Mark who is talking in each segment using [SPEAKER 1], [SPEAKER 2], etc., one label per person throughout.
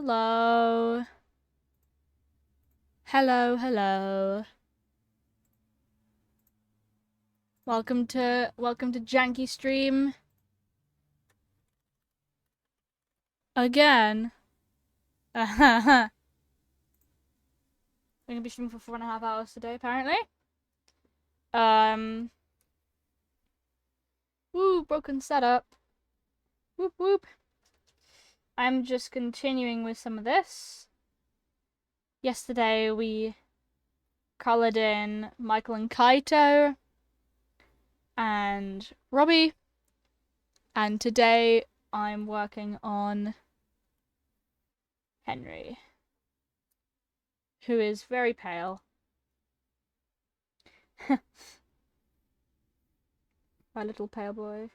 [SPEAKER 1] Hello. Hello, hello. Welcome to Janky Stream. Again. We're gonna be streaming for 4.5 hours today, apparently. Woo, broken setup. Whoop whoop. I'm just continuing with some of this. Yesterday we coloured in Michael and Kaito and Robbie. And today I'm working on Henry, who is very pale. My little pale boy.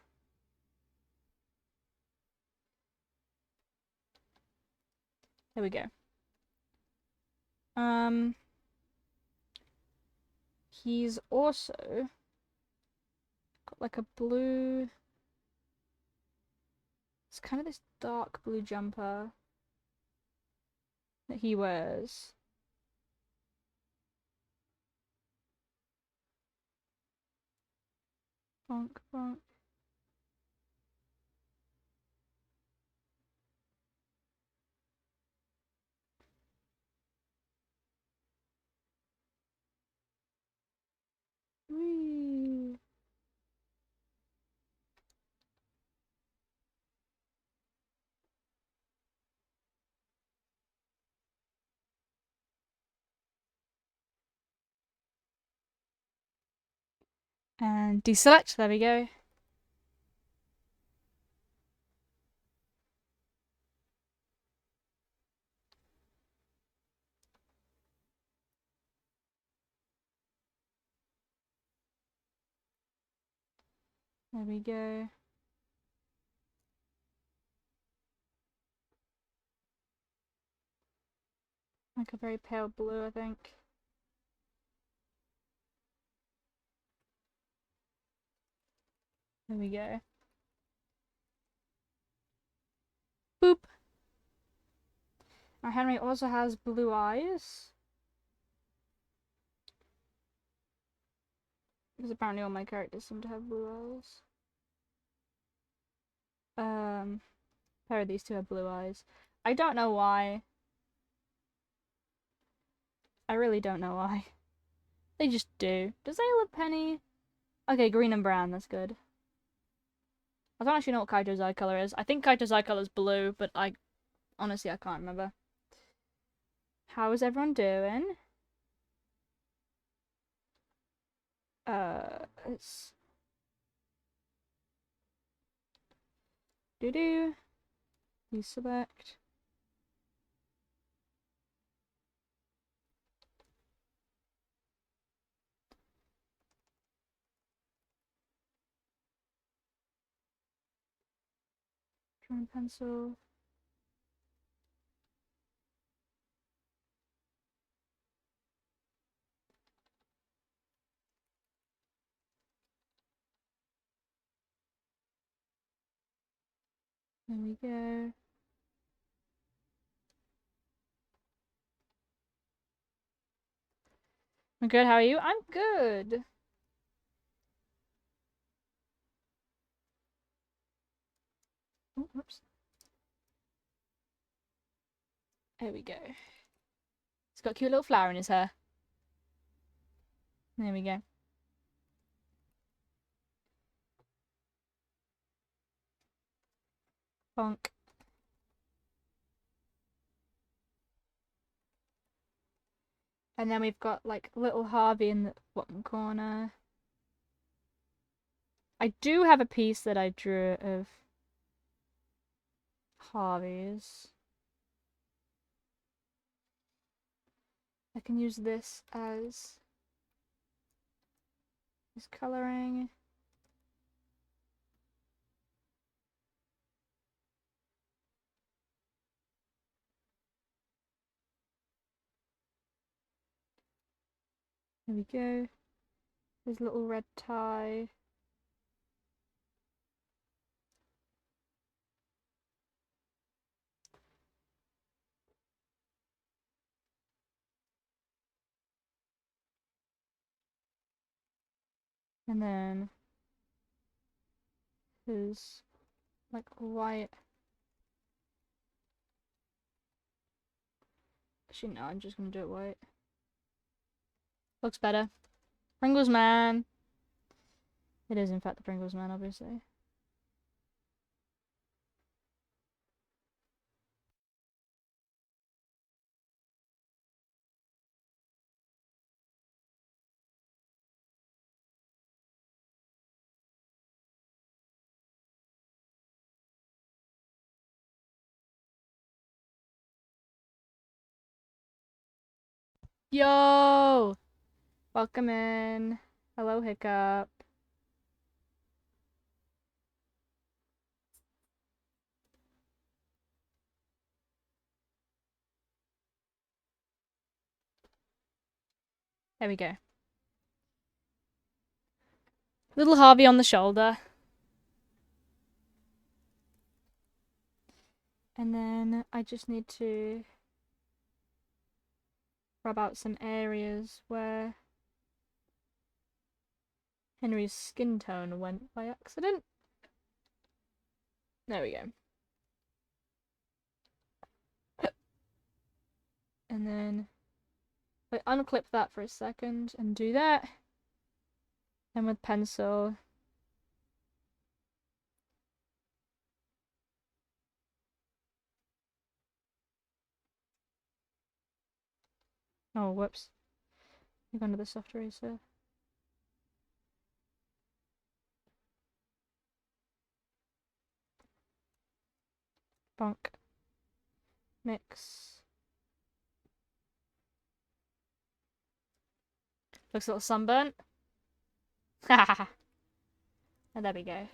[SPEAKER 1] There we go. He's also got like a blue... It's kind of this dark blue jumper that he wears. Bonk, bonk. Whee. And deselect, there we go. There we go. Like a very pale blue, I think. There we go. Boop. Now Henry also has blue eyes. Because apparently all my characters seem to have blue eyes. A pair of these two have blue eyes. I don't know why. I really don't know why. They just do. Does Ayla Penny? Okay, green and brown, that's good. I don't actually know what Kaito's eye color is. I think Kaito's eye color is blue, but honestly I can't remember. How is everyone doing? It's doo-doo. You select. Drawing pencil. There we go. I'm good, how are you? I'm good. Oh, whoops. There we go. He's got a cute little flower in his hair. There we go. Bonk. And then we've got like little Harvey in the bottom corner. I do have a piece that I drew of Harvey's. I can use this as his coloring. There we go. His little red tie. And then his like white. Actually, no, I'm just gonna do it white. Looks better. Pringles Man. It is in fact the Pringles Man, obviously. Yo! Welcome in. Hello, Hiccup. There we go. Little Harvey on the shoulder. And then I just need to rub out some areas where Henry's skin tone went by accident. There we go. And then I unclip that for a second and do that. And with pencil, oh whoops, I go under the soft eraser. Bonk. Mix. Looks a little sunburnt. And there we go.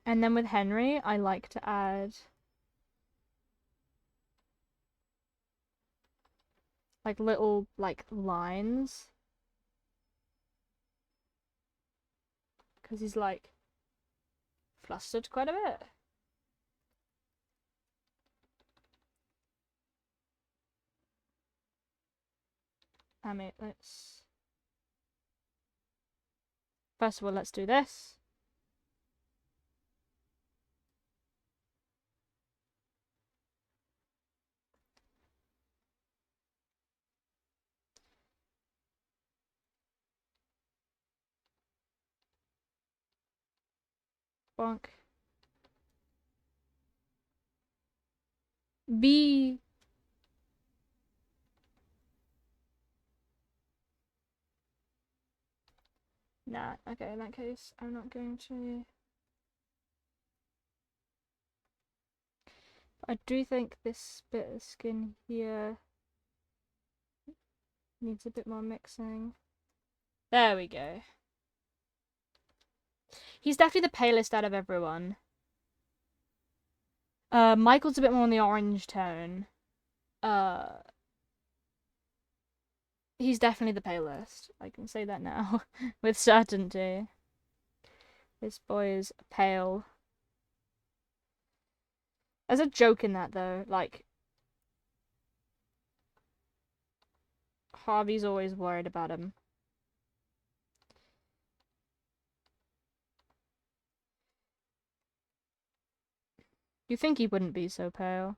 [SPEAKER 1] And then with Henry, I like to add like little like lines. Because he's like flustered quite a bit. I mean, let's... First of all, let's do this. Bonk. B. Nah, okay, in that case, I'm not going to... I do think this bit of skin here needs a bit more mixing. There we go. He's definitely the palest out of everyone. Michael's a bit more on the orange tone. He's definitely the palest. I can say that now with certainty. This boy is pale. There's a joke in that though, like Harvey's always worried about him. You think he wouldn't be so pale?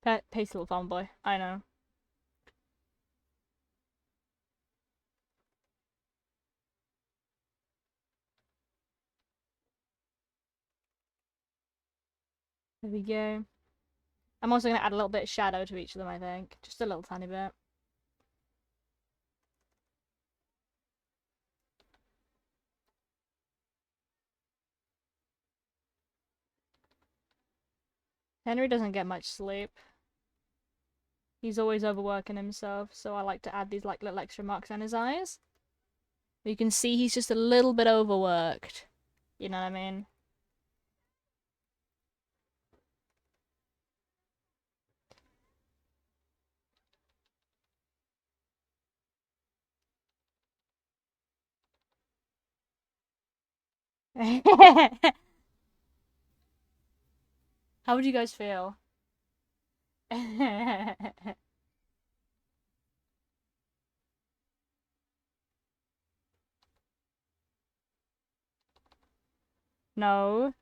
[SPEAKER 1] Pasty little farm boy. I know. There we go. I'm also going to add a little bit of shadow to each of them, I think. Just a little tiny bit. Henry doesn't get much sleep. He's always overworking himself, so I like to add these like little extra marks on his eyes. You can see he's just a little bit overworked. You know what I mean? How would you guys feel? No.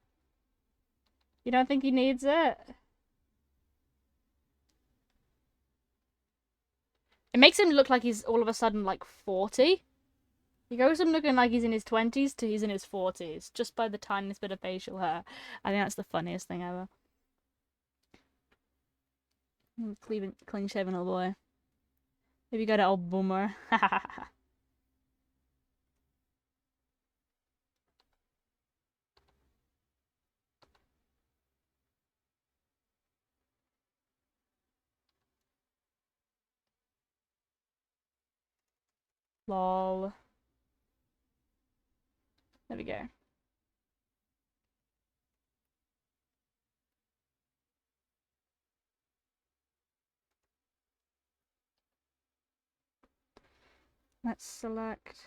[SPEAKER 1] You don't think he needs it? It makes him look like he's all of a sudden like 40. He goes from looking like he's in his 20s to he's in his 40s just by the tiniest bit of facial hair. I think that's the funniest thing ever. Clean shaven old boy. Maybe go to old boomer. Lol. There we go. Let's select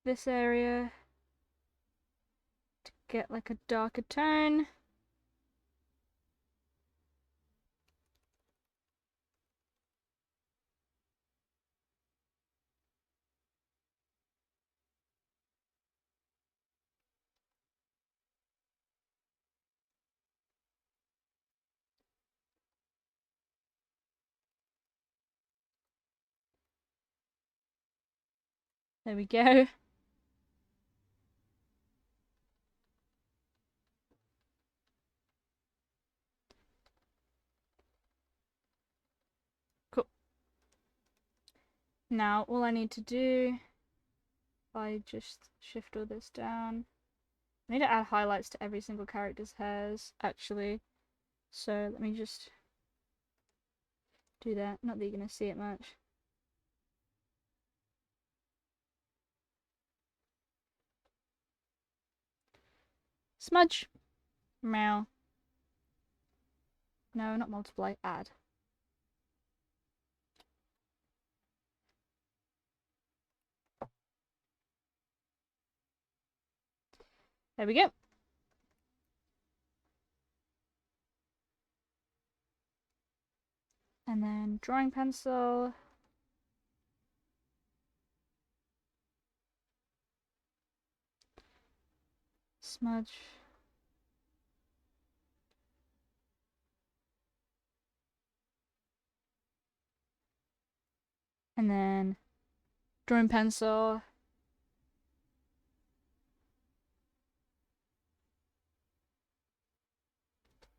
[SPEAKER 1] this area to get like a darker tone. There we go. Cool. Now all I need to do, if I just shift all this down, I need to add highlights to every single character's hairs, actually. So let me just do that. Not that you're going to see it much. Smudge. Meow. No, not multiply. Add. There we go. And then drawing pencil. Smudge. And then drawing pencil.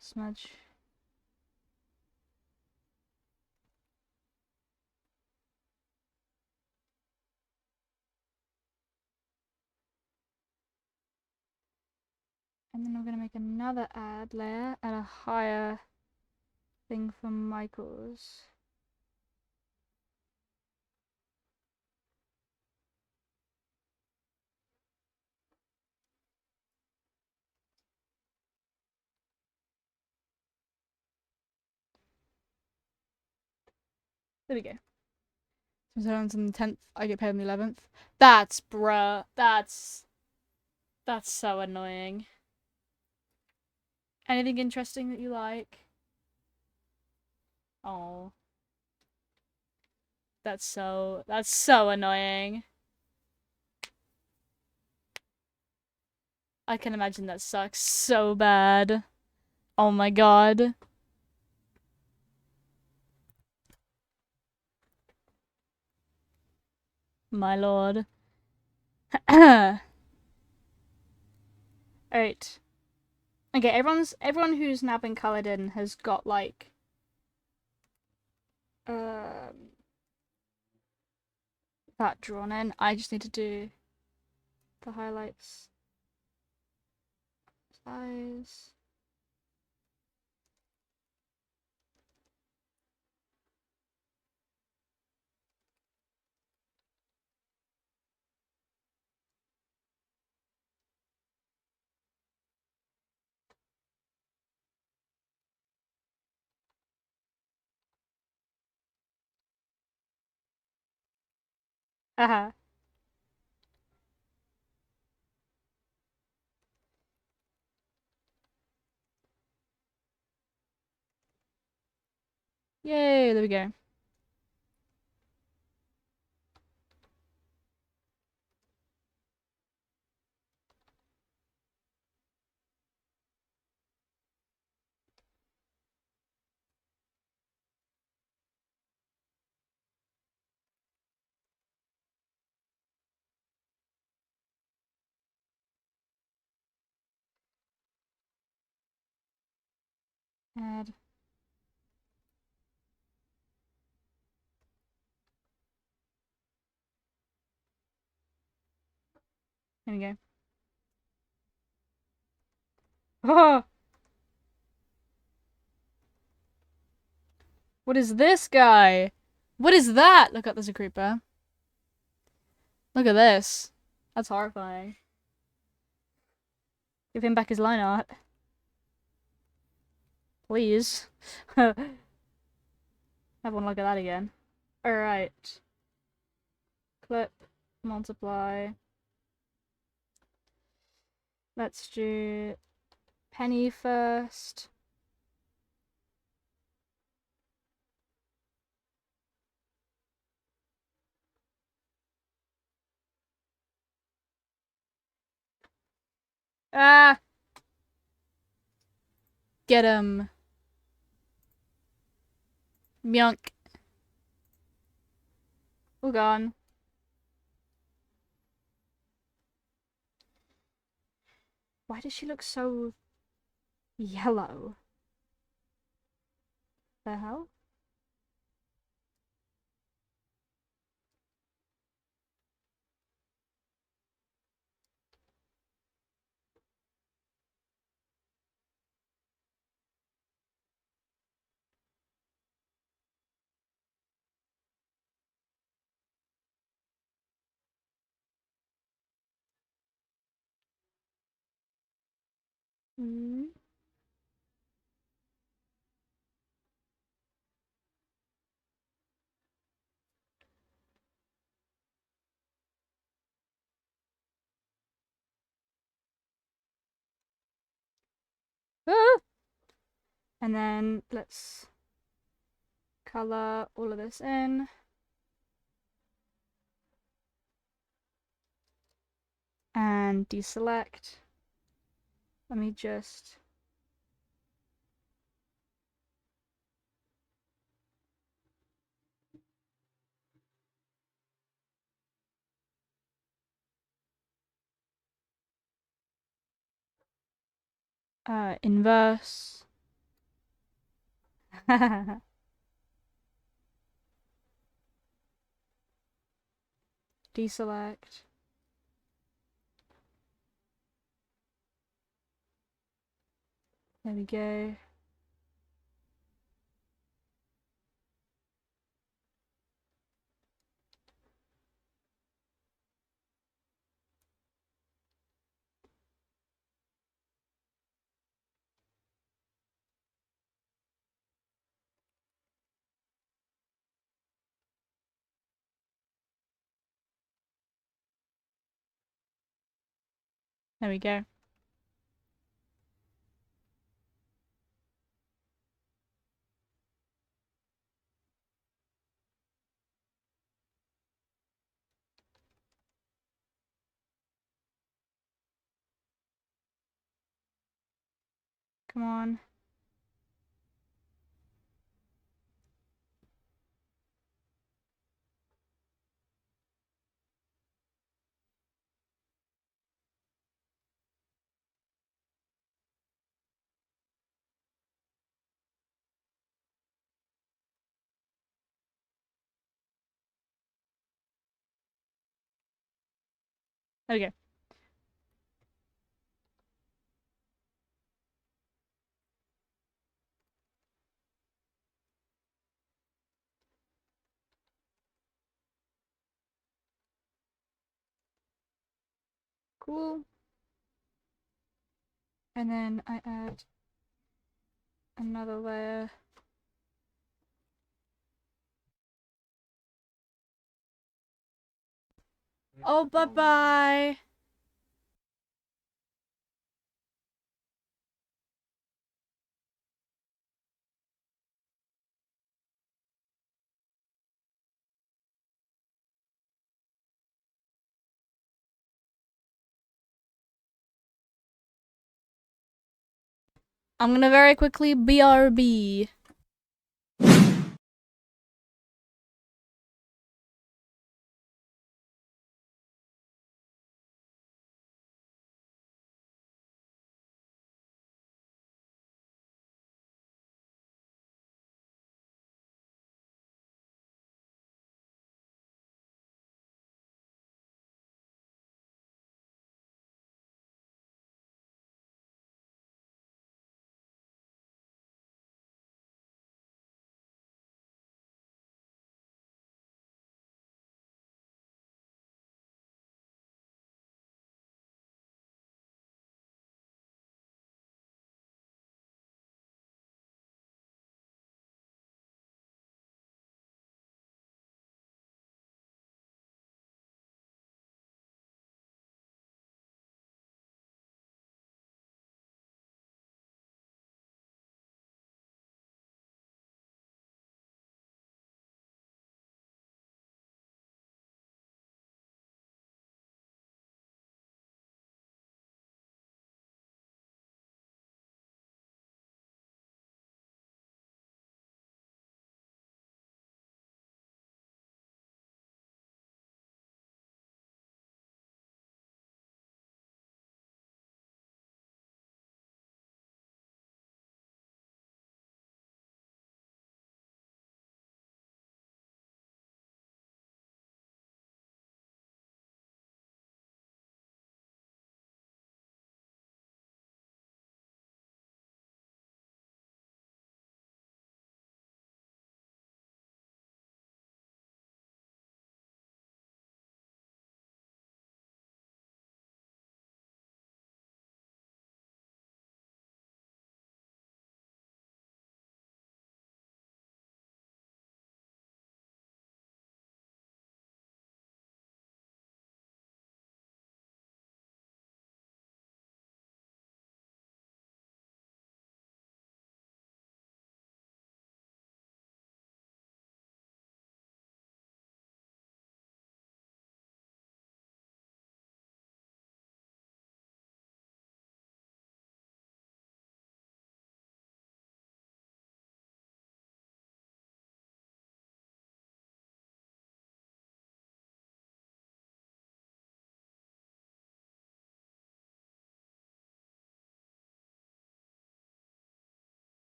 [SPEAKER 1] Smudge. And then I'm going to make another add layer at a higher thing for Michael's. There we go. So on the 10th, I get paid on the 11th. That's bruh. That's so annoying. Anything interesting that you like? Oh. That's so annoying. I can imagine that sucks so bad. Oh my god. My lord. Alright. Okay, everyone who's now been coloured in has got like that drawn in. I just need to do the highlights. Size. Uh-huh. Yay, there we go. Add. There we go. Oh! What is this guy? What is that? Look up, there's a creeper. Look at this. That's horrifying. Give him back his line art. Please. Have one look at that again. Alright. Clip. Multiply. Let's do Penny first. Ah! Get him. Myunk. All gone. Why does she look so yellow? The hell? Mm. Ah! And then let's color all of this in. And deselect. Let me just... inverse. Deselect. There we go. There we go. Come on. There we go. Cool. And then I add another layer. Oh, bye-bye. I'm gonna very quickly BRB.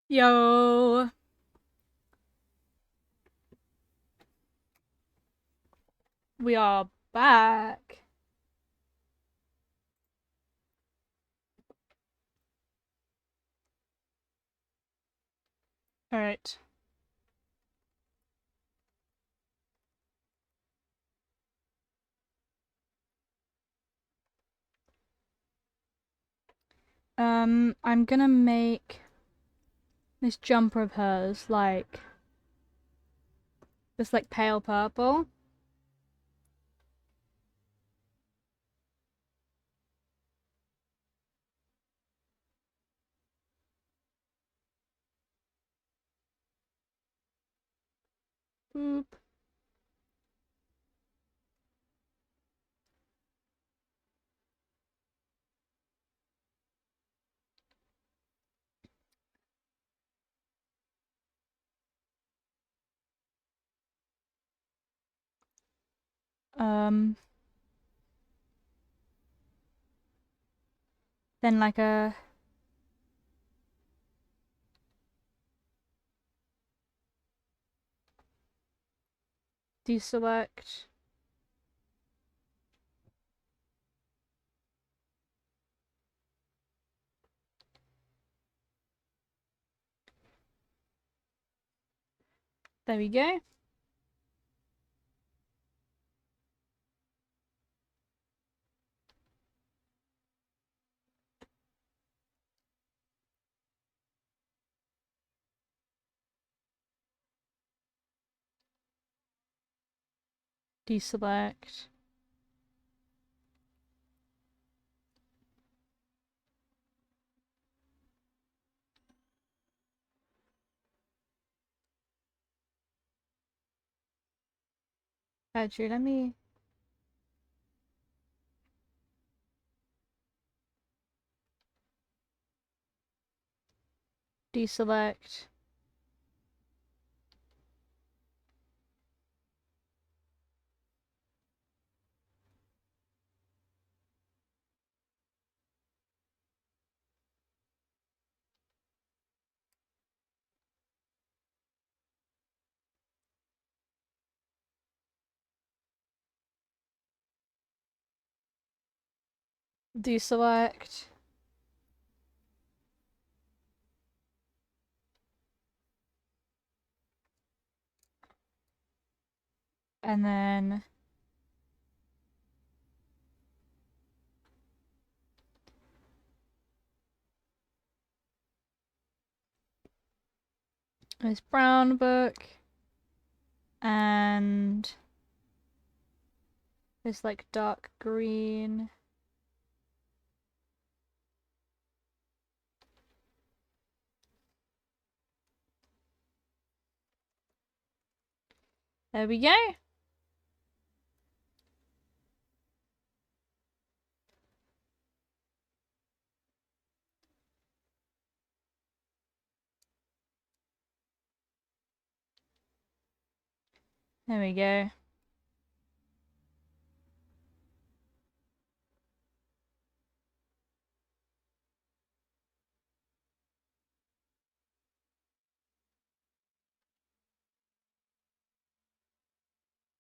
[SPEAKER 1] Yo. We are back. Alright. I'm gonna make this jumper of hers like this, like pale purple. Boop. Then like a deselect. There we go. Deselect. Actually, let me... deselect. Deselect. And then this brown book and this like dark green. There we go. There we go.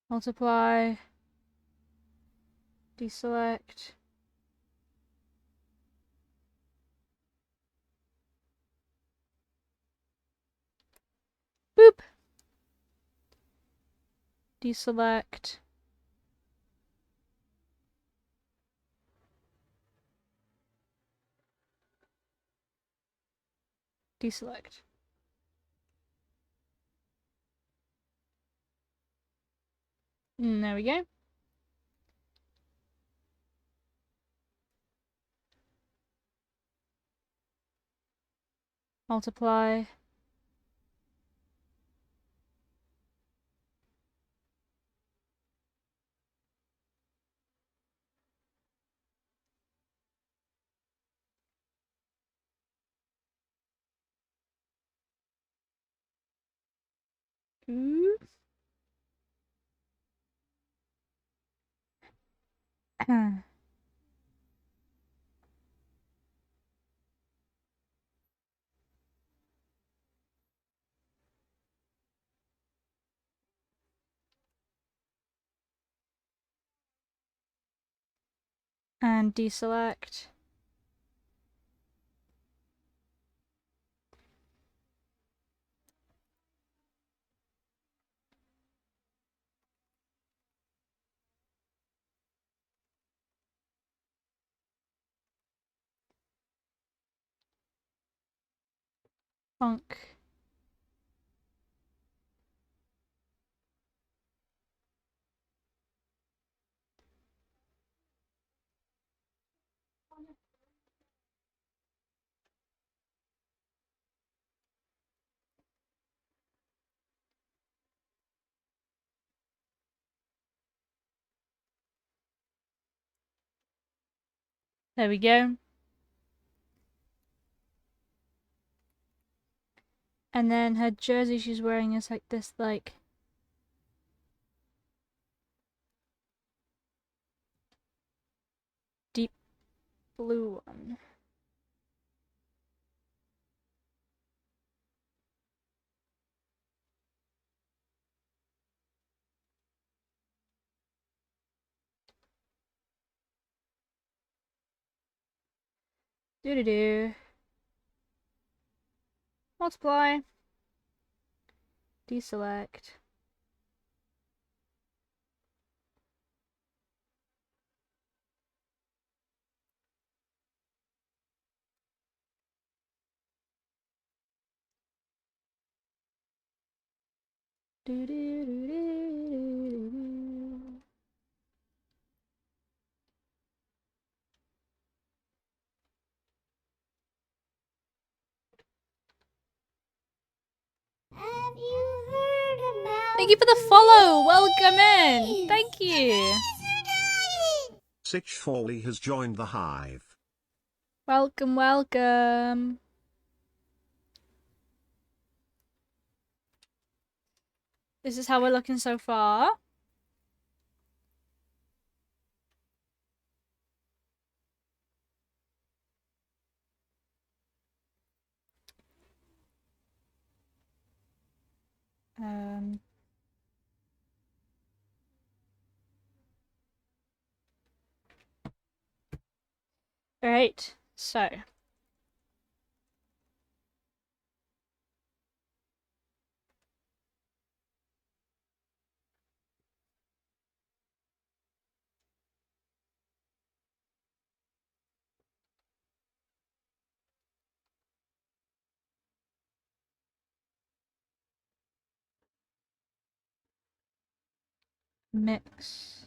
[SPEAKER 1] Multiply. Deselect. Boop. Deselect. Deselect. There we go. Multiply. Ooh. And deselect. Funk. There we go. And then her jersey she's wearing is like this, like blue one. Doo-doo-doo. Multiply. Deselect. Doo-doo-doo-doo-doo-doo. Thank you for the follow. Welcome in. Thank you.
[SPEAKER 2] Sitch Foley has joined the hive.
[SPEAKER 1] Welcome, welcome. This is how we're looking so far. Alright, so. Mix.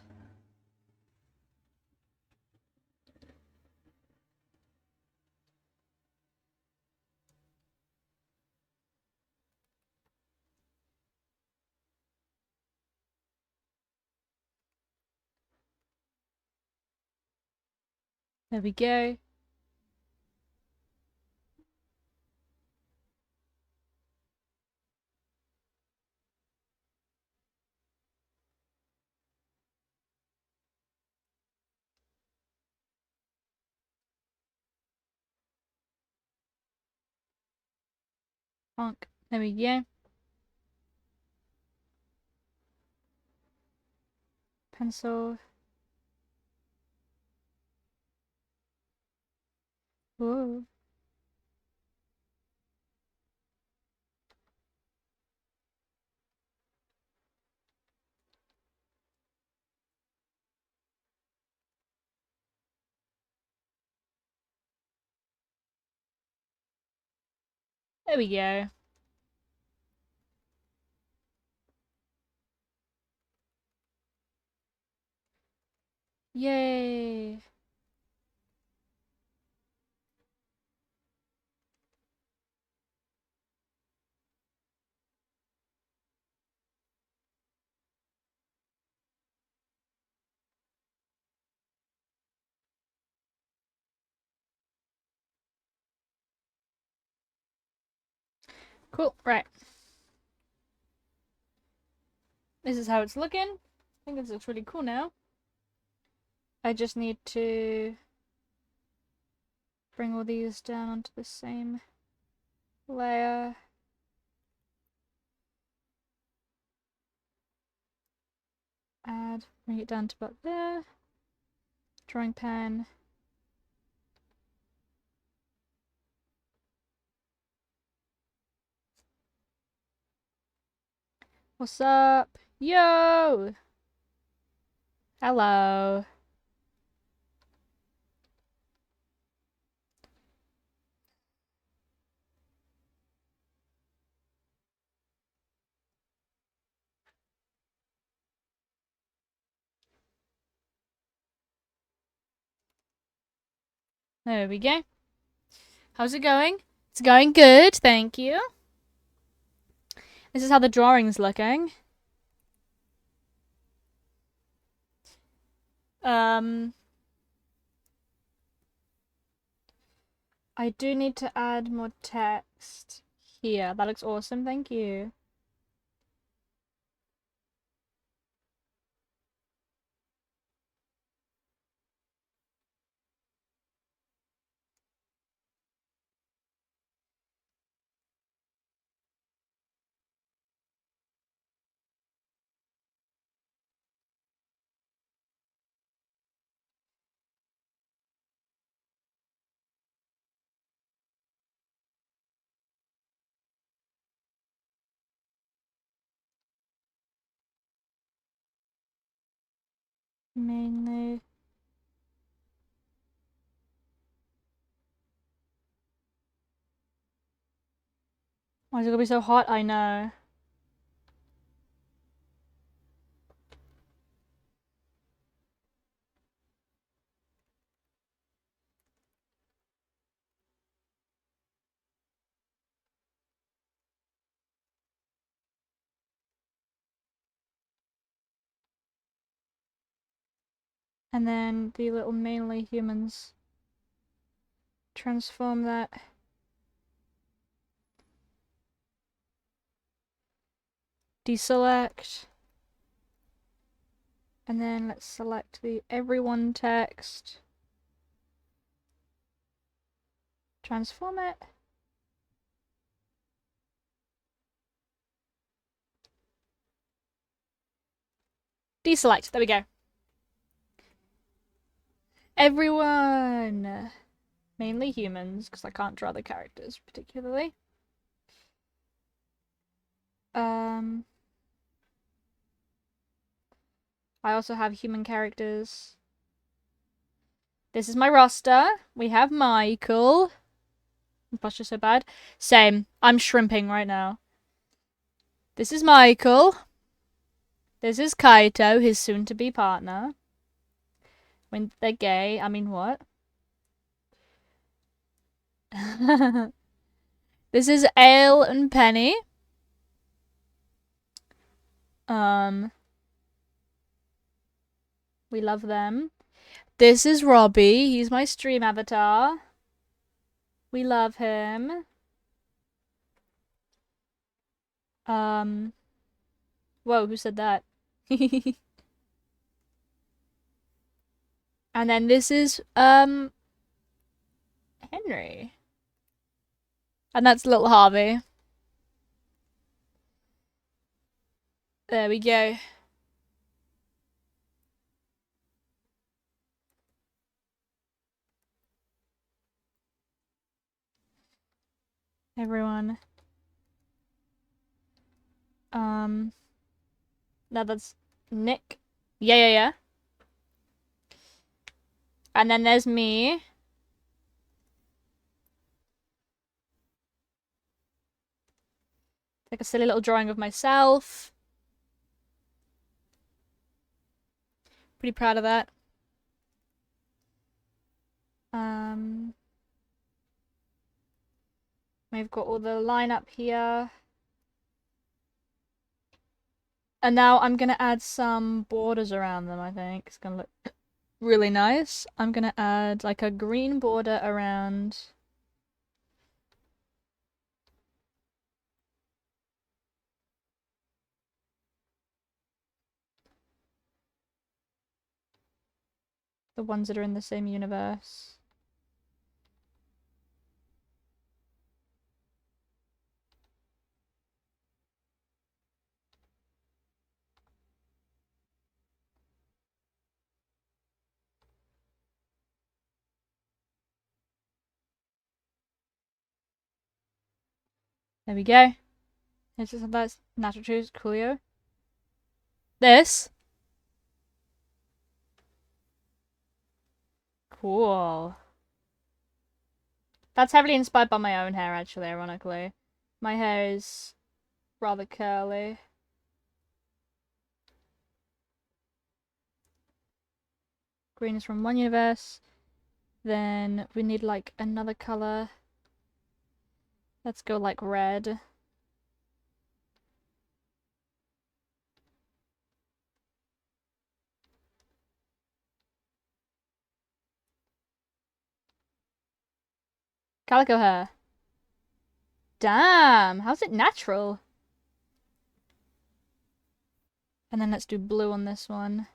[SPEAKER 1] There we go. Honk. There we go. Pencil. Whoa. There we go. Yay. Cool, right. This is how it's looking. I think this looks really cool now. I just need to bring all these down onto the same layer. Add, bring it down to about there. Drawing pen. What's up? Yo! Hello. There we go. How's it going? It's going good, thank you. This is how the drawing's looking. I do need to add more text here. That looks awesome, thank you. Mainly. Why is it gonna be so hot? I know. And then the little mainly humans. Transform that. Deselect. And then let's select the everyone text. Transform it. Deselect. There we go. Everyone. Mainly humans, because I can't draw the characters particularly. I also have human characters. This is my roster. We have Michael. Posture so bad. Same. I'm shrimping right now. This is Michael. This is Kaito, his soon-to-be partner. When they're gay, I mean what? This is Ale and Penny. We love them. This is Robbie. He's my stream avatar. We love him. Whoa, who said that? And then this is, Henry. And that's little Harvey. There we go. Everyone. No, that's Nick. Yeah. And then there's me. Like a silly little drawing of myself. Pretty proud of that. We've got all the lineup here. And now I'm gonna add some borders around them, I think. It's gonna look really nice. I'm gonna add like a green border around the ones that are in the same universe. There we go. It's just that's natural truth, coolio. This. Cool. That's heavily inspired by my own hair, actually, ironically. My hair is rather curly. Green is from one universe. Then we need like another color. Let's go like red. Calico hair. Damn, how's it natural? And then let's do blue on this one.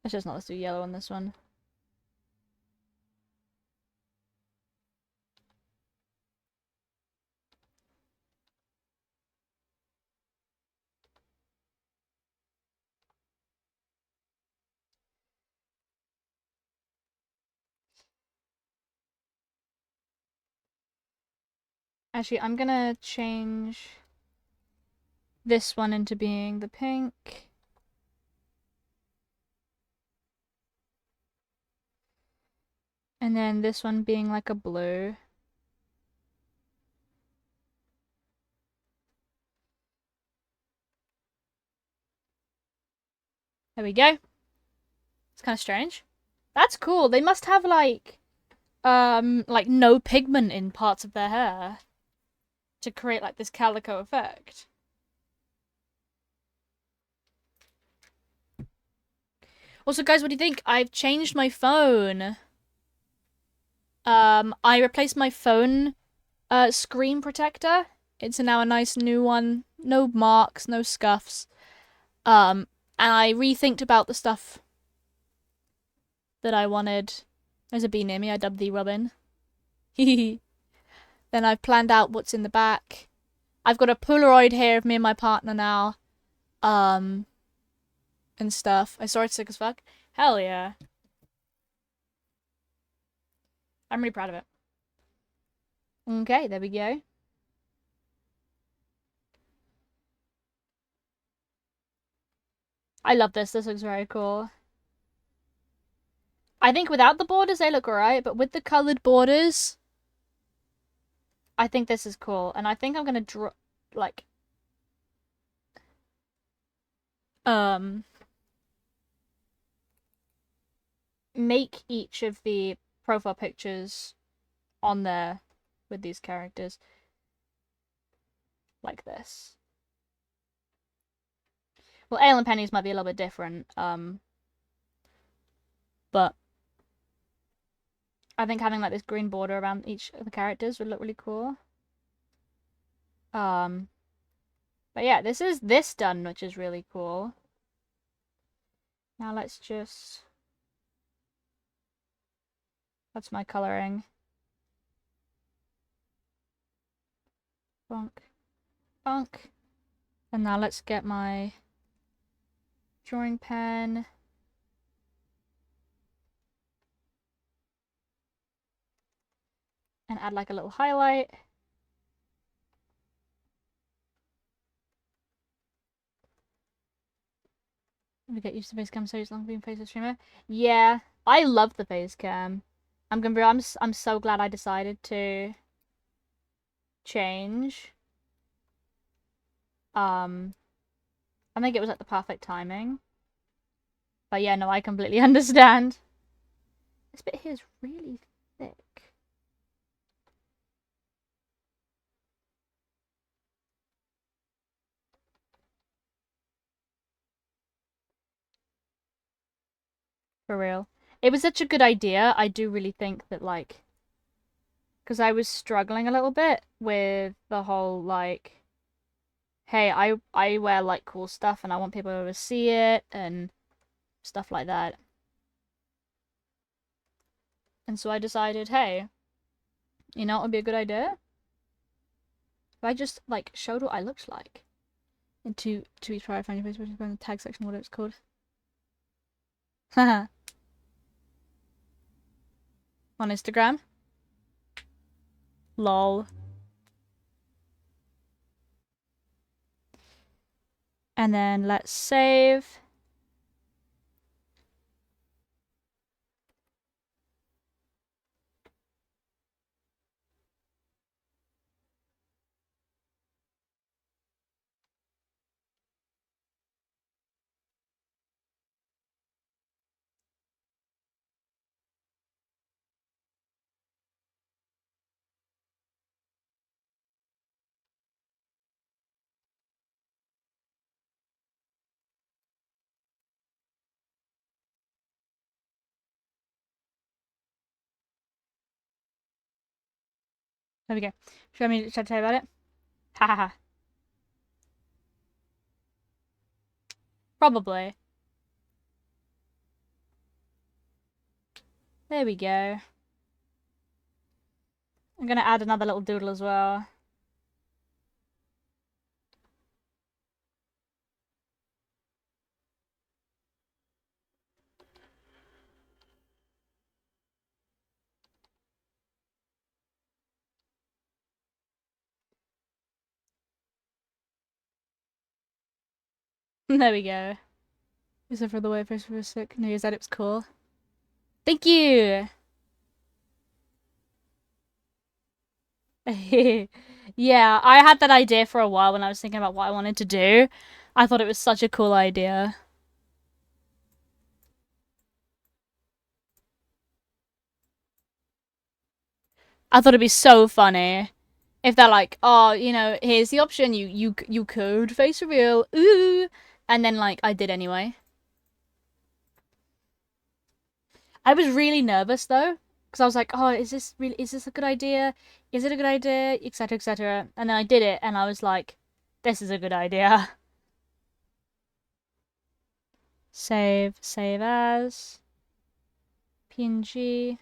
[SPEAKER 1] Let's just not, let's do yellow on this one. Actually, I'm gonna change this one into being the pink. And then this one being like a blue. There we go. It's kind of strange. That's cool. They must have like no pigment in parts of their hair to create like this calico effect. Also, guys, what do you think? I've changed my phone. I replaced my phone screen protector. It's now a nice new one. No marks, no scuffs. And I rethinked about the stuff that I wanted. There's a bee near me. I dubbed thee Robin. Then I've planned out what's in the back. I've got a Polaroid here of me and my partner now. And stuff. I saw it sick as fuck. Hell yeah. I'm really proud of it. Okay, there we go. I love this. This looks very cool. I think without the borders, they look alright, but with the colored borders, I think this is cool. And I think I'm gonna draw, like, make each of the profile pictures on there with these characters like this. Well, Ale and Penny's might be a little bit different, but I think having like this green border around each of the characters would look really cool. But yeah, this is this done, which is really cool. Now let's just... That's my coloring. Bonk. Bonk. And now let's get my drawing pen. And add like a little highlight. We get used to face cam so long being face streamer. Yeah, I love the face cam. I'm so glad I decided to change. I think it was at the perfect timing. But yeah, no, I completely understand. This bit here is really thick. For real. It was such a good idea. I do really think that, like, because I was struggling a little bit with the whole, like, hey, I wear, like, cool stuff and I want people to see it and stuff like that. And so I decided, hey, you know what would be a good idea? If I just, like, showed what I looked like. And to each prior, find your Facebook in the tag section, what it's called. Haha. On Instagram. Lol. And then let's save. There we go. Should I tell you about it? Hahaha. Probably. There we go. I'm gonna add another little doodle as well. There we go. Except for the way first was sick. No, you said it was cool. Thank you! Yeah, I had that idea for a while when I was thinking about what I wanted to do. I thought it was such a cool idea. I thought it'd be so funny if they're like, oh, you know, here's the option, you could face reveal, ooh, and then like I did anyway. I was really nervous though, because I was like, oh, is this a good idea? Is it a good idea? Etc. etc. And then I did it, and I was like, this is a good idea. Save as PNG.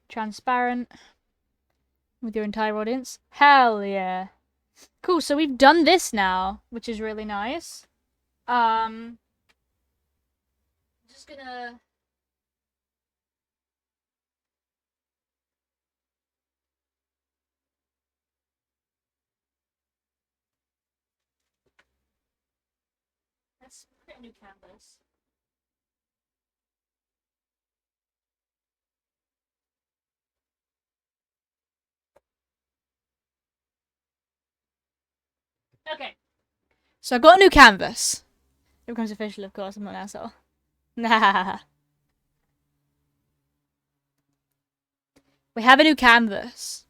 [SPEAKER 1] Transparent with your entire audience. Hell yeah. Cool, so we've done this now, which is really nice. Just gonna let's create a new canvas. Okay. So I've got a new canvas. It becomes official, of course, I'm not an asshole. Nah. We have a new canvas.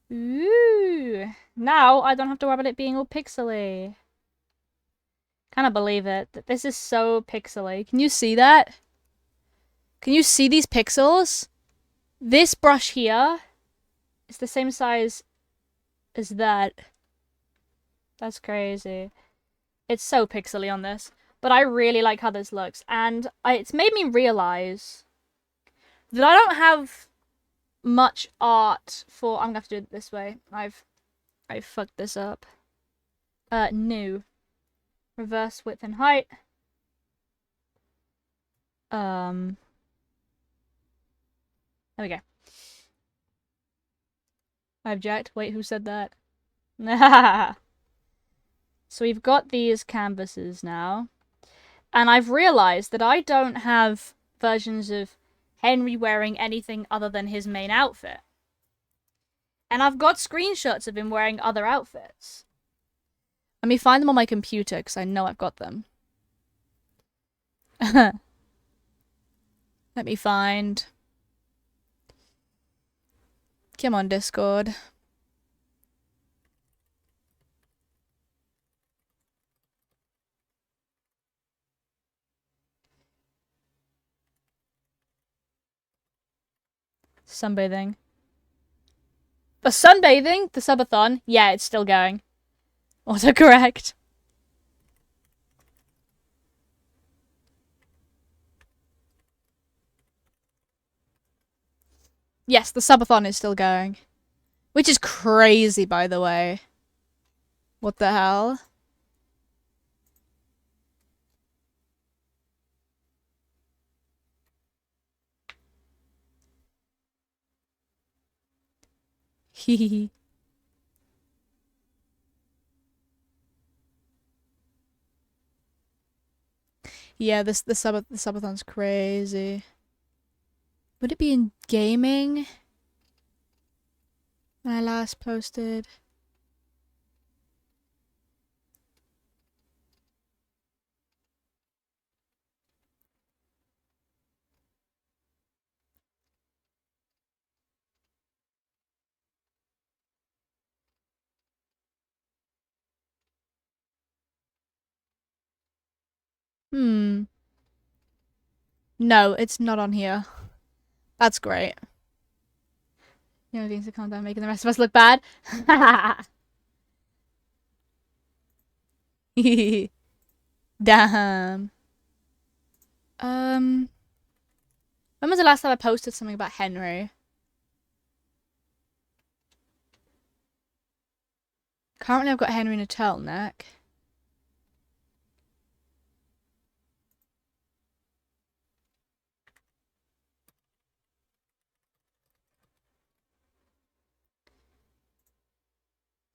[SPEAKER 1] Ooh. Now I don't have to worry about it being all pixely. Can't believe it. This is so pixely. Can you see that? Can you see these pixels? This brush here is the same size as that. That's crazy. It's so pixely on this. But I really like how this looks. And it's made me realize that I don't have much art for... I'm gonna have to do it this way. I fucked this up. New. Reverse width and height. There we go. I object. Wait, who said that? So we've got these canvases now. And I've realized that I don't have versions of Henry wearing anything other than his main outfit. And I've got screenshots of him wearing other outfits. Let me find them on my computer, because I know I've got them. Let me find... Come on, Discord. Sunbathing. The sunbathing? The subathon? Yeah, it's still going. Autocorrect. Yes, the subathon is still going. Which is crazy, by the way. What the hell? Hehehe. Yeah, the subathon's crazy. Would it be in gaming? When I last posted. Hmm. No, it's not on here. That's great. You know, things to calm down, making the rest of us look bad. Damn. When was the last time I posted something about Henry? Currently I've got Henry in a turtleneck.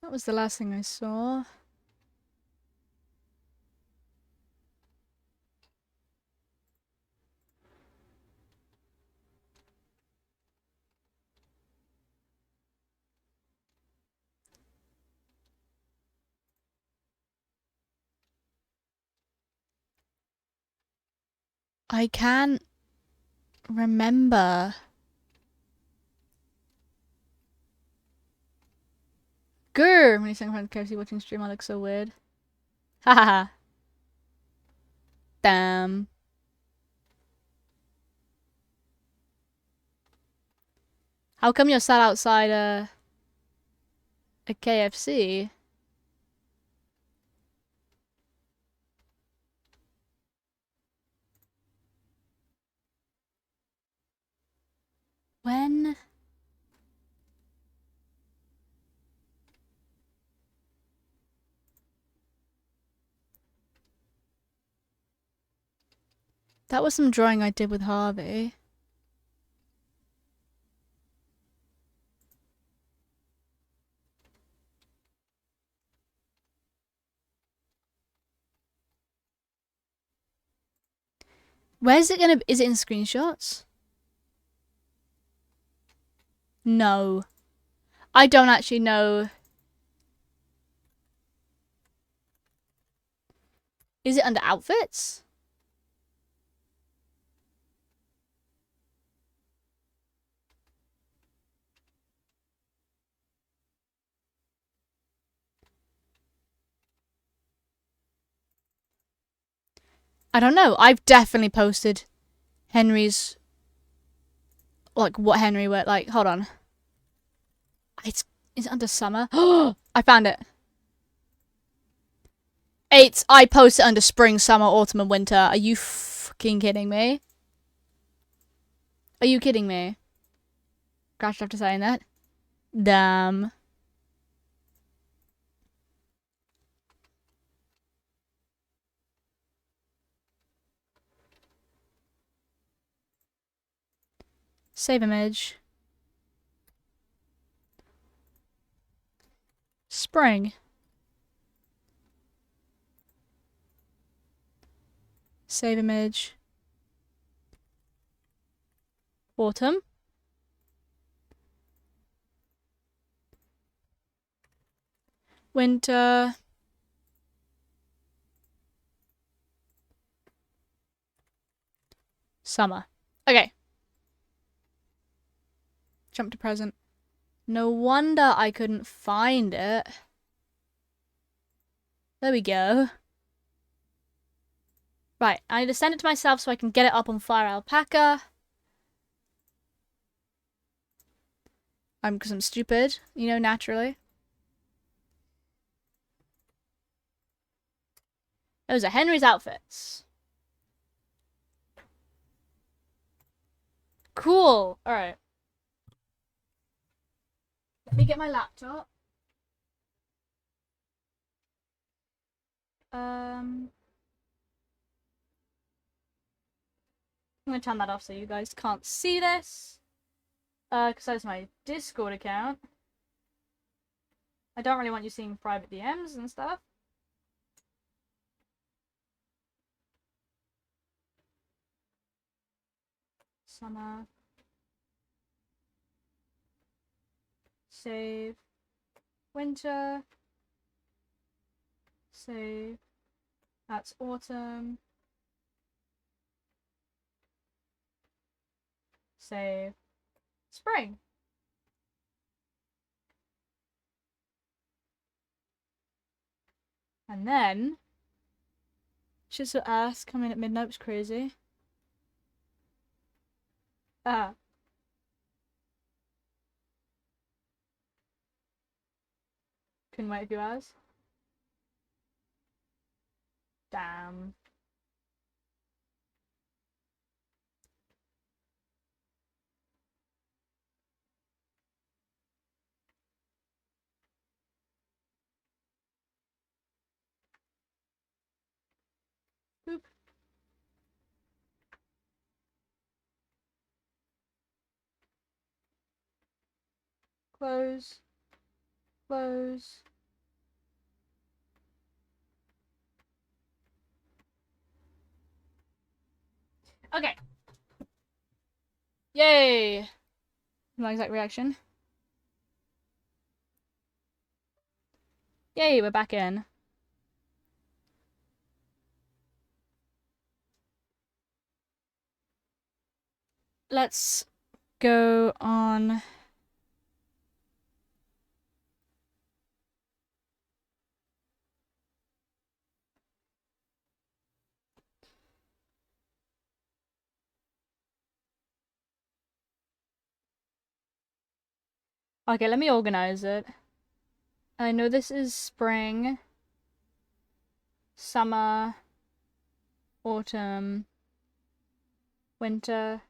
[SPEAKER 1] That was the last thing I saw. I can't remember. Grr! When you sang from KFC watching stream, I look so weird. Haha. Damn. How come you're sat outside a KFC? When? That was some drawing I did with Harvey. Where's it gonna... Is it in screenshots? No. I don't actually know. Is it under outfits? I don't know. I've definitely posted Henry's... Like, what Henry were... Like, hold on. Is it under summer? Oh, I found it. I posted under spring, summer, autumn, and winter. Are you fucking kidding me? Are you kidding me? Scratched after saying that. Damn. Save image. Spring. Save image. Autumn. Winter. Summer. Okay. Jump to present. No wonder I couldn't find it. There we go. Right, I need to send it to myself so I can get it up on Fire Alpaca. Because I'm stupid, you know, naturally. Those are Henry's outfits. Cool. Alright. Let me get my laptop. I'm gonna turn that off so you guys can't see this. Because that's my Discord account. I don't really want you seeing private DMs and stuff. Summer. Save. Winter. Save. That's autumn. Save. Spring. And then Chisel ass coming at midnight was crazy. Ah. Couldn't wait a few hours. Damn. Boop. Close. Close. Okay. Yay! My exact reaction. Yay, we're back in. Let's go on. Okay, let me organize it. I know this is spring, summer, autumn, winter.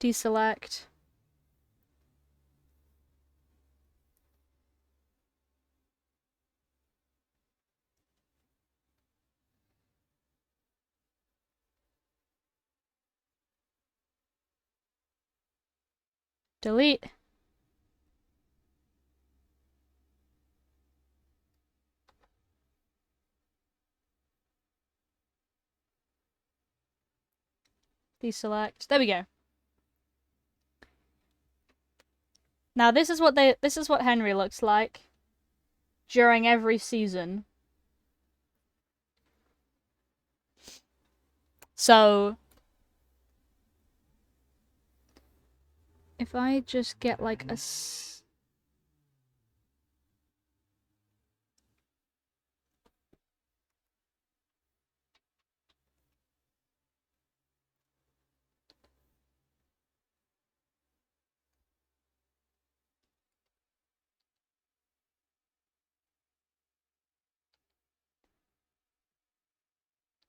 [SPEAKER 1] Deselect. Delete. Deselect. There we go. Now this is what Henry looks like during every season. So if I just get like a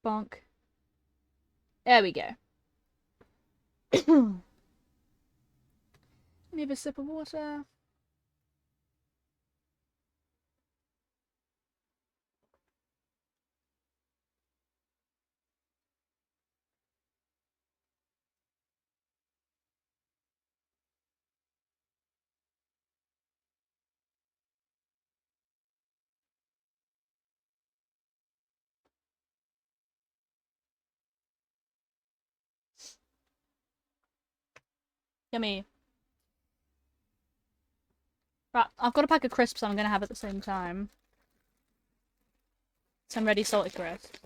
[SPEAKER 1] bonk. There we go. Need a sip of water. Yummy. Right, I've got a pack of crisps I'm gonna have at the same time. Some ready salted crisps.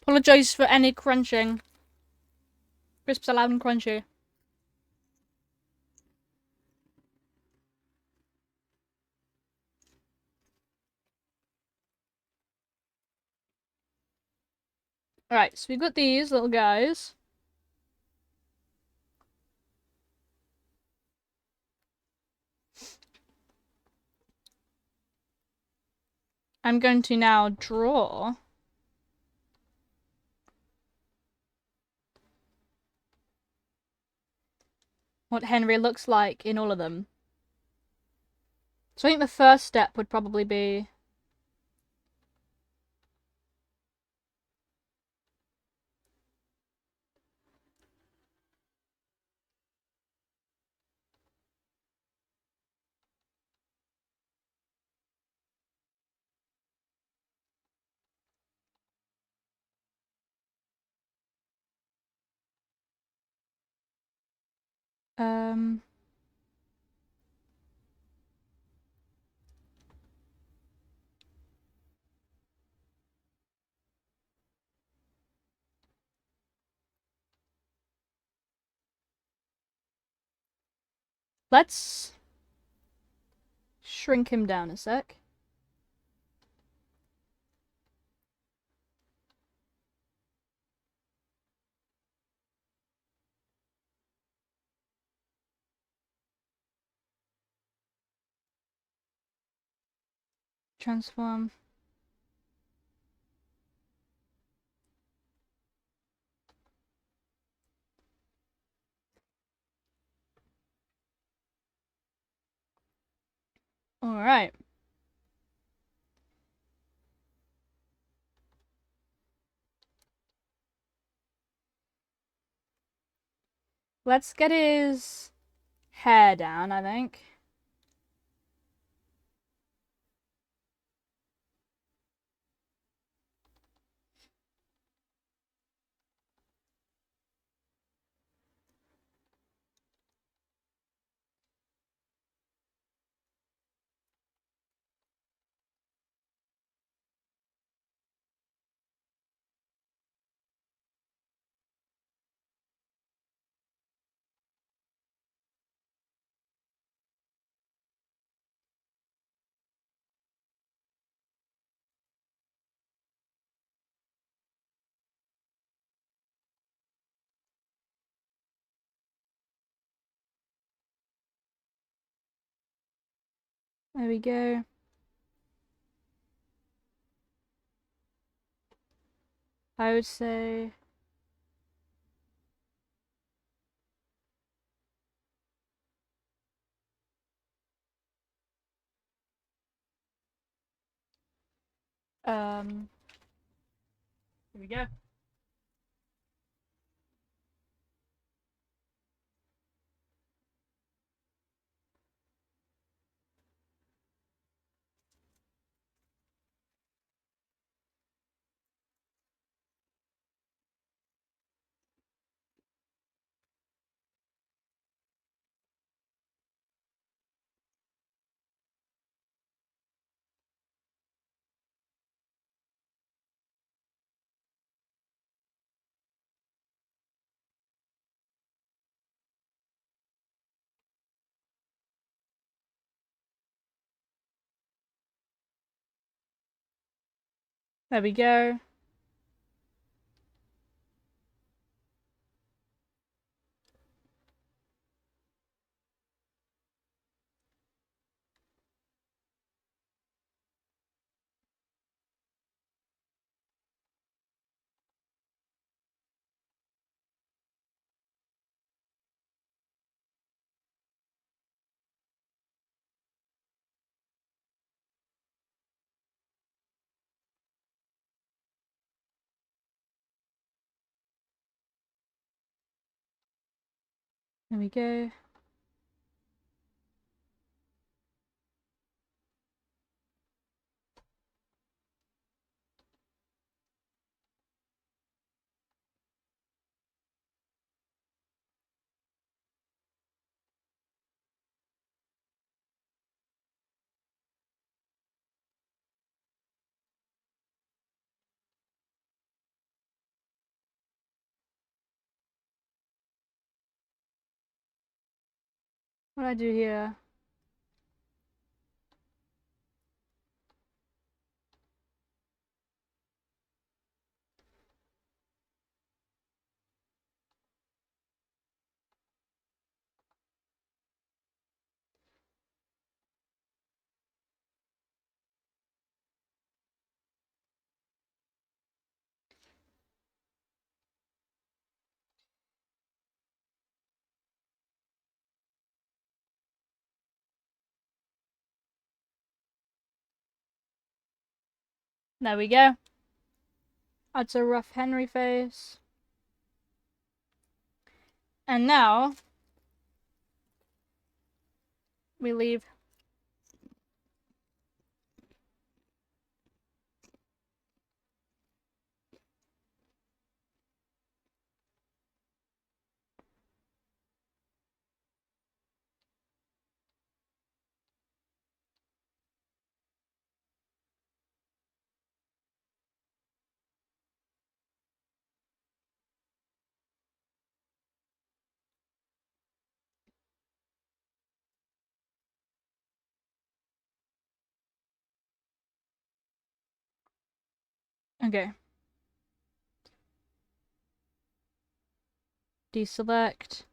[SPEAKER 1] Apologise for any crunching. Crisps are loud and crunchy. Alright, so we've got these little guys. I'm going to now draw what Henry looks like in all of them. So I think the first step would probably be let's shrink him down a sec. Transform. Alright. Let's get his hair down, I think. There we go. I would say here we go. There we go. There we go. What do I do here? There we go. That's a rough Henry face. And now we leave. Okay. Deselect.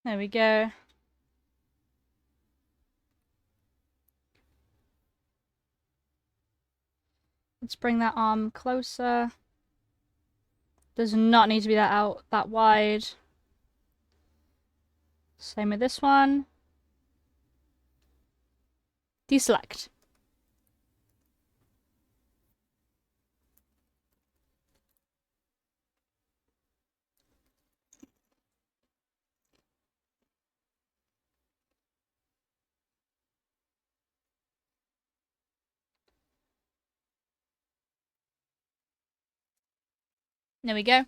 [SPEAKER 1] There we go. Let's bring that arm closer. Does not need to be that wide. Same with this one. Deselect. There we go.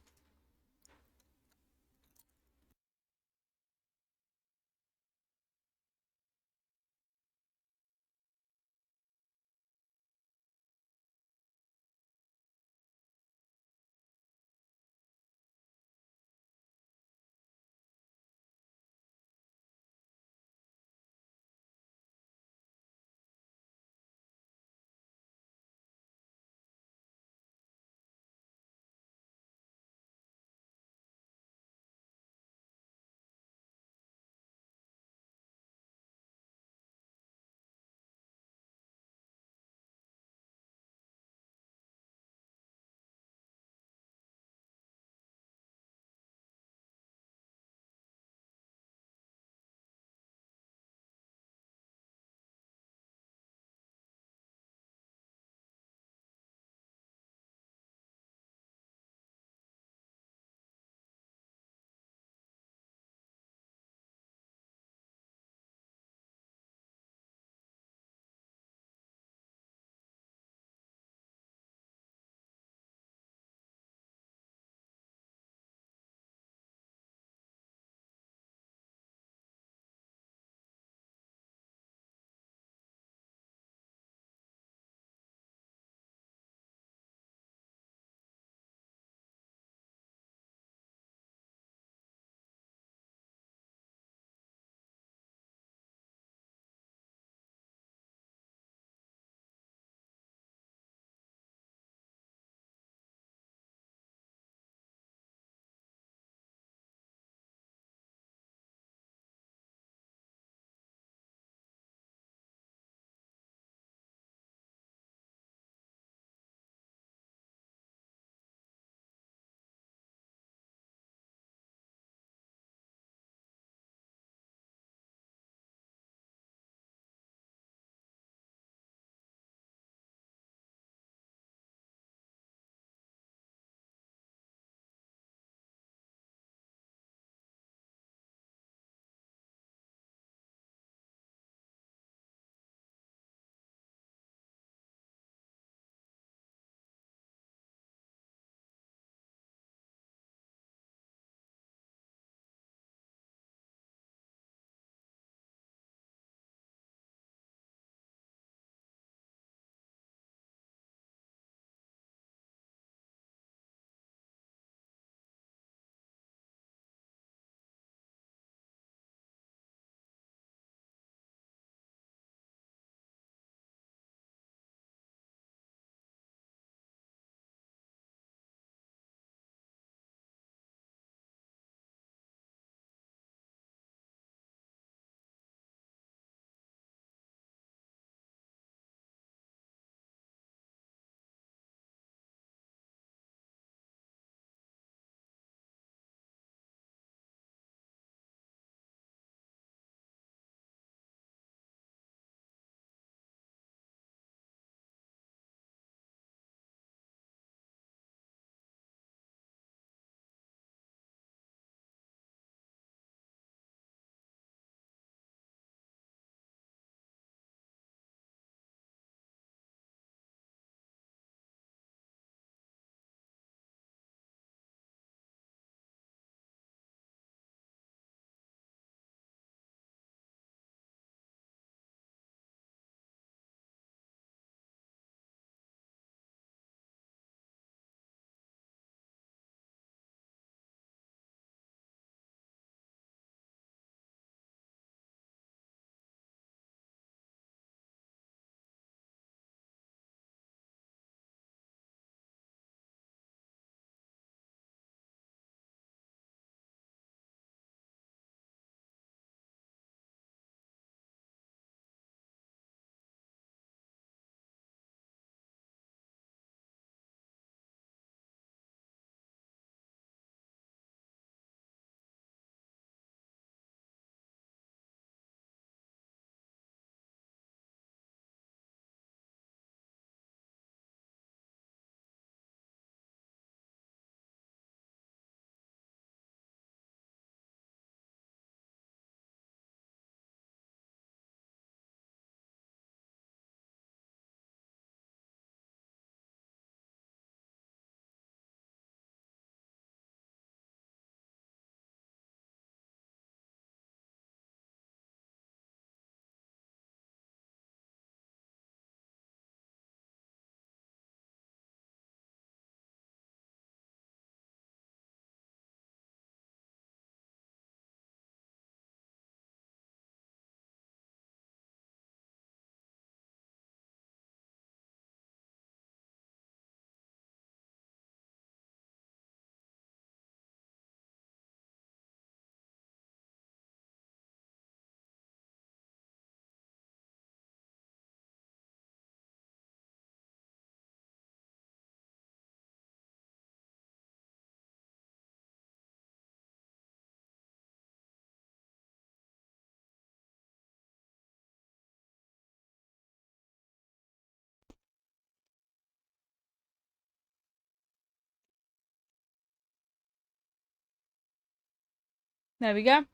[SPEAKER 1] There we go.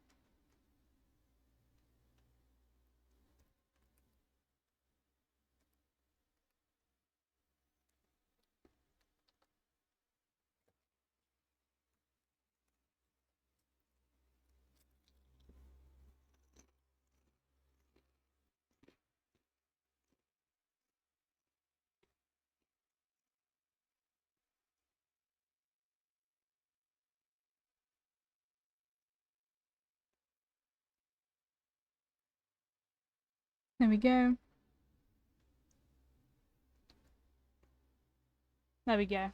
[SPEAKER 1] There we go. There we go.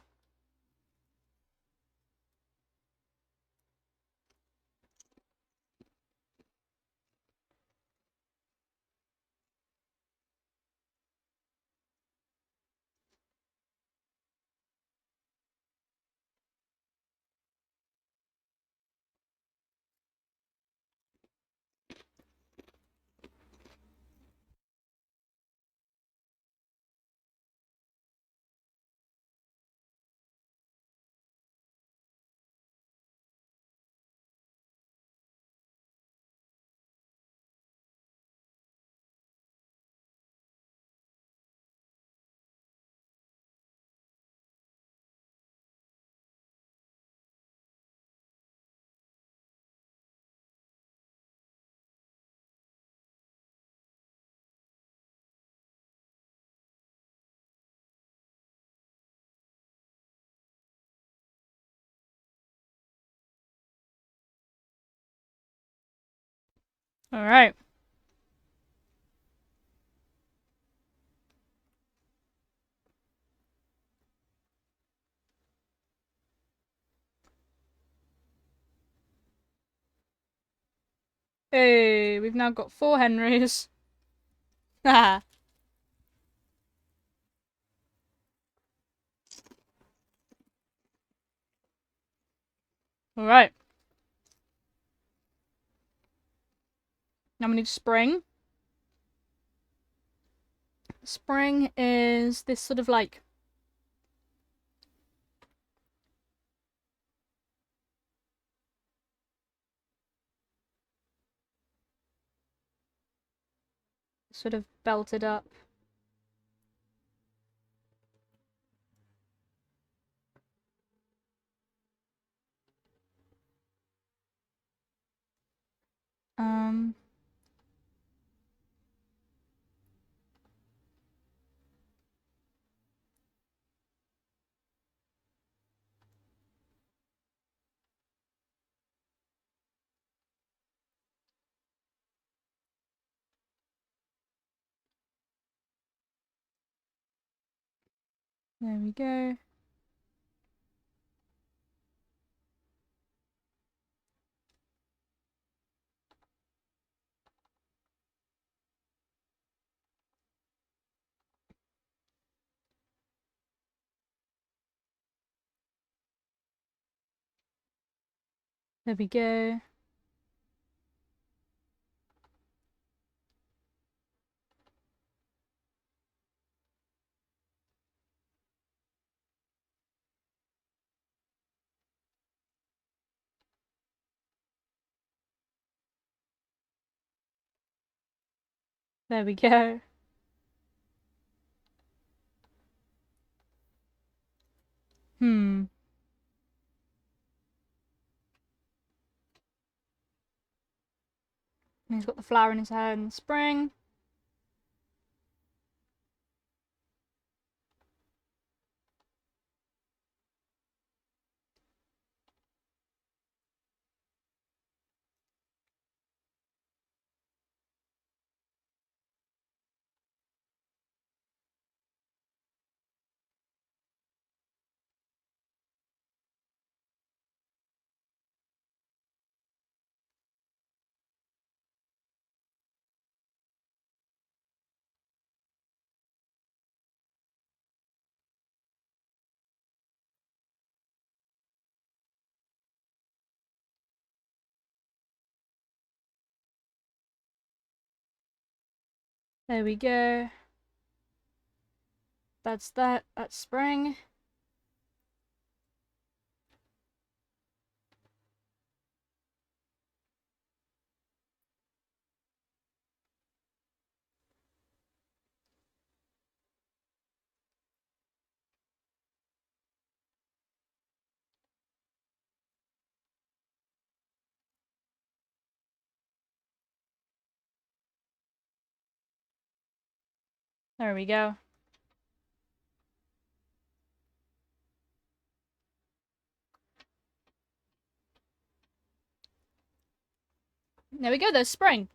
[SPEAKER 1] Alright. Hey, we've now got 4 Henrys. Haha. Alright. Now we need spring. Spring is this sort of like sort of belted up. Um There we go. There we go. There we go. Hmm. And he's got the flower in his hair in the spring. There we go. That's that. That's spring. There we go. There we go, there's spring.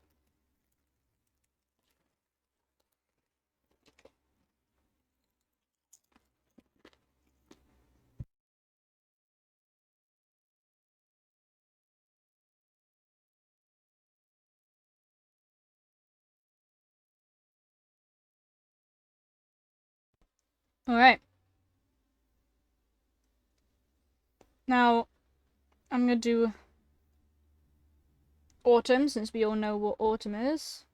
[SPEAKER 1] Alright. Now, I'm gonna do autumn, since we all know what autumn is.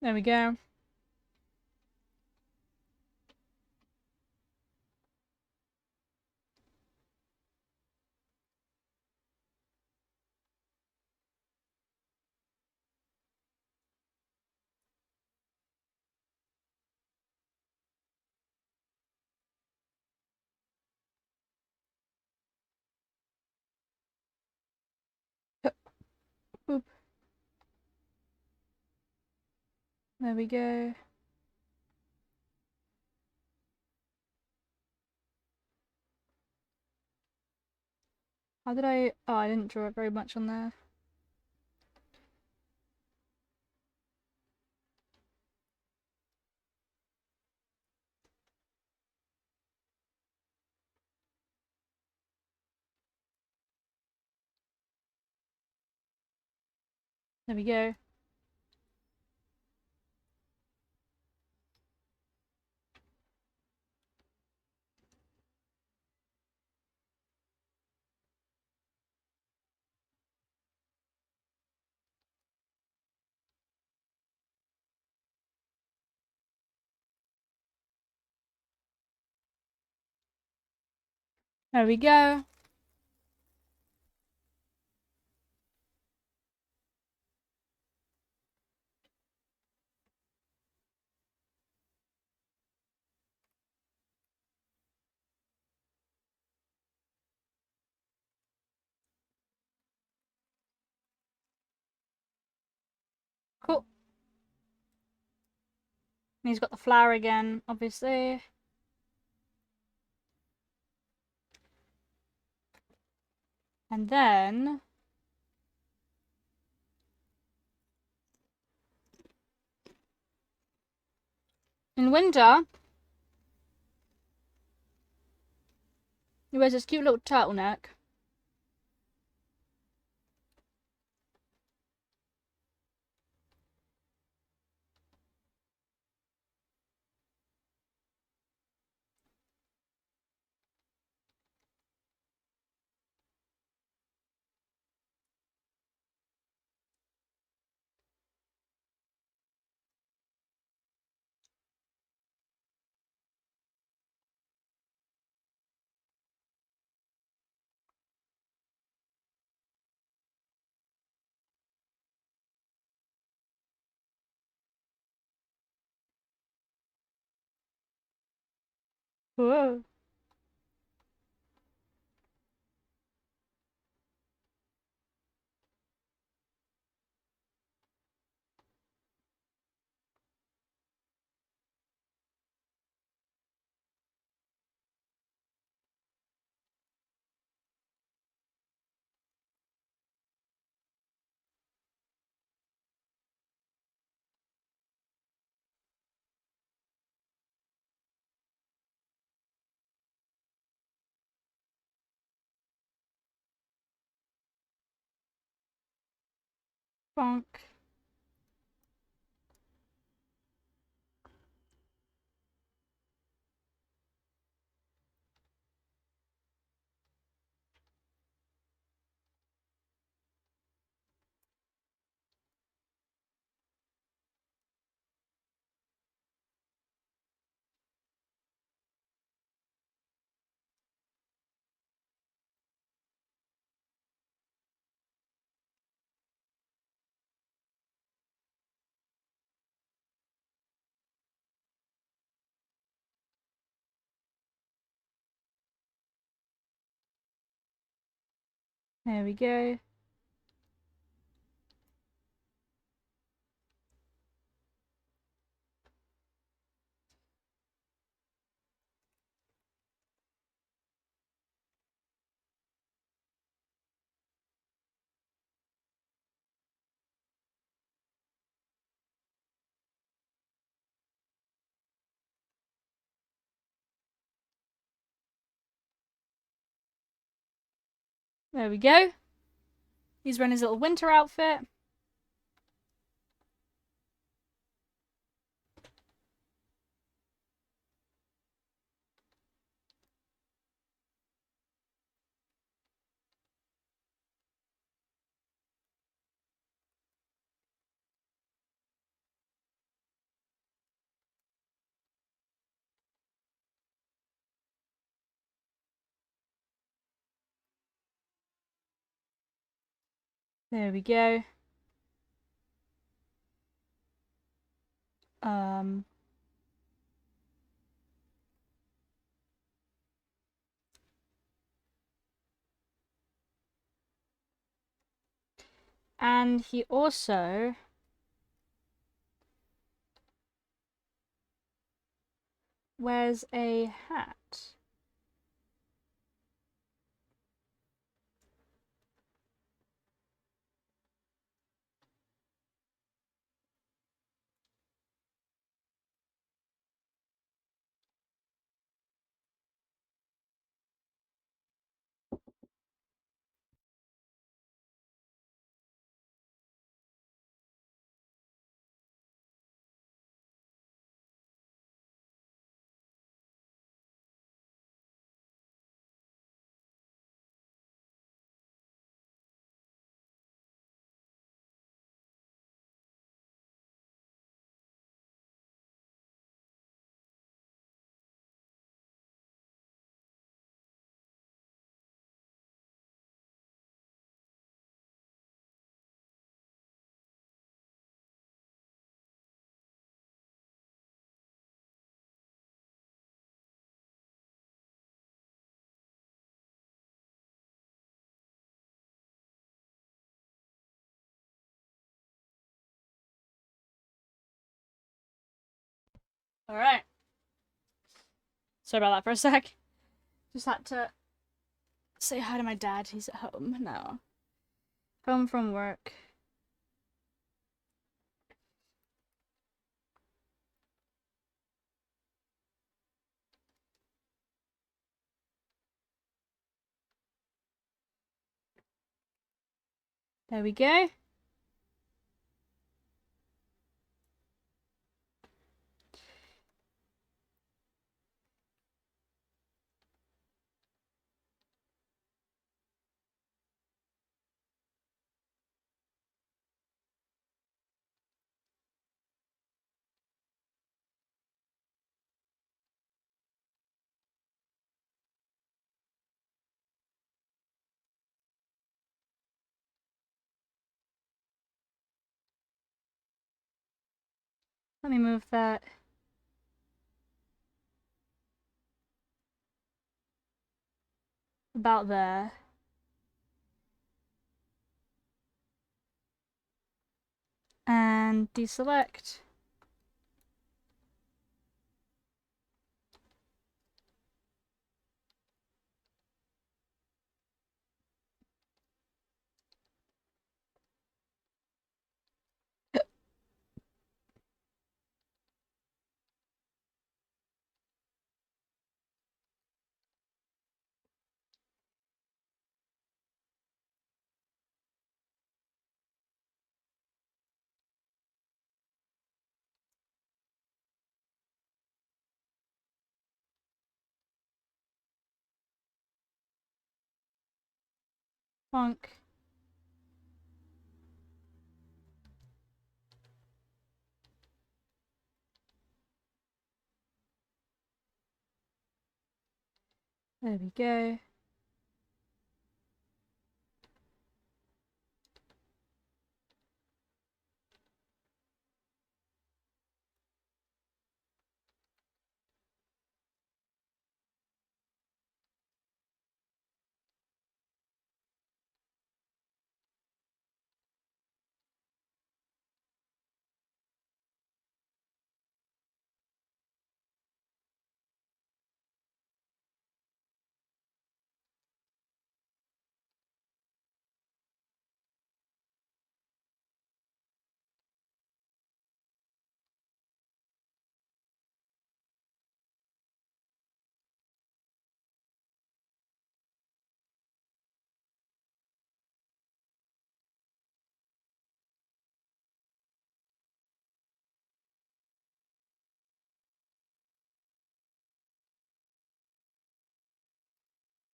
[SPEAKER 1] There we go. Boop. There we go. How did I... Oh, I didn't draw it very much on there. There we go. There we go. Cool. And he's got the flower again, obviously. And then... in winter, he wears this cute little turtleneck. Whoa. Bonk. There we go. There we go. He's wearing his little winter outfit. There we go. And he also wears a hat. Alright. Sorry about that for a sec. Just had to say hi to my dad. He's at home now. Home from work. There we go. Let me move that. About there. And deselect. Bonk. There we go.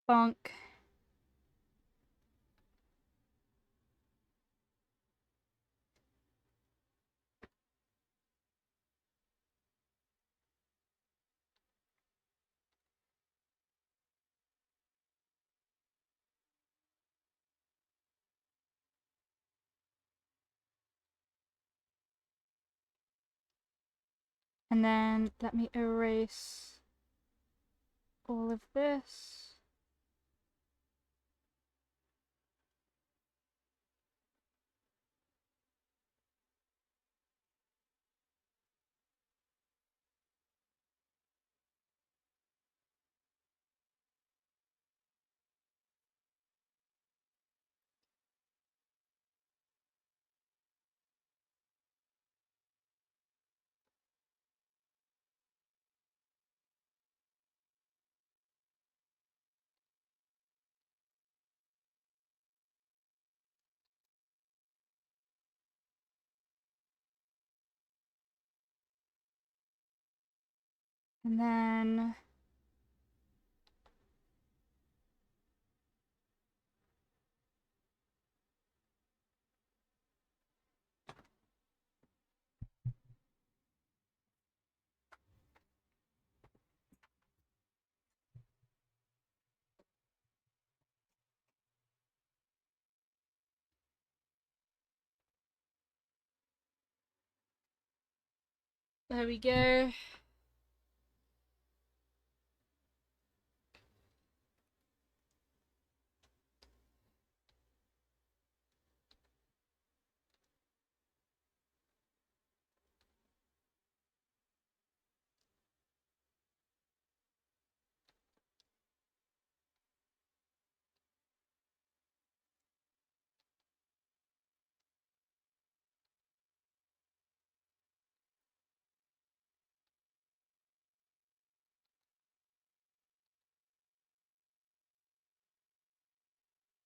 [SPEAKER 1] Bonk. And then let me erase all of this. And then there we go.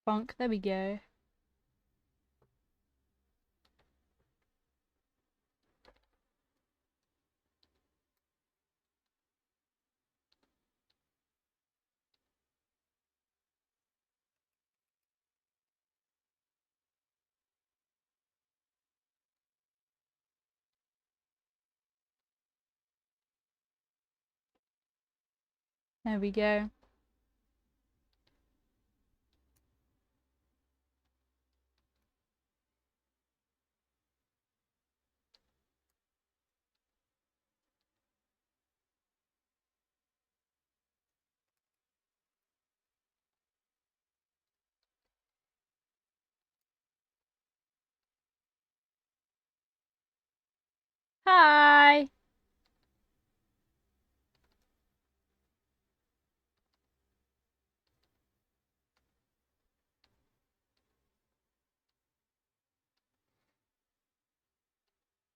[SPEAKER 1] Bonk, there we go. There we go. Hi!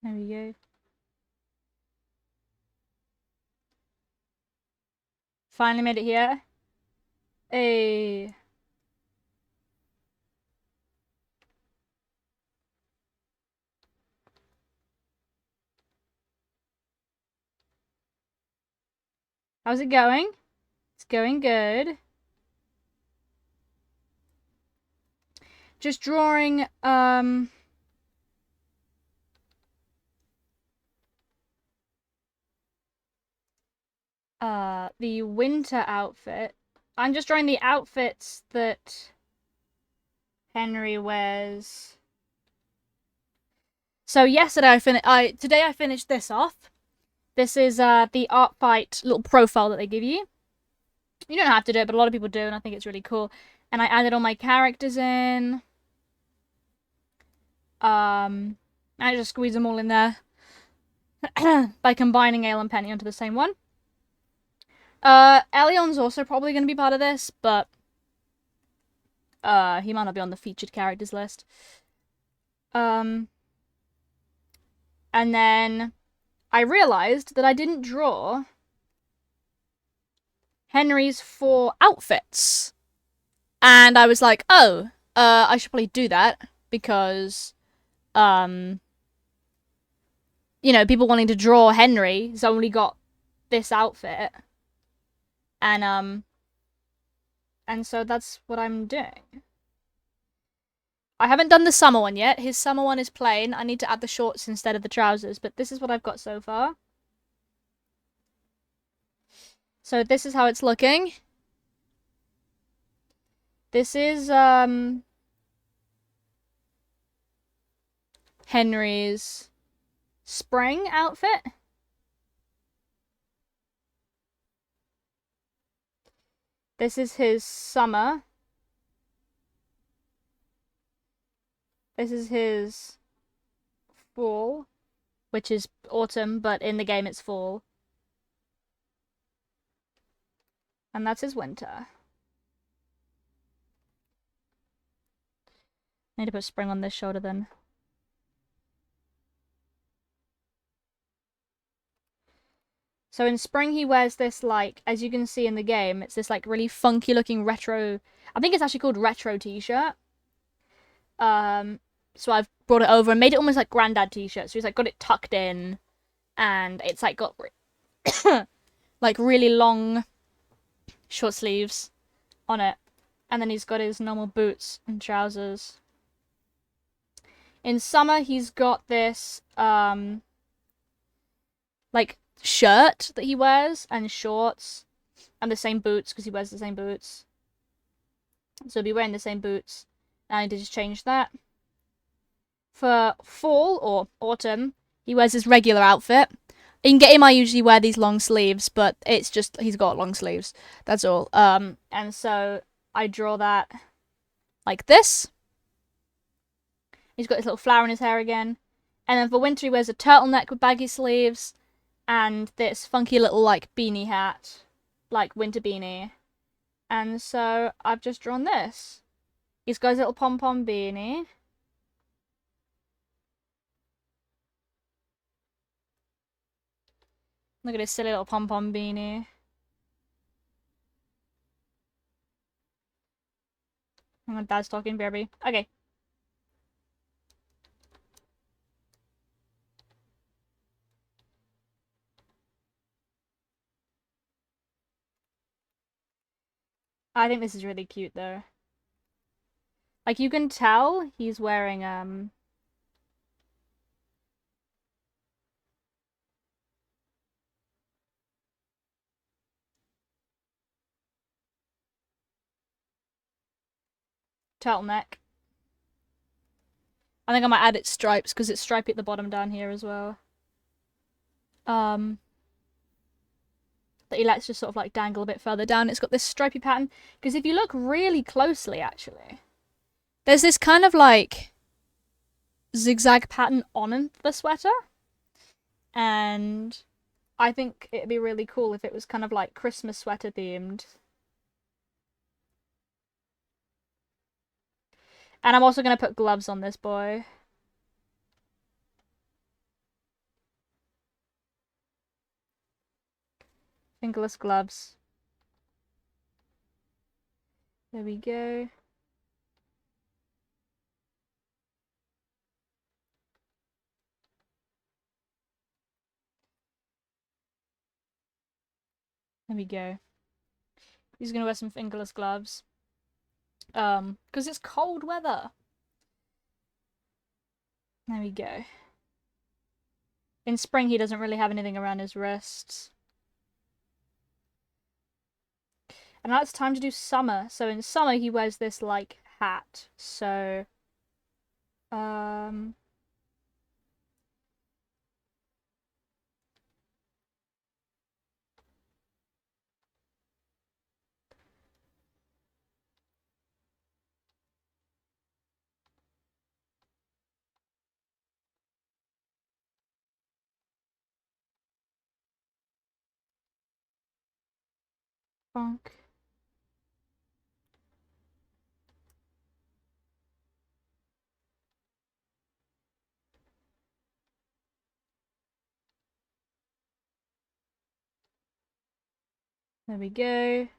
[SPEAKER 1] There we go. Finally made it here. Hey. How's it going? It's going good. Just drawing, the winter outfit. I'm just drawing the outfits that Henry wears. So yesterday today I finished this off. This is the Art Fight little profile that they give you. You don't have to do it, but a lot of people do, and I think it's really cool. And I added all my characters in. I just squeeze them all in there by combining Ale and Penny onto the same one. Elion's also probably going to be part of this, but he might not be on the featured characters list. And then I realized that I didn't draw Henry's 4 outfits. And I was like, oh, I should probably do that because, you know, people wanting to draw Henry has only got this outfit. And And so that's what I'm doing. I haven't done the summer one yet. His summer one is plain. I need to add the shorts instead of the trousers, but this is what I've got so far. So this is how it's looking. This is Henry's spring outfit. This is his summer. This is his fall, which is autumn, but in the game it's fall. And that's his winter. I need to put spring on this shoulder then. So in spring he wears this, like, as you can see in the game, it's this like really funky looking retro, I think it's actually called retro t-shirt. So I've brought it over and made it almost like granddad t-shirt. So he's like got it tucked in and it's like got like really long short sleeves on it. And then he's got his normal boots and trousers. In summer he's got this like shirt that he wears and shorts and the same boots because he wears the same boots. So he'll be wearing the same boots. And I need to just change that. For fall or autumn, he wears his regular outfit. In game, I usually wear these long sleeves, but it's just he's got long sleeves. That's all. And so I draw that like this. He's got his little flower in his hair again. And then for winter, he wears a turtleneck with baggy sleeves and this funky little like beanie hat, like winter beanie. And so I've just drawn this. He's got his little pom-pom beanie. Look at his silly little pom-pom beanie. Oh, my dad's talking, baby. Okay. I think this is really cute, though. Like, you can tell he's wearing, turtleneck. I think I might add its stripes, because it's stripy at the bottom down here as well. That he lets just sort of, like, dangle a bit further down. It's got this stripy pattern. Because if you look really closely, actually, there's this kind of, like, zigzag pattern on the sweater. And I think it'd be really cool if it was kind of, like, Christmas sweater themed. And I'm also going to put gloves on this boy. Fingerless gloves. There we go. There we go. He's going to wear some fingerless gloves. Because it's cold weather. There we go. In spring, he doesn't really have anything around his wrists. And now it's time to do summer. So in summer, he wears this, like, hat. So, bonk. There we go.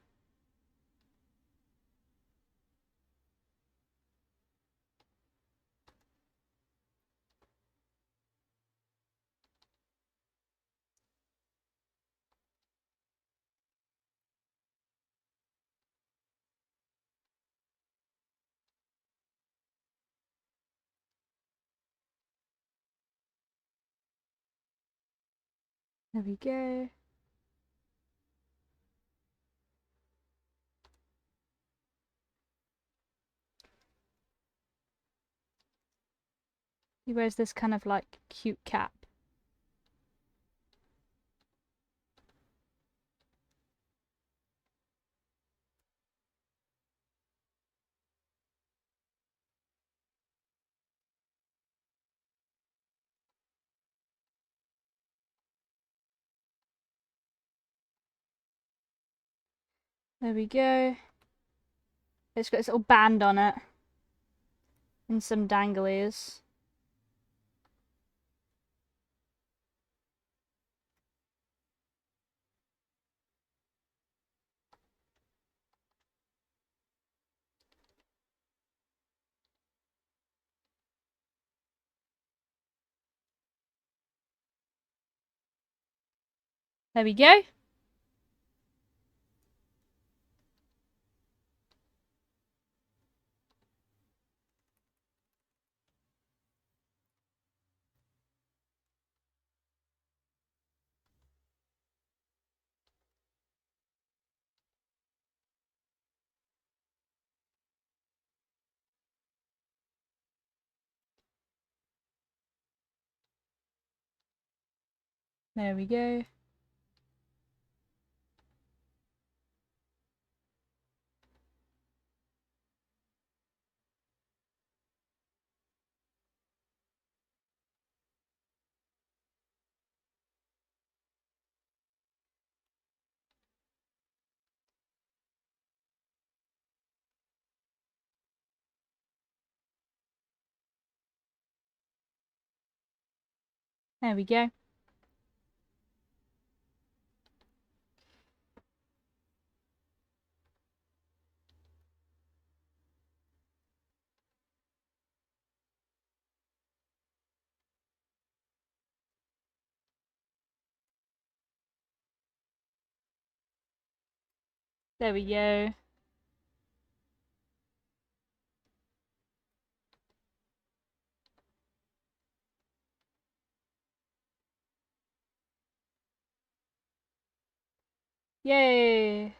[SPEAKER 1] There we go. He wears this kind of like cute cap. There we go. It's got this little band on it. And some danglies. There we go. There we go. There we go. There we go. Yay!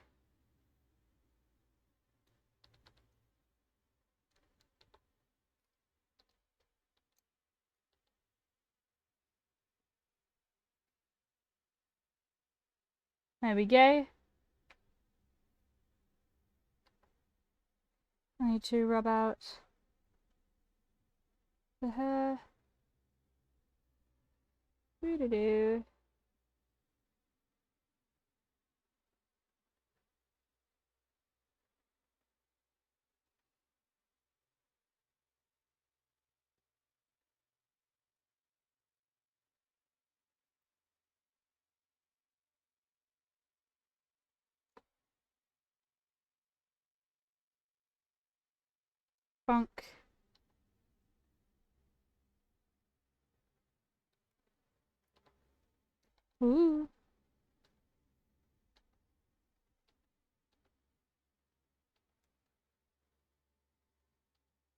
[SPEAKER 1] There we go. I need to rub out the hair. Doo-doo-doo. Funk. Ooh.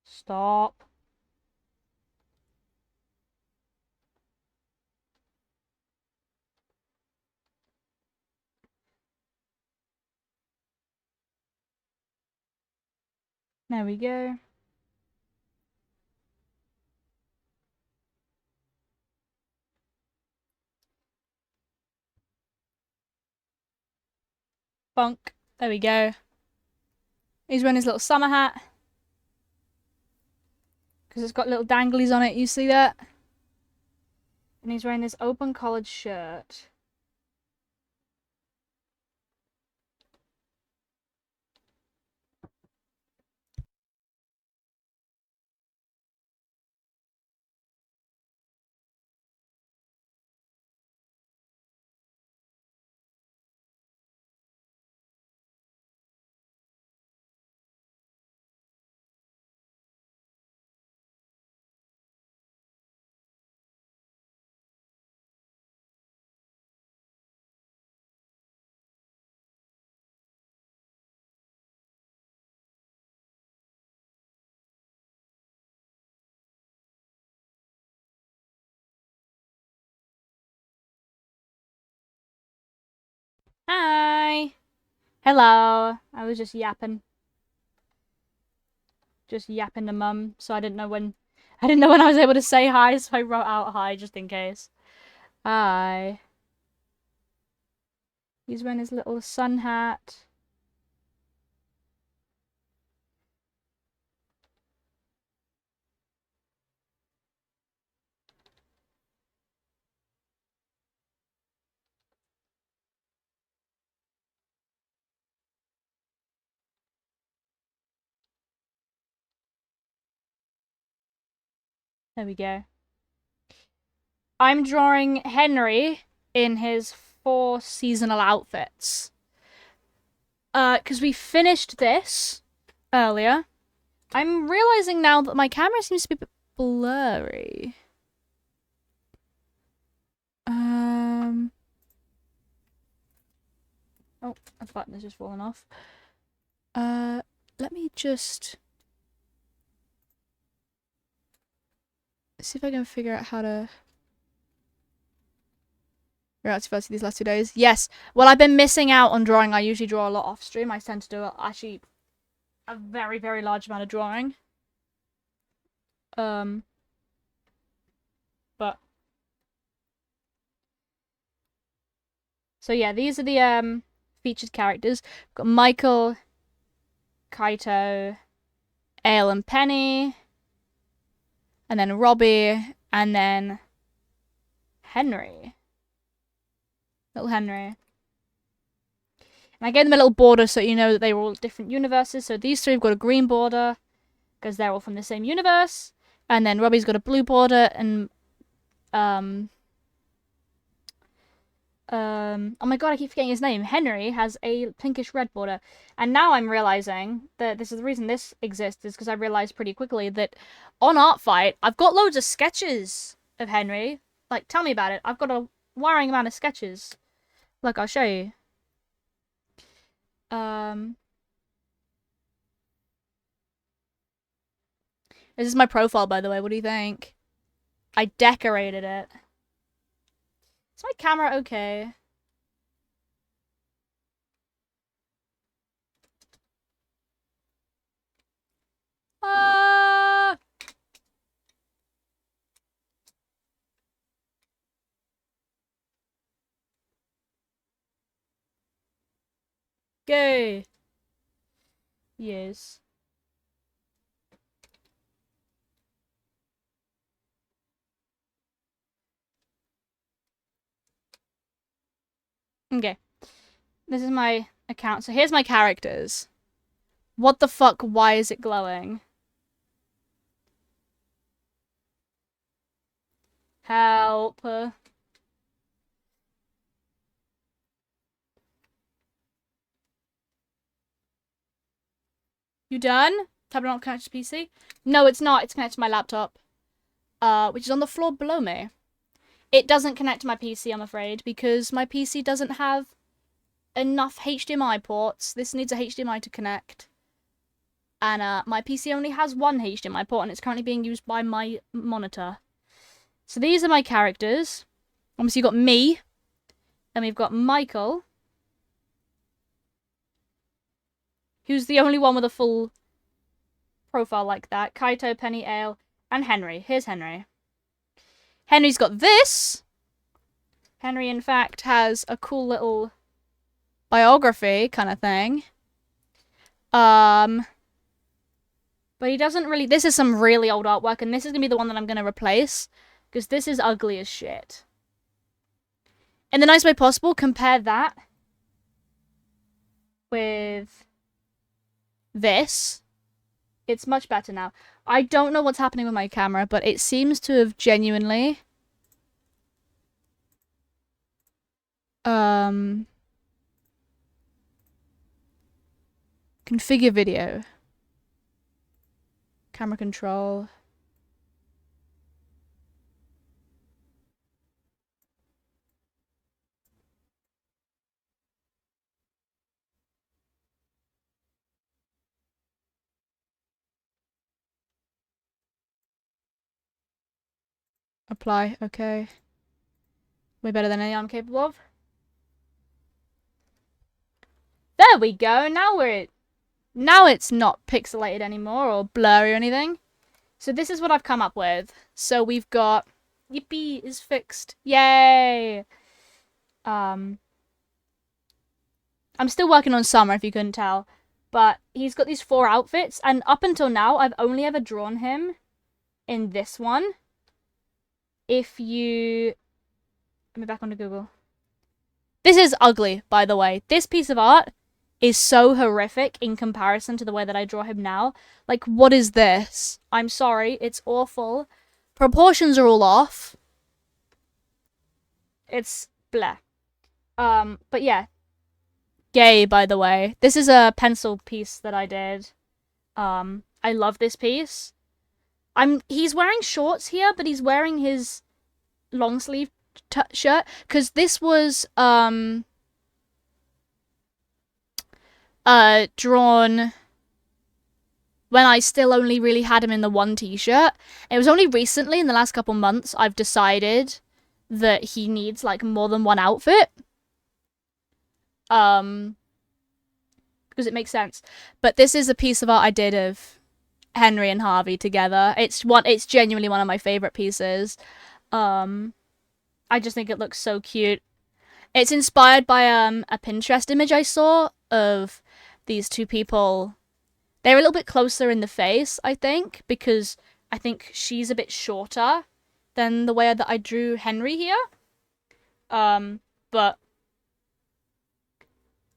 [SPEAKER 1] Stop. There we go. Funk. There we go. He's wearing his little summer hat. Because it's got little danglies on it, you see that? And he's wearing this open collared shirt. Hi. Hello. I was just yapping. Just yapping to mum, so I didn't know when I was able to say hi, so I wrote out hi just in case. Hi. He's wearing his little sun hat. There we go. I'm drawing Henry in his 4 seasonal outfits. Because we finished this earlier. I'm realizing now that my camera seems to be a bit blurry. Oh, a button has just fallen off. Let me just see if I can figure out how to see these last 2 days. Yes. Well, I've been missing out on drawing. I usually draw a lot off stream. I tend to do actually a very, very large amount of drawing. But so yeah, these are the featured characters. We've got Michael, Kaito, Ale and Penny, and then Robbie, and then Henry. Little Henry. And I gave them a little border so you know that they were all different universes. So these three have got a green border because they're all from the same universe. And then Robbie's got a blue border, and oh my god, I keep forgetting his name. Henry has a pinkish red border. And now I'm realizing that this is the reason this exists is because I realized pretty quickly that on Artfight, I've got loads of sketches of Henry. Like, tell me about it. I've got a worrying amount of sketches. Look, I'll show you. This is my profile, by the way. What do you think? I decorated it. Is my camera okay? Ah! Gay. Yes. Okay. This is my account. So here's my characters. What the fuck? Why is it glowing? Help. You done? Tablet not connected to PC? No, it's not. It's connected to my laptop. Which is on the floor below me. It doesn't connect to my PC, I'm afraid, because my PC doesn't have enough HDMI ports. This needs a HDMI to connect. And my PC only has one HDMI port, and it's currently being used by my monitor. So these are my characters. Obviously, you've got me. And we've got Michael, who's the only one with a full profile like that. Kaito, Penny, Ale, and Henry. Here's Henry. Henry's got this. Henry, in fact, has a cool little biography kind of thing. But he doesn't really... This is some really old artwork, and this is going to be the one that I'm going to replace, because this is ugly as shit. In the nice way possible, compare that with this. It's much better now. I don't know what's happening with my camera, but it seems to have genuinely... Configure video. Camera control. Apply, okay. Way better than any I'm capable of. There we go. Now it's not pixelated anymore or blurry or anything. So this is what I've come up with. So we've got Yippee is fixed. Yay! I'm still working on Summer, if you couldn't tell. But he's got these 4 outfits, and up until now, I've only ever drawn him in this one. If you... Let me back onto Google. This is ugly, by the way. This piece of art is so horrific in comparison to the way that I draw him now. Like, what is this? I'm sorry, it's awful. Proportions are all off. It's bleh. But yeah. Gay, by the way. This is a pencil piece that I did. I love this piece. He's wearing shorts here, but he's wearing his long sleeve shirt, because this was, drawn when I still only really had him in the 1 t-shirt. It was only recently, in the last couple months, I've decided that he needs, like, more than 1 outfit. Because it makes sense. But this is a piece of art I did of Henry and Harvey together. It's genuinely one of my favorite pieces. I just think it looks so cute. It's inspired by a Pinterest image I saw of these 2 people. They're a little bit closer in the face, I think, because I think she's a bit shorter than the way that I drew Henry here. But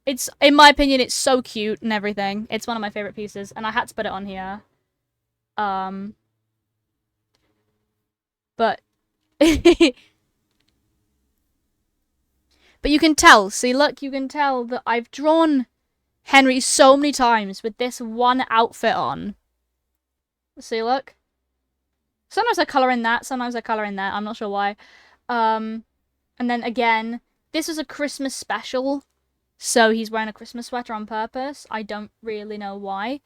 [SPEAKER 1] it's, in my opinion, it's so cute and everything. It's one of my favorite pieces, and I had to put it on here. But but you can tell, see, look, you can tell that I've drawn Henry so many times with this 1 outfit on. See, look. Sometimes I colour in that, sometimes I colour in that, I'm not sure why. And then again, this is a Christmas special, so he's wearing a Christmas sweater on purpose. I don't really know why.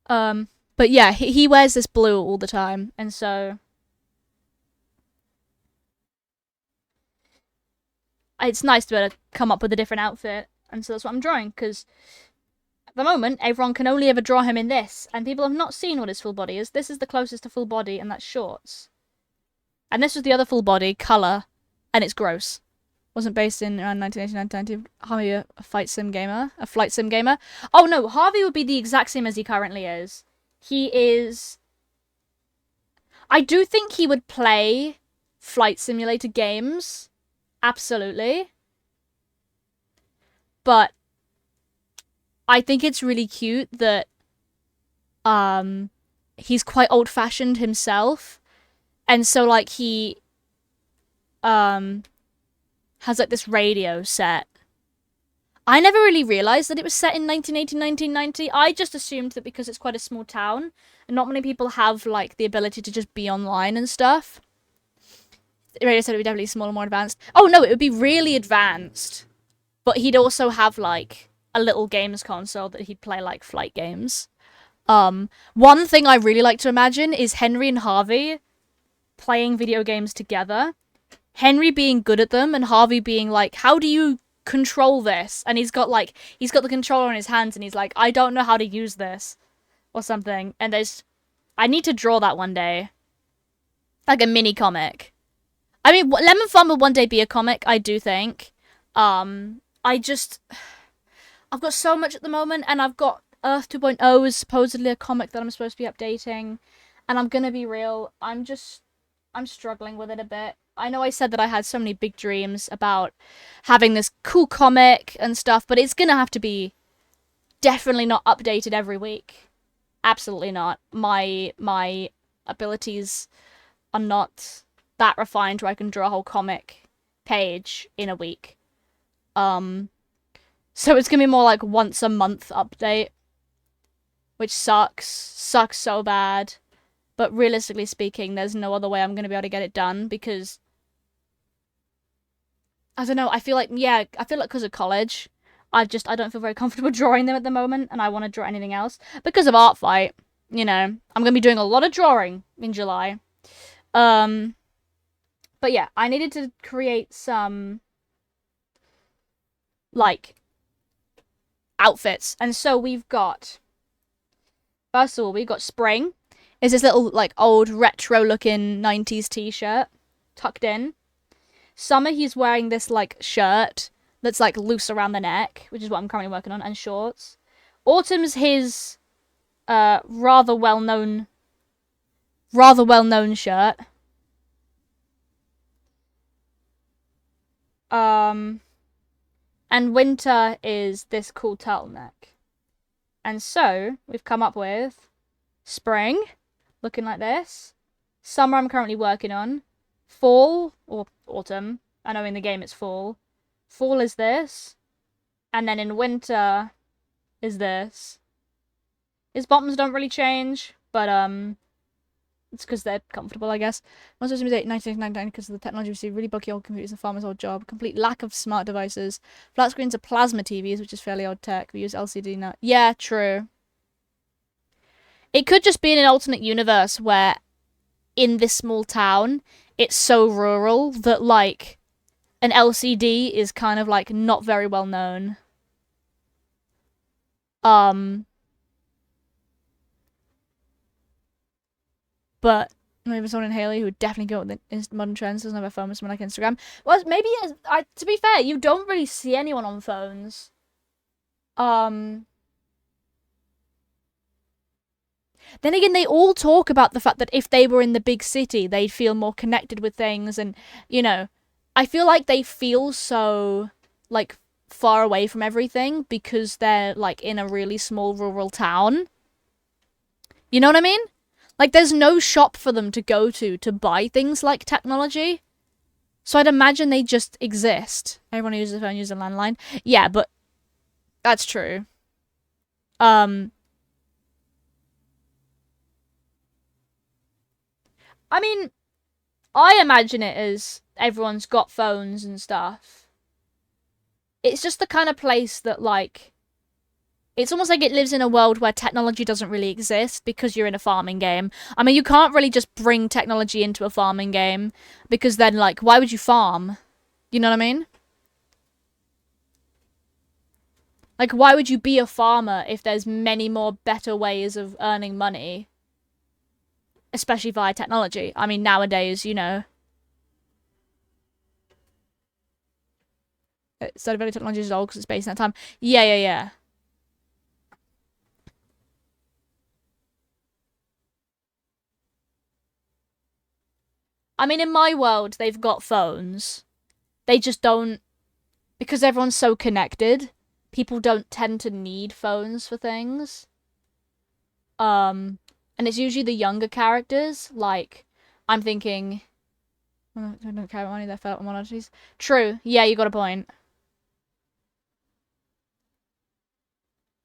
[SPEAKER 1] But yeah, he wears this blue all the time, and so... It's nice to be able to come up with a different outfit, and so that's what I'm drawing, because at the moment, everyone can only ever draw him in this, and people have not seen what his full body is. This is the closest to full body, and that's shorts. And this was the other full body, colour, and it's gross. Wasn't based in around 1989-90. Harvey, a flight sim gamer? A flight sim gamer? Oh no, Harvey would be the exact same as he currently is. He is... I do think he would play flight simulator games. Absolutely. But I think it's really cute that he's quite old-fashioned himself. And so, like, he has, like, this radio set. I never really realised that it was set in 1980-1990. I just assumed that because it's quite a small town, and not many people have, like, the ability to just be online and stuff. The radio set would be definitely smaller, more advanced. Oh, no, it would be really advanced. But he'd also have, like, a little games console that he'd play, like, flight games. One thing I really like to imagine is Henry and Harvey playing video games together. Henry being good at them, and Harvey being like, how do you control this? And he's got the controller in his hands, and he's like, I don't know how to use this. Or something. And I need to draw that one day. Like a mini comic. I mean, Lemon Farm will one day be a comic, I do think. I've got so much at the moment, and I've got Earth 2.0 is supposedly a comic that I'm supposed to be updating. And I'm gonna be real, I'm struggling with it a bit. I know I said that I had so many big dreams about having this cool comic and stuff, but it's gonna have to be definitely not updated every week. Absolutely not. My abilities are not that refined where I can draw a whole comic page in a week. So it's gonna be more like once a month update, which sucks so bad. But realistically speaking, there's no other way I'm gonna be able to get it done, because I don't know, I feel like because of college, I don't feel very comfortable drawing them at the moment, and I want to draw anything else. Because of Art Fight, you know, I'm gonna be doing a lot of drawing in July. But yeah, I needed to create some, like, outfits. And so we've got, first of all, we've got spring. Is this little like old retro looking 90s t-shirt tucked in. Summer, he's wearing this like shirt that's like loose around the neck, which is what I'm currently working on, and shorts. Autumn's his rather well known shirt. And winter is this cool turtleneck. And so we've come up with spring, looking like this. Summer, I'm currently working on. Fall, or autumn. I know in the game it's fall. Fall is this. And then in winter is this. His bottoms don't really change, but it's because they're comfortable, I guess. Once it was 1999 because of the technology we see, really bulky old computers and farmers' old job, complete lack of smart devices, flat screens are plasma TVs, which is fairly old tech. We use LCD now. Yeah, true. It could just be in an alternate universe where in this small town, it's so rural that, like, an LCD is kind of, like, not very well known. But maybe someone in Haley who would definitely go with the modern trends, doesn't have a phone with someone like Instagram. Well, maybe, to be fair, you don't really see anyone on phones. Then again, they all talk about the fact that if they were in the big city, they'd feel more connected with things. And, you know, I feel like they feel so, like, far away from everything because they're, like, in a really small rural town. You know what I mean? Like, there's no shop for them to go to buy things like technology. So I'd imagine they just exist. Everyone who uses a phone uses a landline. Yeah, but that's true. I mean, I imagine it as everyone's got phones and stuff. It's just the kind of place that, like, it's almost like it lives in a world where technology doesn't really exist because you're in a farming game. I mean, you can't really just bring technology into a farming game because then, like, why would you farm? You know what I mean? Like, why would you be a farmer if there's many more better ways of earning money? Especially via technology. I mean, nowadays, you know. Started value technology is old because it's based in that time. Yeah. I mean, in my world, they've got phones. They just don't... Because everyone's so connected, people don't tend to need phones for things. And it's usually the younger characters. Like, I'm thinking... I don't care about money, they're felt monarchies. True. Yeah, you got a point.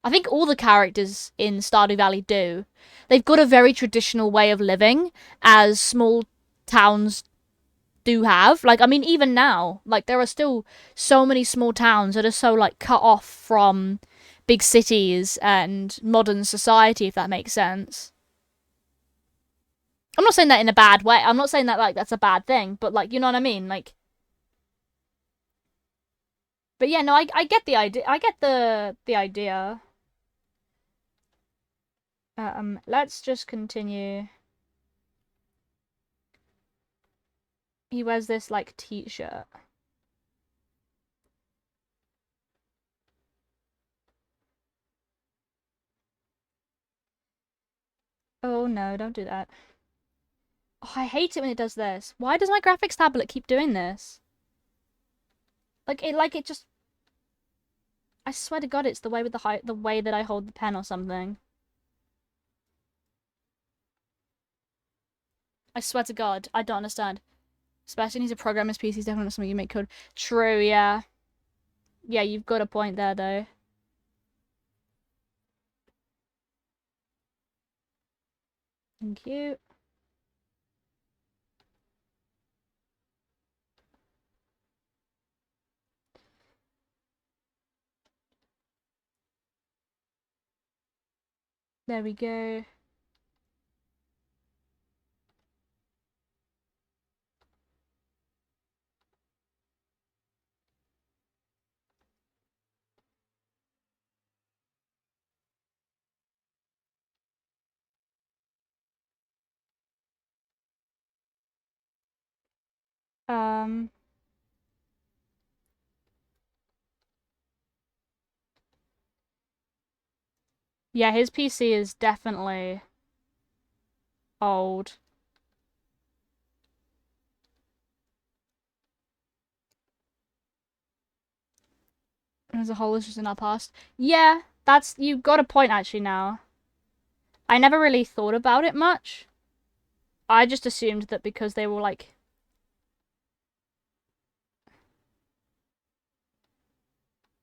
[SPEAKER 1] I think all the characters in Stardew Valley do. They've got a very traditional way of living, as small towns do have. Like, I mean, even now, like, there are still so many small towns that are so, like, cut off from big cities and modern society, if that makes sense. I'm not saying that in a bad way. I'm not saying that, like, that's a bad thing, but, like, you know what I mean? Like, but yeah, no, I get the idea. I get the idea. Let's just continue. He wears this, like, t-shirt. Oh no, don't do that. Oh, I hate it when it does this. Why does my graphics tablet keep doing this? Like it just... I swear to God, it's the way with the way that I hold the pen or something. I swear to God, I don't understand. Especially needs a programmer's PC, is definitely not something you make code. True, yeah. Yeah, you've got a point there, though. Thank you. There we go. Um. Yeah, his PC is definitely old. As a whole, it's just in our past. Yeah, you've got a point actually now. I never really thought about it much. I just assumed that because they were like...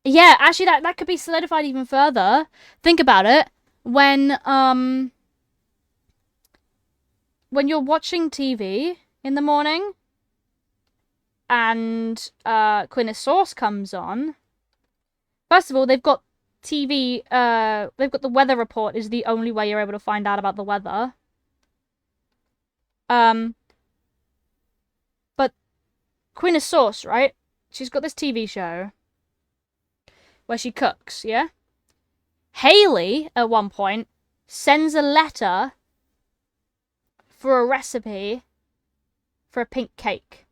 [SPEAKER 1] Yeah, actually that could be solidified even further. Think about it. When you're watching TV in the morning and Queen of Source comes on, first of all, they've got TV, they've got the weather report is the only way you're able to find out about the weather. But Queen of Sauce, right? She's got this TV show where she cooks, yeah? Haley, at one point, sends a letter for a recipe for a pink cake.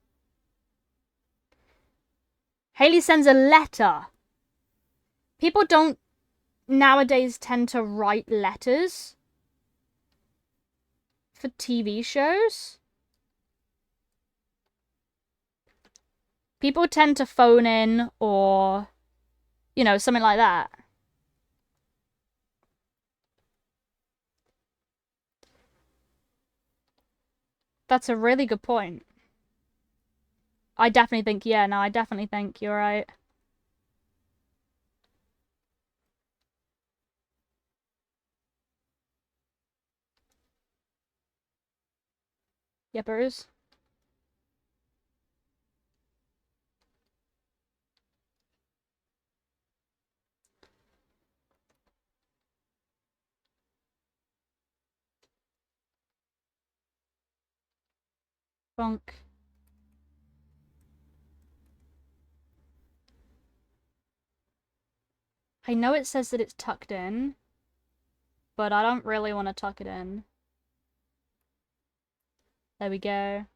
[SPEAKER 1] Haley sends a letter. People don't nowadays tend to write letters for TV shows. People tend to phone in or, you know, something like that. That's a really good point. I definitely think, yeah, no, I definitely think you're right. Yippers. Bonk. I know it says that it's tucked in, but I don't really want to tuck it in. There we go.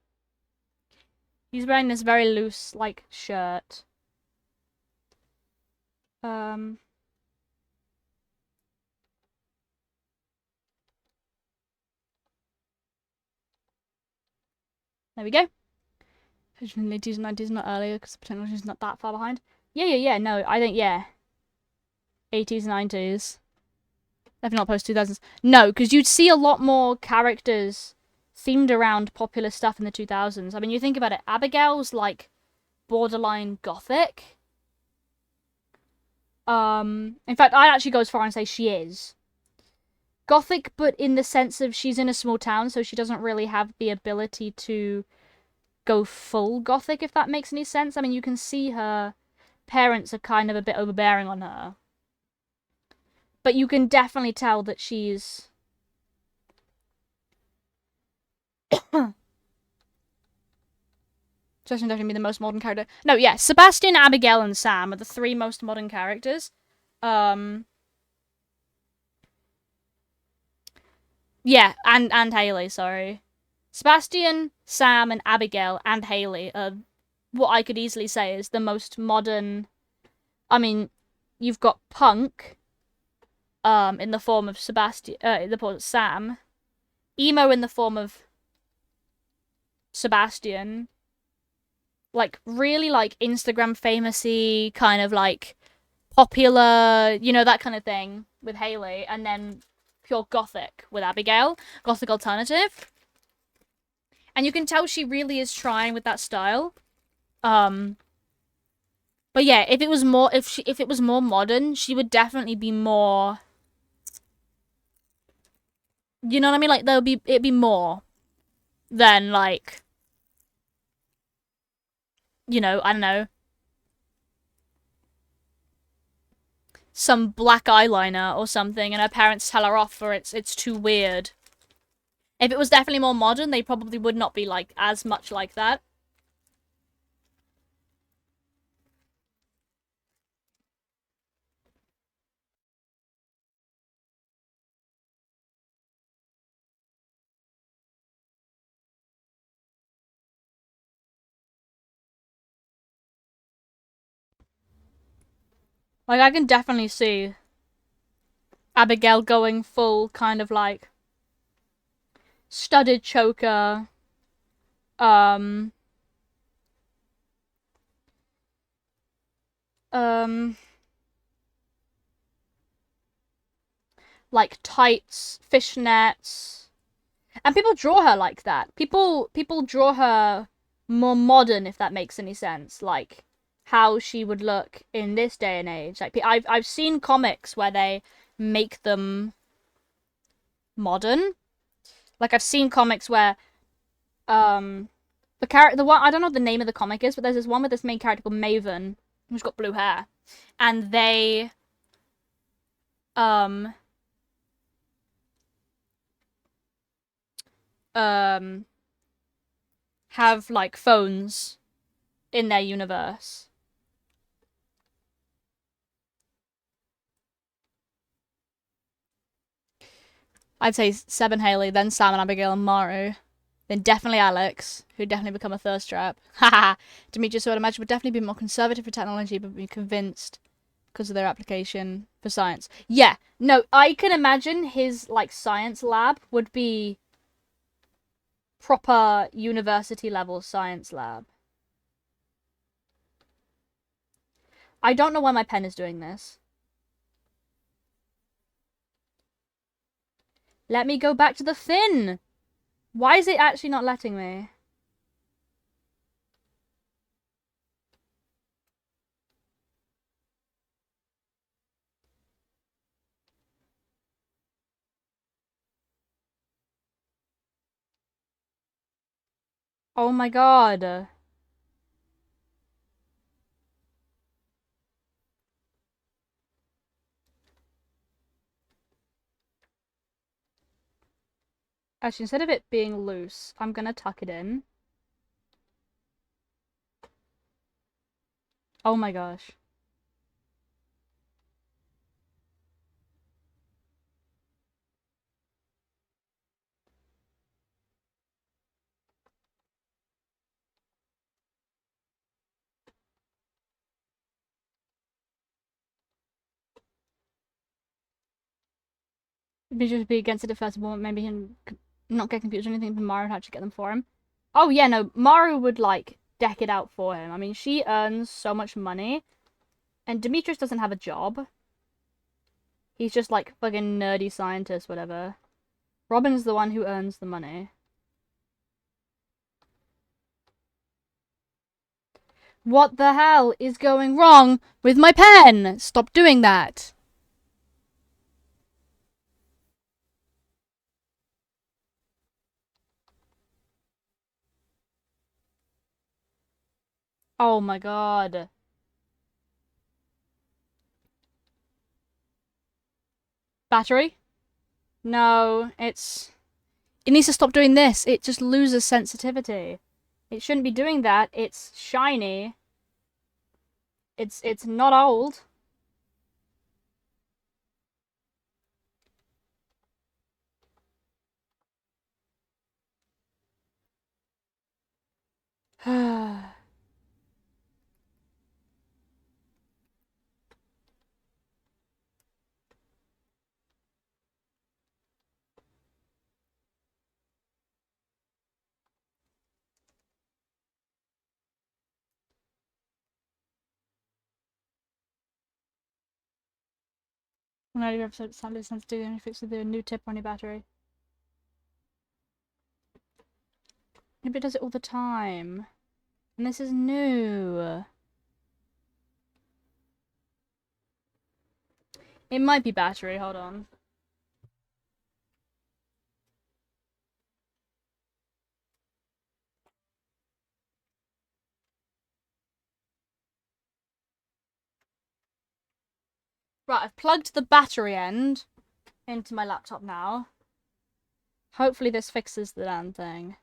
[SPEAKER 1] He's wearing this very loose, like, shirt. There we go. In the 80s and 90s, not earlier, because the technology is not that far behind. Yeah, no, I think, yeah. 80s, 90s. Definitely not post-2000s. No, because you'd see a lot more characters themed around popular stuff in the 2000s. I mean, you think about it, Abigail's, like, borderline gothic. In fact, I'd actually go as far and say she is. Gothic, but in the sense of she's in a small town, so she doesn't really have the ability to go full gothic, if that makes any sense. I mean, you can see her parents are kind of a bit overbearing on her. But you can definitely tell that she's... Justin definitely be the most modern character. No, yeah, Sebastian, Abigail, and Sam are the three most modern characters. Yeah, and Haley, sorry. Sebastian, Sam, and Abigail, and Haley are what I could easily say is the most modern... I mean, you've got Punk, in the form of Sebastian, in the form of Sam. Emo in the form of Sebastian. Like, really, like, Instagram famous-y, kind of, like, popular, you know, that kind of thing with Haley. And then pure gothic with Abigail. Gothic alternative. And you can tell she really is trying with that style. But yeah, if it was more modern, she would definitely be more... You know what I mean? Like, it'd be more than, like, you know, I don't know, some black eyeliner or something, and her parents tell her off for it's too weird. If it was definitely more modern, they probably would not be, like, as much like that. Like, I can definitely see Abigail going full kind of like studded choker, um, um, like tights, fishnets, and people draw her like that. People draw her more modern, if that makes any sense. Like how she would look in this day and age. Like I've seen comics where they make them modern. Like I've seen comics where the one, I don't know what the name of the comic is, but there's this one with this main character called Maven who's got blue hair, and they um um have like phones in their universe. I'd say Seb and Haley, then Sam and Abigail and Maru, then definitely Alex, who'd definitely become a thirst trap. Haha. Demetrius, who I'd imagine would definitely be more conservative for technology, but be convinced because of their application for science. Yeah, no, I can imagine his like science lab would be proper university level science lab. I don't know why my pen is doing this. Let me go back to the fin. Why is it actually not letting me? Oh my god. Actually, instead of it being loose, I'm gonna tuck it in. Oh my gosh. Maybe just be against it at first of all, maybe he not get confused or anything, but Maru would actually get them for him. Oh yeah, no, Maru would like deck it out for him. I mean, she earns so much money, and Demetrius doesn't have a job. He's just like fucking nerdy scientist, whatever. Robin's the one who earns the money. What the hell is going wrong with my pen? Stop doing that. Oh my god. Battery? No, it needs to stop doing this. It just loses sensitivity. It shouldn't be doing that. It's shiny. It's not old. When I do episode Saturday sense do any fix with a new tip on your battery. Maybe it does it all the time. And this is new. It might be battery, hold on. Right, I've plugged the battery end into my laptop now. Hopefully this fixes the damn thing.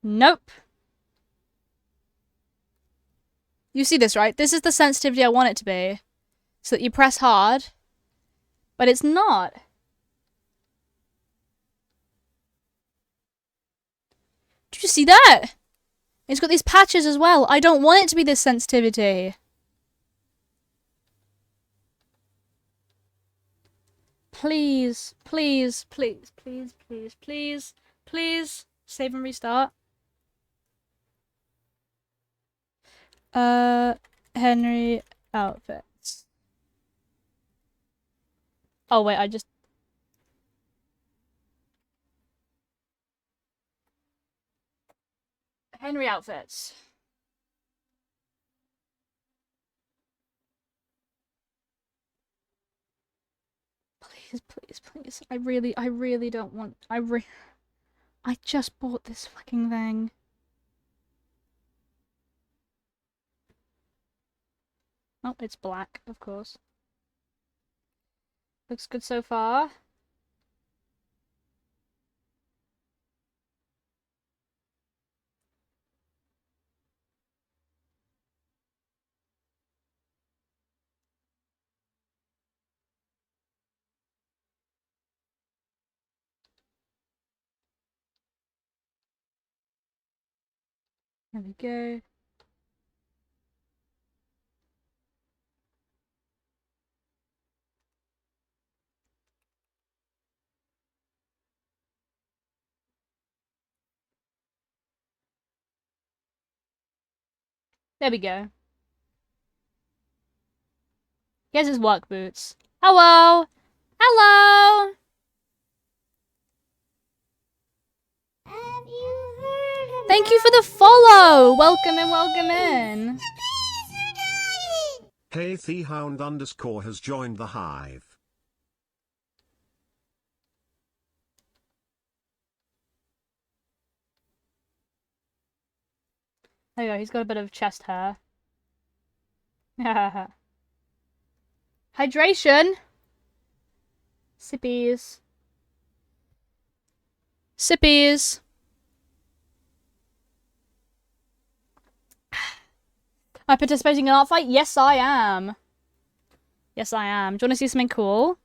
[SPEAKER 1] Nope. You see this, right? This is the sensitivity I want it to be. So that you press hard. But it's not. Did you see that? It's got these patches as well. I don't want it to be this sensitivity. Please, please, please, please, please, please, please. Save and restart. Henry outfits. Oh wait, I just... Henry outfits. Please, please, please. I really don't want... I just bought this fucking thing. Oh, it's black, of course. Looks good so far. There we go. There we go. He has his work boots. Hello! Hello! Thank you for the follow! Welcome in, welcome in.
[SPEAKER 2] Hey Thehound _ has joined the hive.
[SPEAKER 1] There you go, he's got a bit of chest hair. Hydration! Sippies. Sippies. Am I participating in an art fight? Yes, I am. Yes, I am. Do you want to see something cool?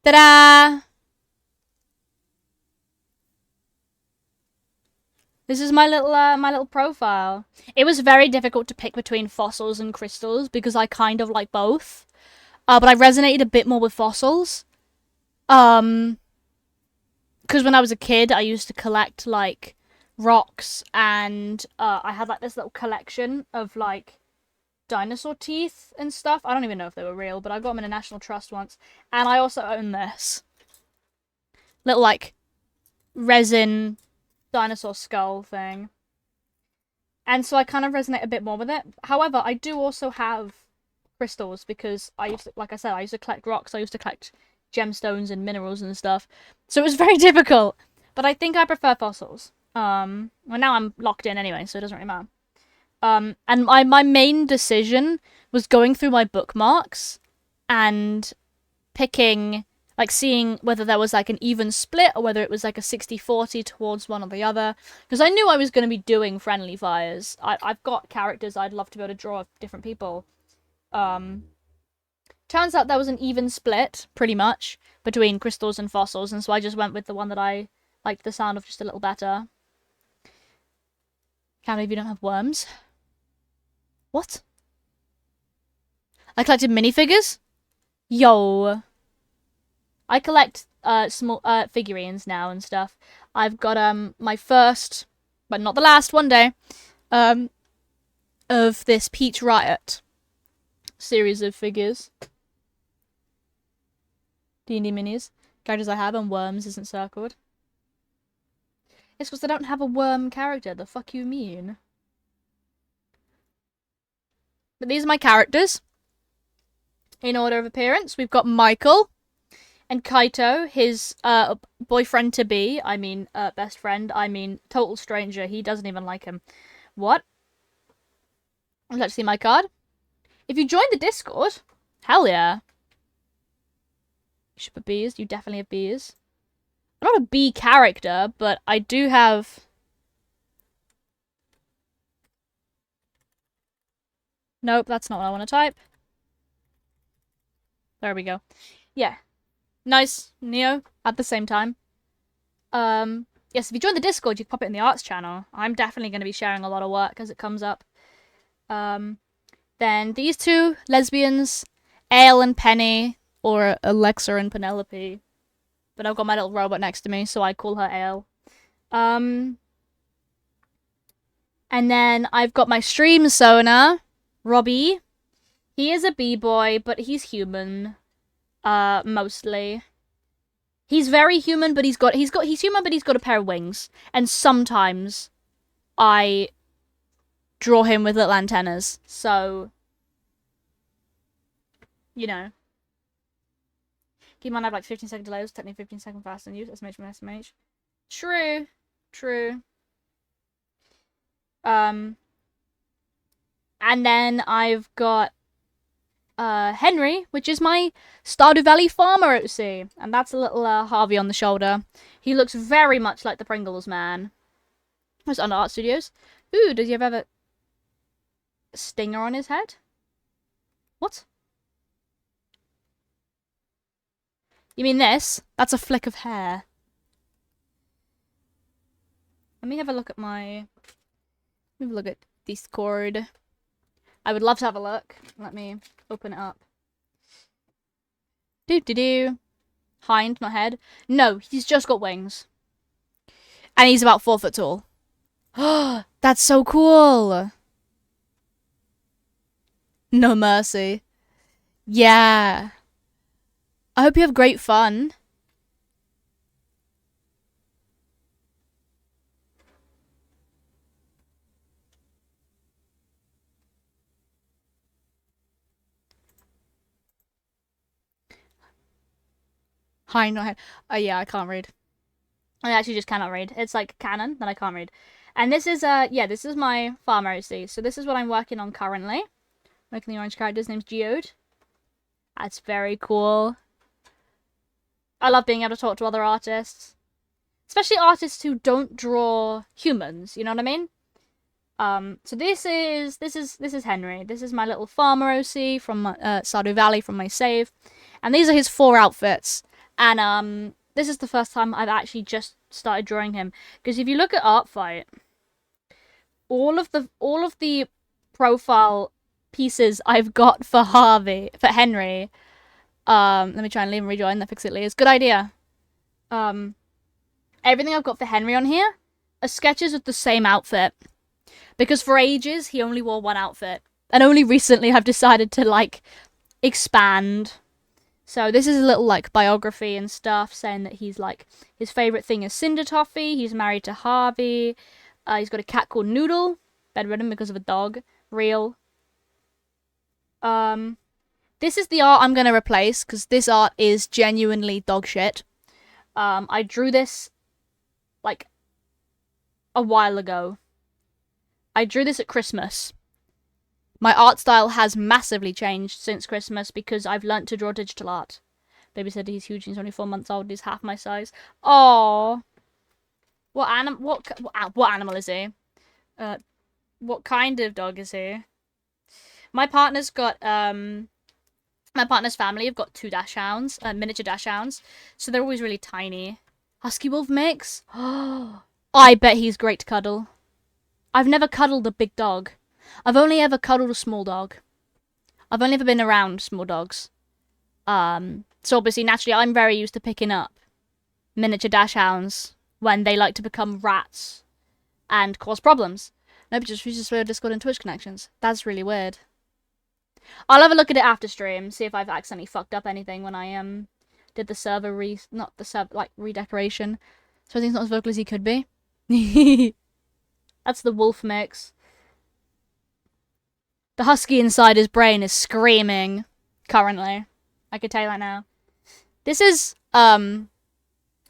[SPEAKER 1] Ta-da! This is my little profile. It was very difficult to pick between fossils and crystals because I kind of like both. But I resonated a bit more with fossils. Because when I was a kid, I used to collect, like, rocks, and I had, like, this little collection of, like, dinosaur teeth and stuff. I don't even know if they were real, but I got them in a National Trust once. And I also own this little, like, resin dinosaur skull thing. And so I kind of resonate a bit more with it. However, I do also have crystals because I used to, like I said, I used to collect rocks. I used to collect gemstones and minerals and stuff. So it was very difficult. But I think I prefer fossils. Well, now I'm locked in anyway, so it doesn't really matter. And my main decision was going through my bookmarks and picking, like, seeing whether there was, like, an even split or whether it was, like, a 60-40 towards one or the other. Because I knew I was going to be doing friendly fires. I've got characters I'd love to be able to draw of different people. Turns out there was an even split, pretty much, between crystals and fossils, and so I just went with the one that I liked the sound of just a little better. Can't believe you don't have worms. What? I collected minifigures? Yo. I collect small figurines now and stuff. I've got my first, but not the last, one day, of this Peach Riot series of figures. D&D minis. Characters I have, and worms isn't circled. It's because I don't have a worm character. The fuck you mean? But these are my characters. In order of appearance, we've got Michael and Kaito, his boyfriend-to-be. I mean, best friend. I mean, total stranger. He doesn't even like him. What? Let's see my card. If you join the Discord, hell yeah. You should put bees. You definitely have bees. I'm not a bee character, but I do have... Nope, that's not what I want to type. There we go. Yeah. Nice, Neo, at the same time. Yes, if you join the Discord, you can pop it in the arts channel. I'm definitely going to be sharing a lot of work as it comes up. Then these two lesbians, Ale and Penny, or Alexa and Penelope. But I've got my little robot next to me, so I call her Ale. And then I've got my stream Sona, Robbie. He is a b-boy, but he's human. Mostly. He's very human, but he's human, but he's got a pair of wings. And sometimes I draw him with little antennas. So, you know. Keep in mind I have like 15-second delays, technically 15-second faster than you. SMH from SMH. True. True. And then I've got Henry, which is my Stardew Valley farmer OC. And that's a little Harvey on the shoulder. He looks very much like the Pringles man. Who's under Art Studios. Ooh, does he have a stinger on his head? What? You mean this? That's a flick of hair. Let me have a look at my... Let me have a look at Discord. I would love to have a look. Let me open it up. Do-do-do. Hind, not head. No, he's just got wings. And he's about 4 foot tall. Oh, that's so cool. No mercy. Yeah. I hope you have great fun. Hind, not head. Oh yeah, I can't read. I actually just cannot read. It's like canon that I can't read. And this is yeah, this is my farm OC. So this is what I'm working on currently. Making the orange character. His name's Geode. That's very cool. I love being able to talk to other artists. Especially artists who don't draw humans, you know what I mean? So this is Henry. This is my little farmer OC from Stardew Valley from my save. And these are his 4 outfits. And this is the first time I've actually just started drawing him. Because if you look at Artfight, all of the profile pieces I've got for Henry. Let me try and leave and rejoin. That fix it, Lee. It's a good idea. Everything I've got for Henry on here are sketches of the same outfit. Because for ages, he only wore one outfit. And only recently I've decided to, like, expand. So this is a little, like, biography and stuff, saying that he's, like, his favourite thing is Cinder Toffee, he's married to Harvey, he's got a cat called Noodle, bedridden because of a dog, real. This is the art I'm going to replace, because this art is genuinely dog shit. I drew this, like, a while ago. I drew this at Christmas. My art style has massively changed since Christmas because I've learnt to draw digital art. Baby said he's huge, he's only 4 months old, he's half my size. Aww. What animal is he? What kind of dog is he? My partner's got, my partner's family have got 2 dachshunds, miniature dachshunds. So they're always really tiny. Husky wolf mix? Oh, I bet he's great to cuddle. I've never cuddled a big dog. I've only ever cuddled a small dog. I've only ever been around small dogs. So obviously, naturally, I'm very used to picking up miniature dachshunds when they like to become rats and cause problems. Nope, just uses Discord and Twitch connections. That's really weird. I'll have a look at it after stream, see if I've accidentally fucked up anything when I did the server redecoration. So I think it's not as vocal as he could be. That's the wolf mix. The husky inside his brain is screaming currently. I could tell you that now. This is a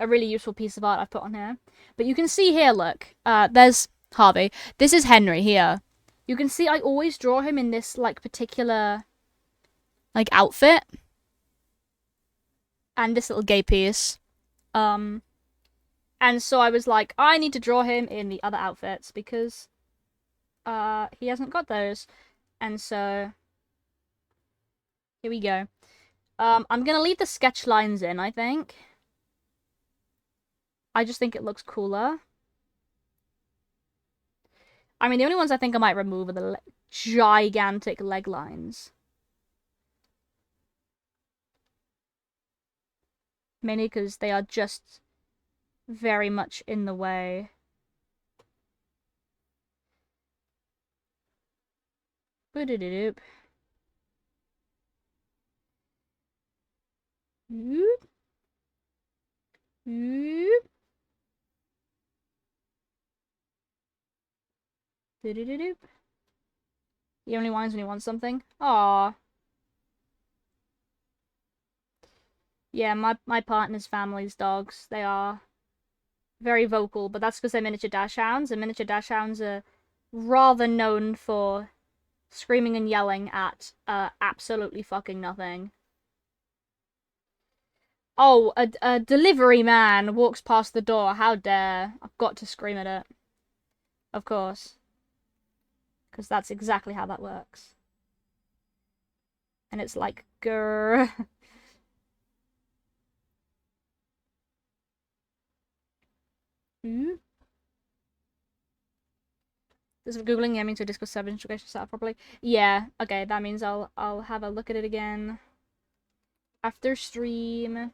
[SPEAKER 1] really useful piece of art I've put on here. But you can see here, look, there's Harvey. This is Henry here. You can see I always draw him in this, like, particular, like, outfit. And this little gay piece. And so I was like, I need to draw him in the other outfits because he hasn't got those. And so here we go. I'm going to leave the sketch lines in, I think. I just think it looks cooler. I mean, the only ones I think I might remove are the gigantic leg lines. Mainly because they are just very much in the way. Boo-doo-doo-doop. Oop. Oop. Doo-doo-doo-doop. He only whines when he wants something. Aww. Yeah, my partner's family's dogs, they are very vocal, but that's because they're miniature dachshunds, and miniature dachshunds are rather known for screaming and yelling at absolutely fucking nothing. Oh, a delivery man walks past the door. How dare. I've got to scream at it. Of course. Because that's exactly how that works. And it's like, grrr. This is Googling, yeah, means to Discord 7 integration set up properly. Yeah, okay, that means I'll have a look at it again after stream.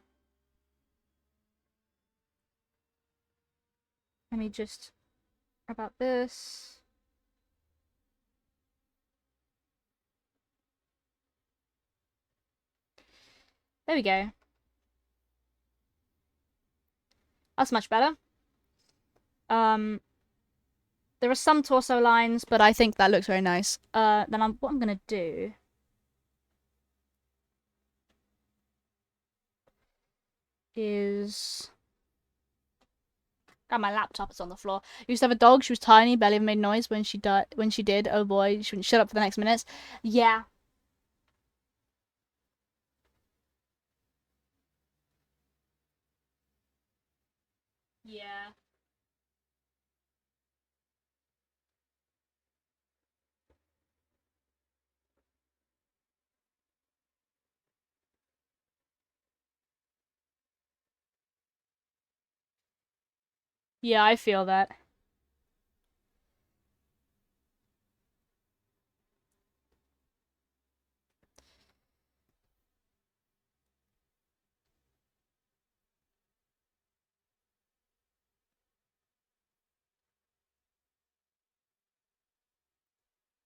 [SPEAKER 1] Let me just about this. There we go. That's much better. There are some torso lines, but I think that looks very nice. Then what I'm gonna do is... God, my laptop is on the floor. I used to have a dog. She was tiny, barely even made noise when she died. When she did, oh boy, she wouldn't shut up for the next minutes. Yeah. Yeah. Yeah, I feel that.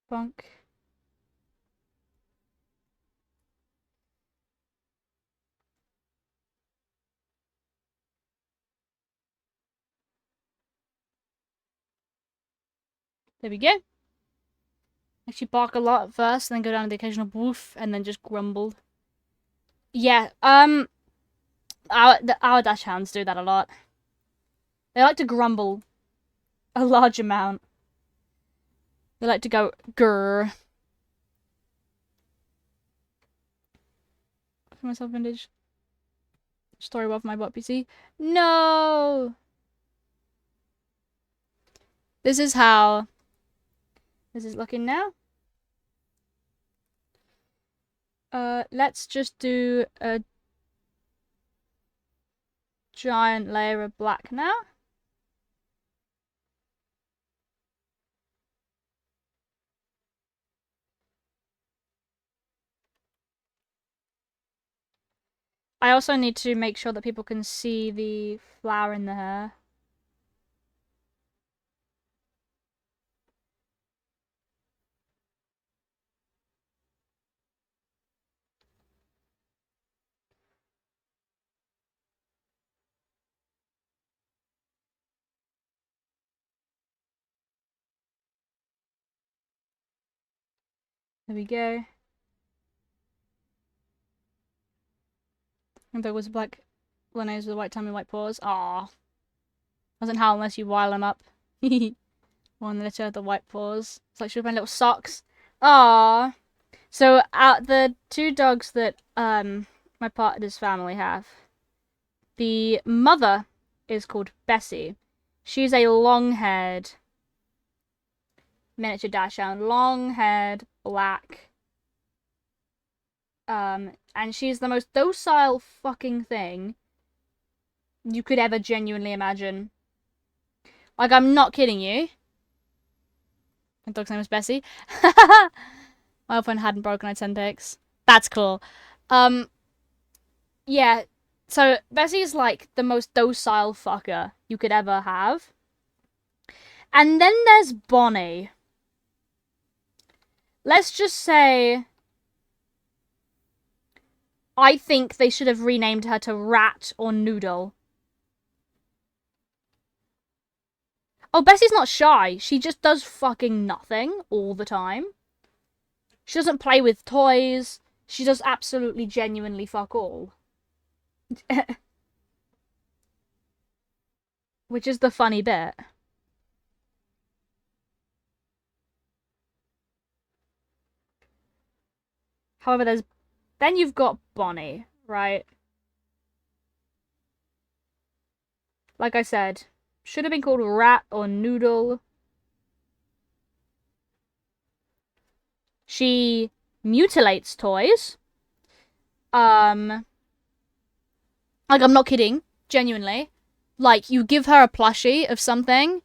[SPEAKER 1] Bonk. There we go. Actually bark a lot at first, and then go down to the occasional woof, and then just grumbled. Yeah, our dachshunds do that a lot. They like to grumble a large amount. They like to go grrr. For myself vintage. Story of my bot PC. No! This is how this is looking now. Let's just do a giant layer of black now. I also need to make sure that people can see the flower in the hair. There we go. And there was a black Linnaeus with a white tummy, white paws. Aww. Doesn't howl unless you wile him up. One litter, the white paws. It's like she my little socks. Aww. So the two dogs that my partner's family have, the mother is called Bessie. She's a long-haired miniature dachshund, long-haired, black. And she's the most docile fucking thing. you could ever genuinely imagine. Like, I'm not kidding you. My dog's name is Bessie. My phone hadn't broken, I'd send pics. That's cool. Yeah, so Bessie's like the most docile fucker you could ever have. And then there's Bonnie. Let's just say I think they should have renamed her to Rat or Noodle. Oh, Bessie's not shy. She just does fucking nothing all the time. She doesn't play with toys. She does absolutely genuinely fuck all. Which is the funny bit. However, then you've got Bonnie, right? Like I said, should have been called Rat or Noodle. She mutilates toys. Like, I'm not kidding, genuinely. Like, you give her a plushie of something,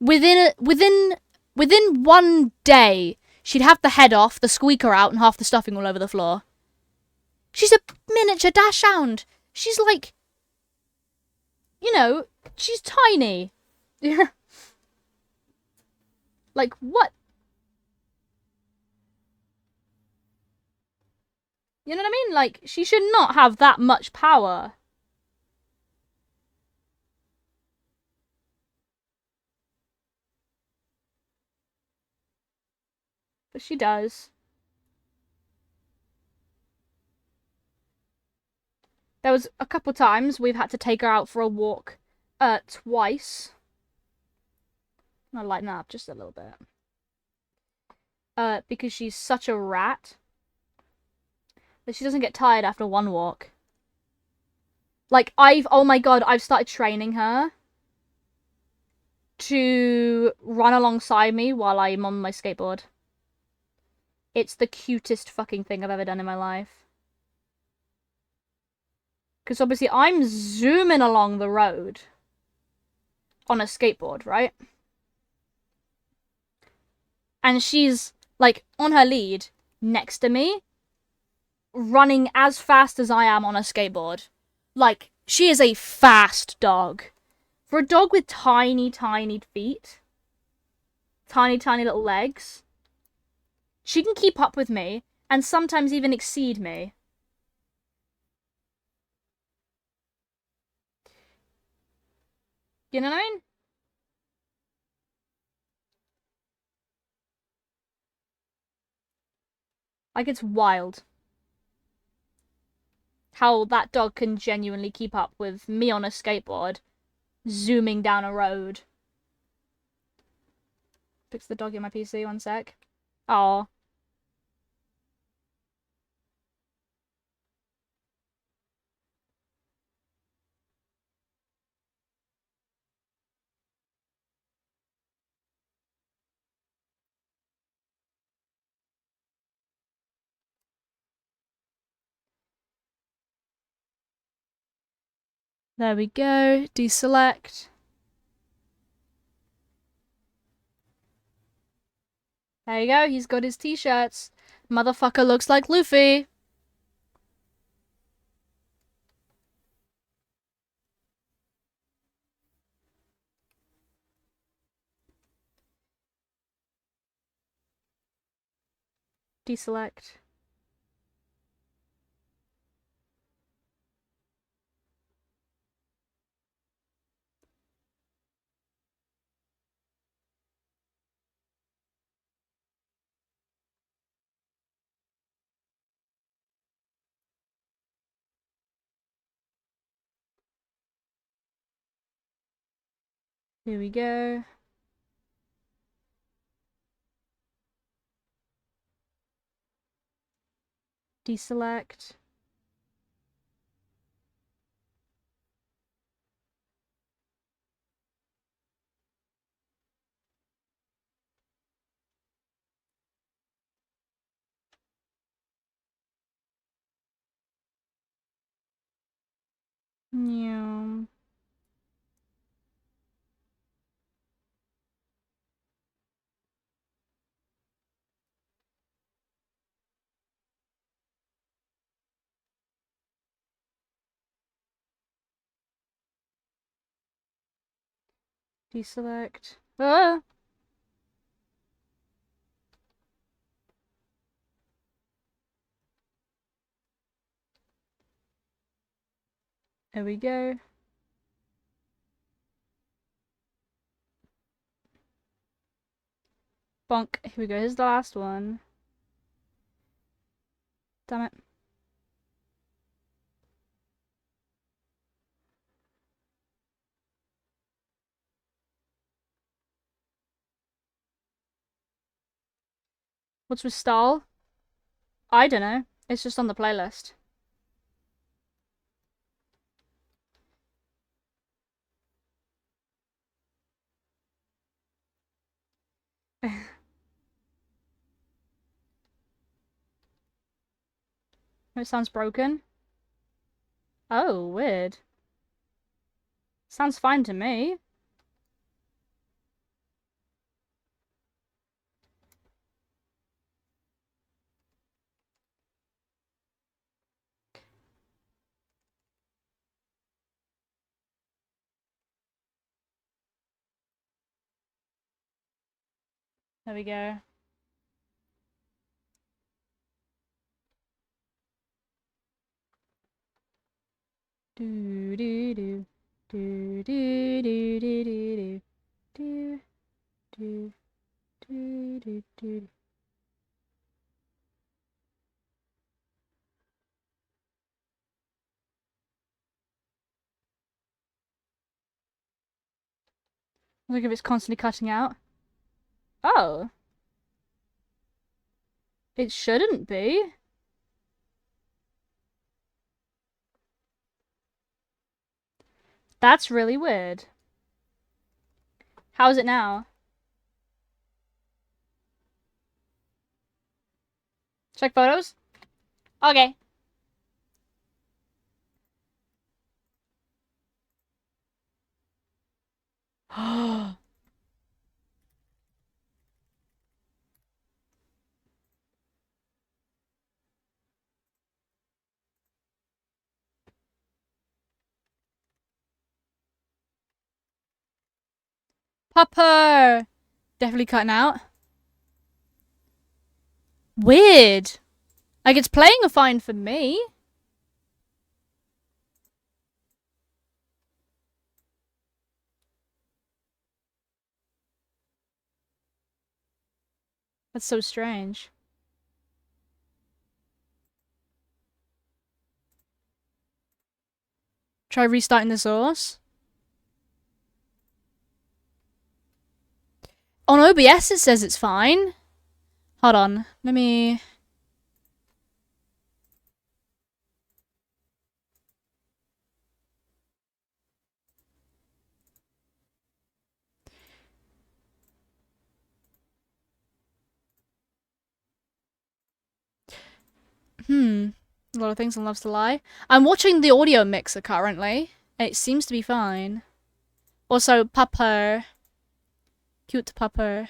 [SPEAKER 1] within 1 day, she'd have the head off, the squeaker out, and half the stuffing all over the floor. She's a miniature dachshund. She's like, you know, she's tiny. Like, what? You know what I mean? Like, she should not have that much power. But she does. There was a couple times we've had to take her out for a walk, twice. I'm gonna lighten that up just a little bit. Because she's such a rat that she doesn't get tired after one walk. Like, oh my god, I've started training her to run alongside me while I'm on my skateboard. It's the cutest fucking thing I've ever done in my life. Because obviously I'm zooming along the road on a skateboard, right? And she's, like, on her lead next to me, running as fast as I am on a skateboard. Like, she is a fast dog. For a dog with tiny, tiny feet, tiny, tiny little legs, she can keep up with me and sometimes even exceed me. You know what I mean? Like, it's wild how that dog can genuinely keep up with me on a skateboard, zooming down a road. Fix the dog in my PC, one sec. Oh. There we go. Deselect. There you go. He's got his t-shirts. Motherfucker looks like Luffy. Deselect. Here we go. Deselect. Yeah. Deselect. Ah! There we go. Bonk. Here we go. Here's the last one. Damn it. What's with stall? I don't know. It's just on the playlist. It sounds broken. Oh, weird. Sounds fine to me. There we go. Do do do do do do do do do do do do. Look if it's constantly cutting out. Oh. It shouldn't be. That's really weird. How is it now? Check photos? Okay. Pupper! Definitely cutting out. Weird. Like, it's playing a fine for me. That's so strange. Try restarting the source. On OBS, it says it's fine. Hold on. Let me... A lot of things and loves to lie. I'm watching the audio mixer currently. It seems to be fine. Also, Pupper. Cute Pupper.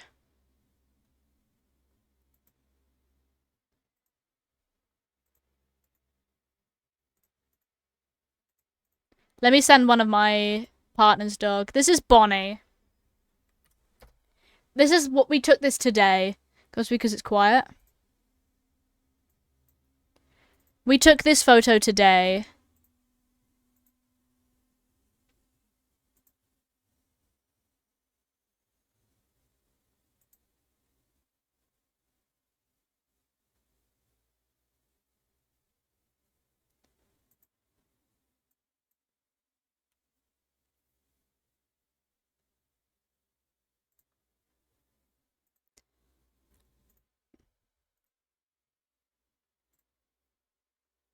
[SPEAKER 1] Let me send one of my partner's dog. This is Bonnie. This is what we took this today. Because it's quiet. We took this photo today.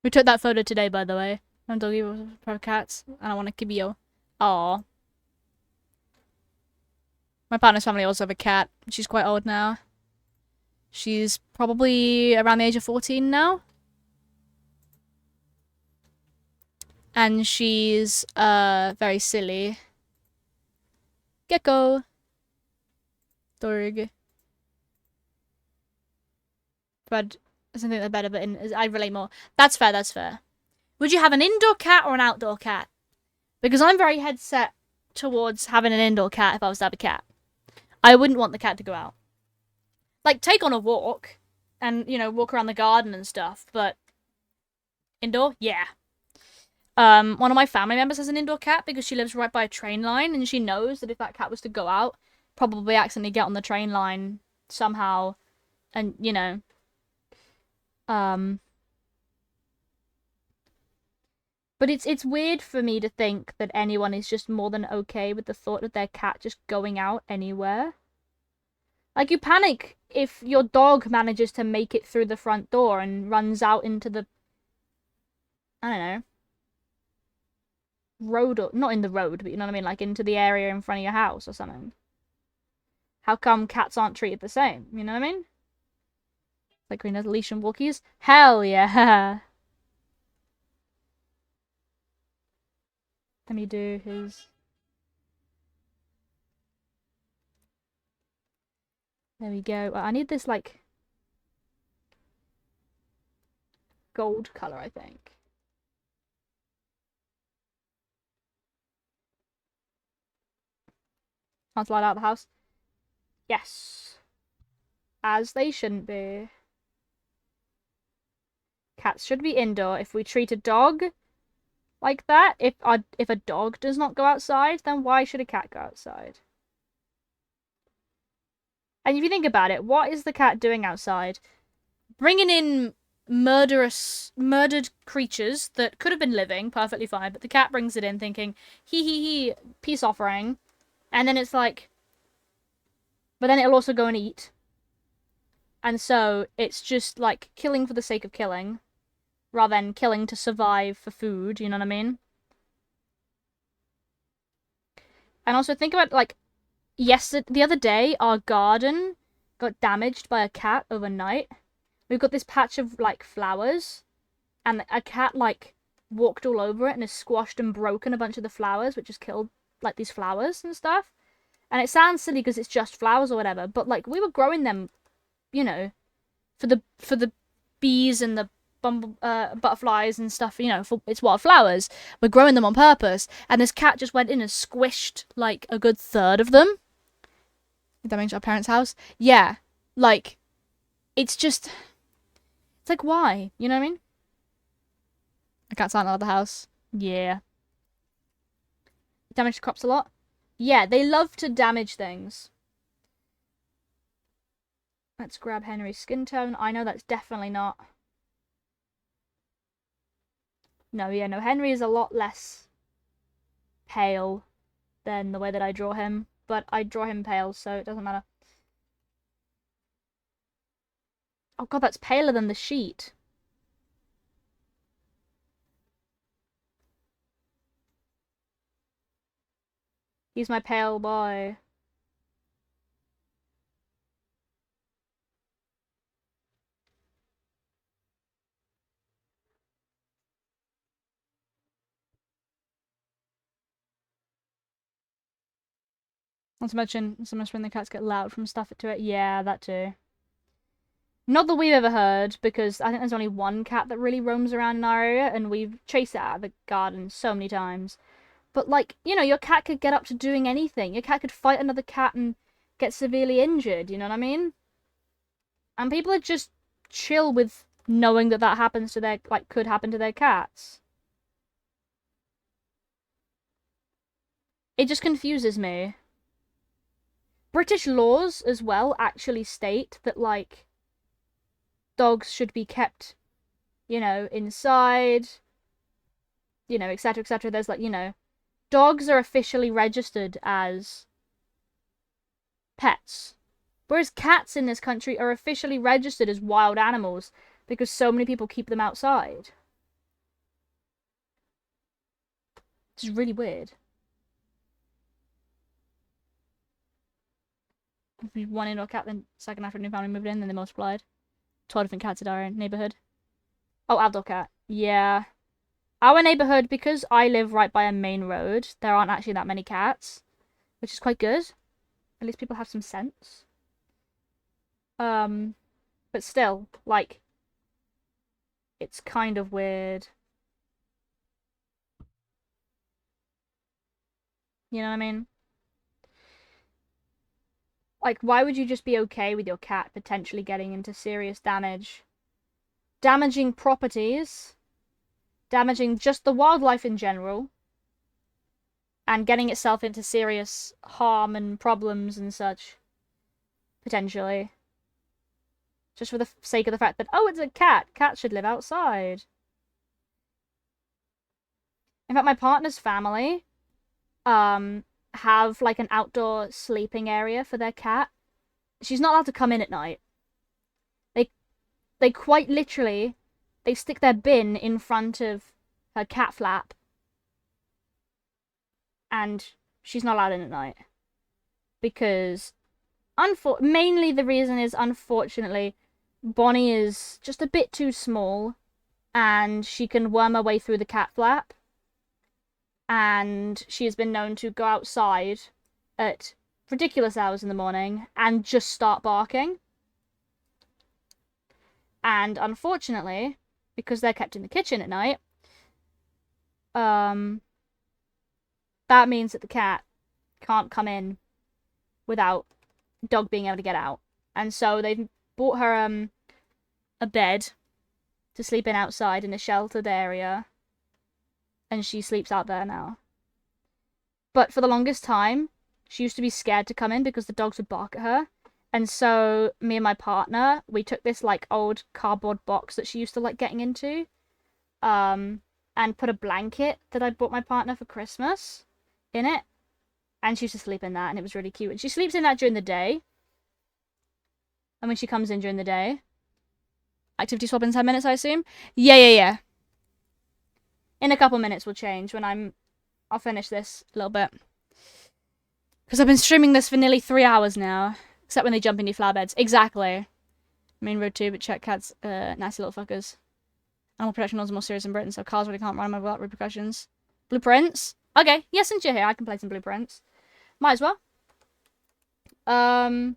[SPEAKER 1] We took that photo today, by the way. I'm doggy with cats, and I want to give you. Aww. My partner's family also have a cat. She's quite old now. She's probably around the age of 14 now. And she's, very silly. Gecko. Dorg. But I don't think they're better, but I relate more. That's fair, that's fair. Would you have an indoor cat or an outdoor cat? Because I'm very headset towards having an indoor cat if I was to have a cat. I wouldn't want the cat to go out. Like, take on a walk and, you know, walk around the garden and stuff, but indoor? Yeah. One of my family members has an indoor cat because she lives right by a train line, and she knows that if that cat was to go out, probably accidentally get on the train line somehow, and, you know, but it's weird for me to think that anyone is just more than okay with the thought of their cat just going out anywhere. Like, you panic if your dog manages to make it through the front door and runs out into the, I don't know, road, or not in the road, but you know what I mean, like into the area in front of your house or something. How come cats aren't treated the same? You know what I mean? Like green has leash and walkies? Hell yeah! Let me do his. There we go. I need this, like, gold color, I think. Can't slide out of the house. Yes. As they shouldn't be. Cats should be indoor. If we treat a dog like that, if a dog does not go outside, then why should a cat go outside? And if you think about it, what is the cat doing outside? Bringing in murdered creatures that could have been living perfectly fine, but the cat brings it in thinking, hee, peace offering. And then it's like, but then it'll also go and eat. And so it's just like killing for the sake of killing, rather than killing to survive for food, you know what I mean? And also think about, like, the other day, our garden got damaged by a cat overnight. We've got this patch of, like, flowers, and a cat, like, walked all over it and has squashed and broken a bunch of the flowers, which has killed, like, these flowers and stuff. And it sounds silly because it's just flowers or whatever, but, like, we were growing them, you know, for the bees and the butterflies and stuff, you know, it's wildflowers. We're growing them on purpose, and this cat just went in and squished, like, a good third of them. Did that mean our parents' house? Yeah. Like, it's just, it's like, why? You know what I mean? The cats aren't out of the house. Yeah. Damage crops a lot? Yeah, they love to damage things. Let's grab Henry's skin tone. I know that's definitely not. No, yeah, no, Henry is a lot less pale than the way that I draw him. But I draw him pale, so it doesn't matter. Oh god, that's paler than the sheet. He's my pale boy. Not to mention when the cats get loud from stuff to it. Yeah, that too. Not that we've ever heard, because I think there's only one cat that really roams around in our area, and we've chased it out of the garden so many times. But, like, you know, your cat could get up to doing anything. Your cat could fight another cat and get severely injured, you know what I mean? And people are just chill with knowing that that happens to their, like, could happen to their cats. It just confuses me. British laws, as well, actually state that, like, dogs should be kept, you know, inside, you know, etc., etc. There's, like, you know, dogs are officially registered as pets. Whereas cats in this country are officially registered as wild animals because so many people keep them outside. It's really weird. One indoor cat, then second after a new family moved in, then they multiplied. 12 different cats in our neighborhood. Oh, outdoor cat. Yeah. Our neighborhood, because I live right by a main road, there aren't actually that many cats, which is quite good. At least people have some sense. But still, like, it's kind of weird. You know what I mean? Like, why would you just be okay with your cat potentially getting into serious damage? Damaging properties, damaging just the wildlife in general, and getting itself into serious harm and problems and such, potentially. Just for the sake of the fact that, oh, it's a cat. Cats should live outside. In fact, my partner's family, have, like, an outdoor sleeping area for their cat. She's not allowed to come in at night. They quite literally, they stick their bin in front of her cat flap, and she's not allowed in at night. Because, mainly the reason is, unfortunately, Bonnie is just a bit too small, and she can worm her way through the cat flap. And she has been known to go outside at ridiculous hours in the morning and just start barking. And unfortunately, because they're kept in the kitchen at night, that means that the cat can't come in without dog being able to get out. And so they've bought her a bed to sleep in outside in a sheltered area, and she sleeps out there now. But for the longest time, she used to be scared to come in because the dogs would bark at her. And so me and my partner, we took this, like, old cardboard box that she used to like getting into, and put a blanket that I bought my partner for Christmas in it, and she used to sleep in that, and it was really cute. And she sleeps in that during the day, and when she comes in during the day, activity swap in 10 minutes, I assume. Yeah. In a couple minutes we'll change when I'll finish this a little bit. Because I've been streaming this for nearly 3 hours now. Except when they jump into flower beds. Exactly. Main road 2, but check cats, nasty little fuckers. Animal protection laws are more serious in Britain, so cars really can't run them without repercussions. Blueprints? Okay, yeah, since you're here, I can play some blueprints. Might as well. I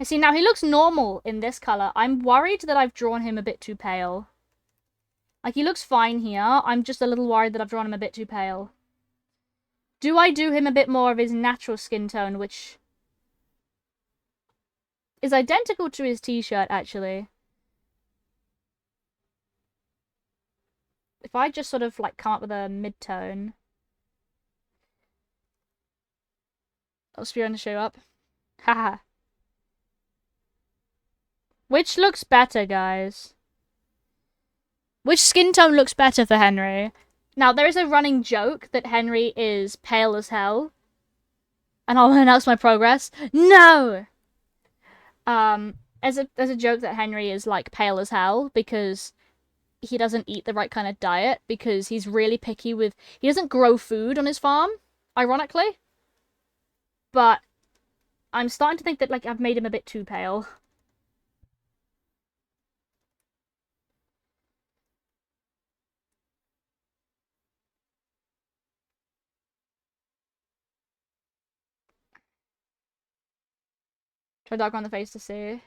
[SPEAKER 1] see, now he looks normal in this colour. I'm worried that I've drawn him a bit too pale. Like, he looks fine here. I'm just a little worried that I've drawn him a bit too pale. Do I do him a bit more of his natural skin tone, which is identical to his t-shirt, actually? If I just sort of, like, come up with a mid-tone. I'll spear on to show up. Haha. Which looks better, guys? Which skin tone looks better for Henry? Now, there is a running joke that Henry is pale as hell. And I'll announce my progress. No! There's a joke that Henry is, like, pale as hell because he doesn't eat the right kind of diet, because he's really picky with... He doesn't grow food on his farm, ironically. But I'm starting to think that, like, I've made him a bit too pale. Try darker on the face to see.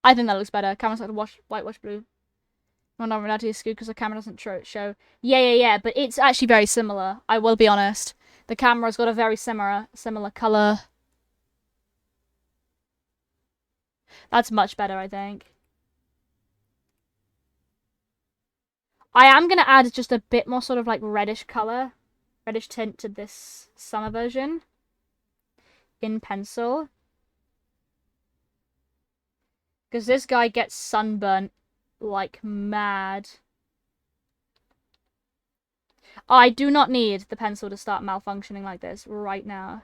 [SPEAKER 1] I think that looks better. Camera's like whitewash blue. I'm not allowed to use scoot because the camera doesn't show. Yeah. But it's actually very similar. I will be honest. The camera's got a very similar color. That's much better, I think. I am gonna add just a bit more sort of like reddish color, reddish tint to this summer version in pencil. Because this guy gets sunburnt like mad. I do not need the pencil to start malfunctioning like this right now.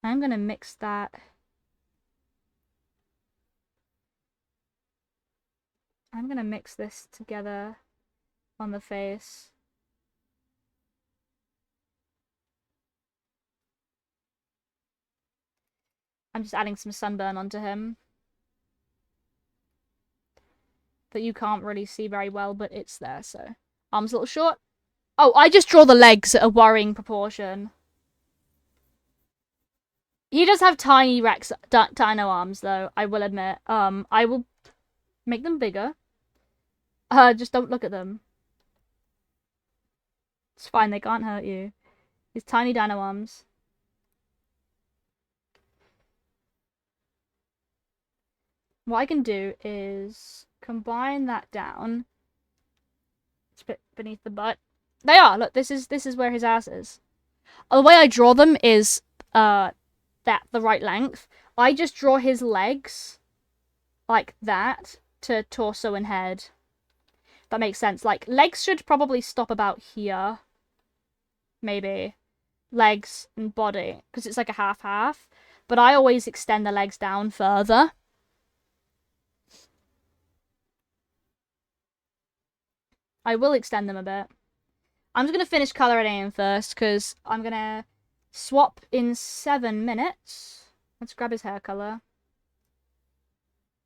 [SPEAKER 1] I'm gonna mix that. I'm gonna mix this together on the face. I'm just adding some sunburn onto him that you can't really see very well, but it's there, so. Arms a little short. Oh, I just draw the legs at a worrying proportion. He does have tiny Rex dino arms, though, I will admit. I will make them bigger. Just don't look at them. It's fine, they can't hurt you. His tiny dino arms. What I can do is combine that down. It's a bit beneath the butt. They are. Look, this is where his ass is. The way I draw them is that the right length. I just draw his legs like that to torso and head. That makes sense. Like, legs should probably stop about here. Maybe. Legs and body. Because it's like a half-half. But I always extend the legs down further. I will extend them a bit. I'm just going to finish coloring in first, because I'm going to swap in 7 minutes. Let's grab his hair color.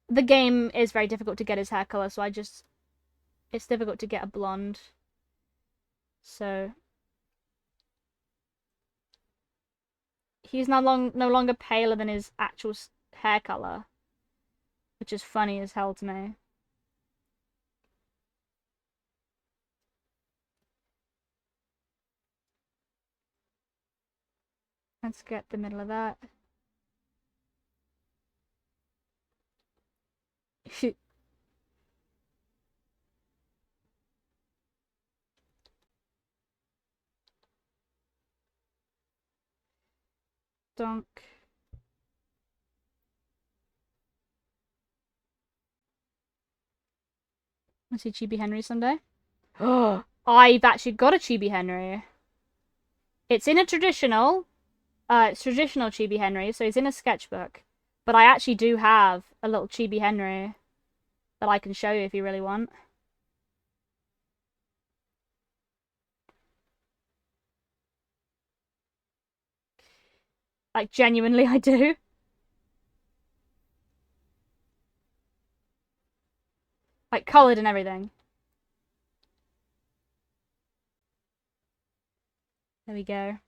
[SPEAKER 1] The game is very difficult to get his hair color, so it's difficult to get a blonde. So he's no longer paler than his actual hair color, which is funny as hell to me. Let's get the middle of that. Donk. I see Chibi Henry someday. Oh, I've actually got a Chibi Henry. It's in a traditional. It's traditional Chibi Henry, so it's in a sketchbook. But I actually do have a little Chibi Henry that I can show you if you really want. Like, genuinely, I do. Like, coloured and everything. There we go.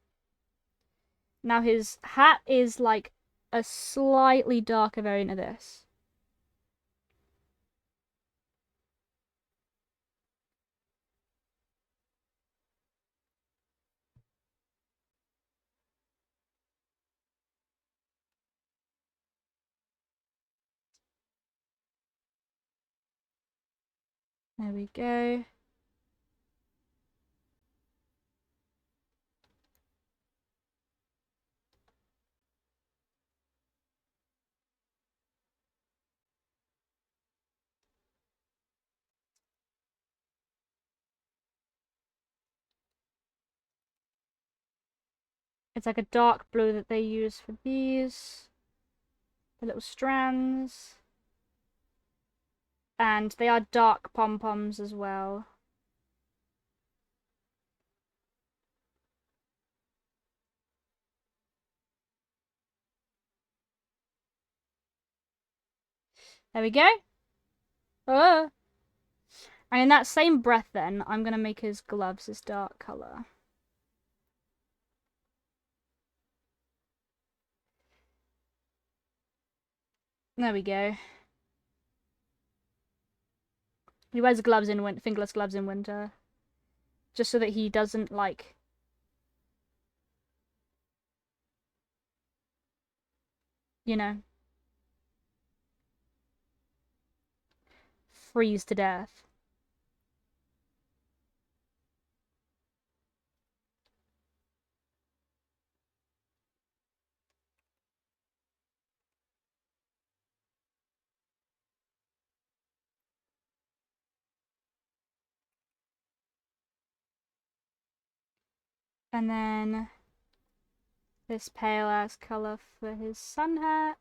[SPEAKER 1] Now his hat is like a slightly darker variant of this. There we go. It's like a dark blue that they use for these. The little strands. And they are dark pom-poms as well. There we go. Oh. And in that same breath then, I'm going to make his gloves this dark colour. There we go. He wears gloves in winter, fingerless gloves in winter. Just so that he doesn't, like... You know... freeze to death. And then this pale ass colour for his sun hat.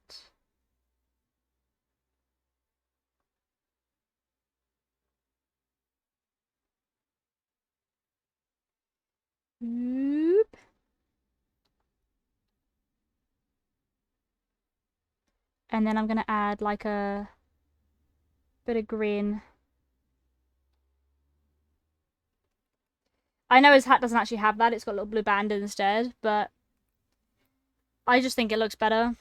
[SPEAKER 1] Oop. And then I'm going to add like a bit of green. I know his hat doesn't actually have that. It's got a little blue band instead, but I just think it looks better.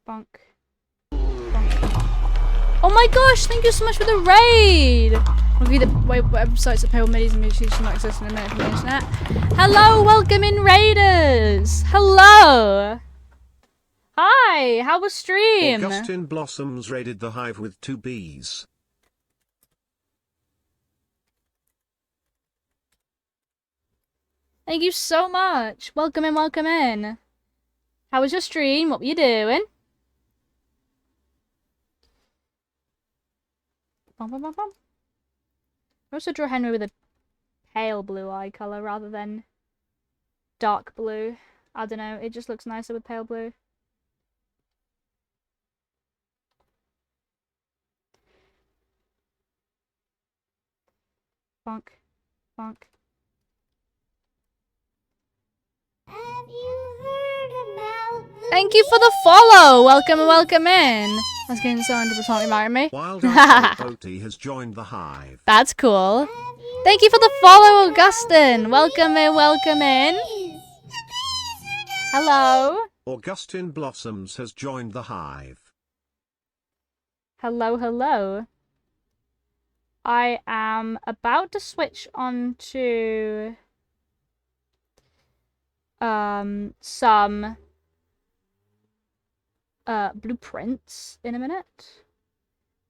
[SPEAKER 1] Bonk. Oh my gosh, thank you so much for the raid! I'll give you the websites that pay all middies and musicians not access in a minute from the internet. Hello, welcome in raiders! Hello! Hi, how was stream?
[SPEAKER 2] Augustin Blossoms raided the hive with 2 bees.
[SPEAKER 1] Thank you so much. Welcome in, welcome in. How was your stream? What were you doing? Bum, bum, bum, bum. I also draw Henry with a pale blue eye colour rather than dark blue. I don't know, it just looks nicer with pale blue. Bonk. Bonk.
[SPEAKER 3] Have you heard about the
[SPEAKER 1] Thank you for the follow! Welcome, welcome in. I was getting so 100% marry me.
[SPEAKER 2] Wild Oti has joined the hive.
[SPEAKER 1] That's cool. Thank you for the follow, Augustin. Welcome in, welcome in. Hello.
[SPEAKER 2] Augustin Blossoms has joined the hive.
[SPEAKER 1] Hello, hello. I am about to switch on to some blueprints in a minute.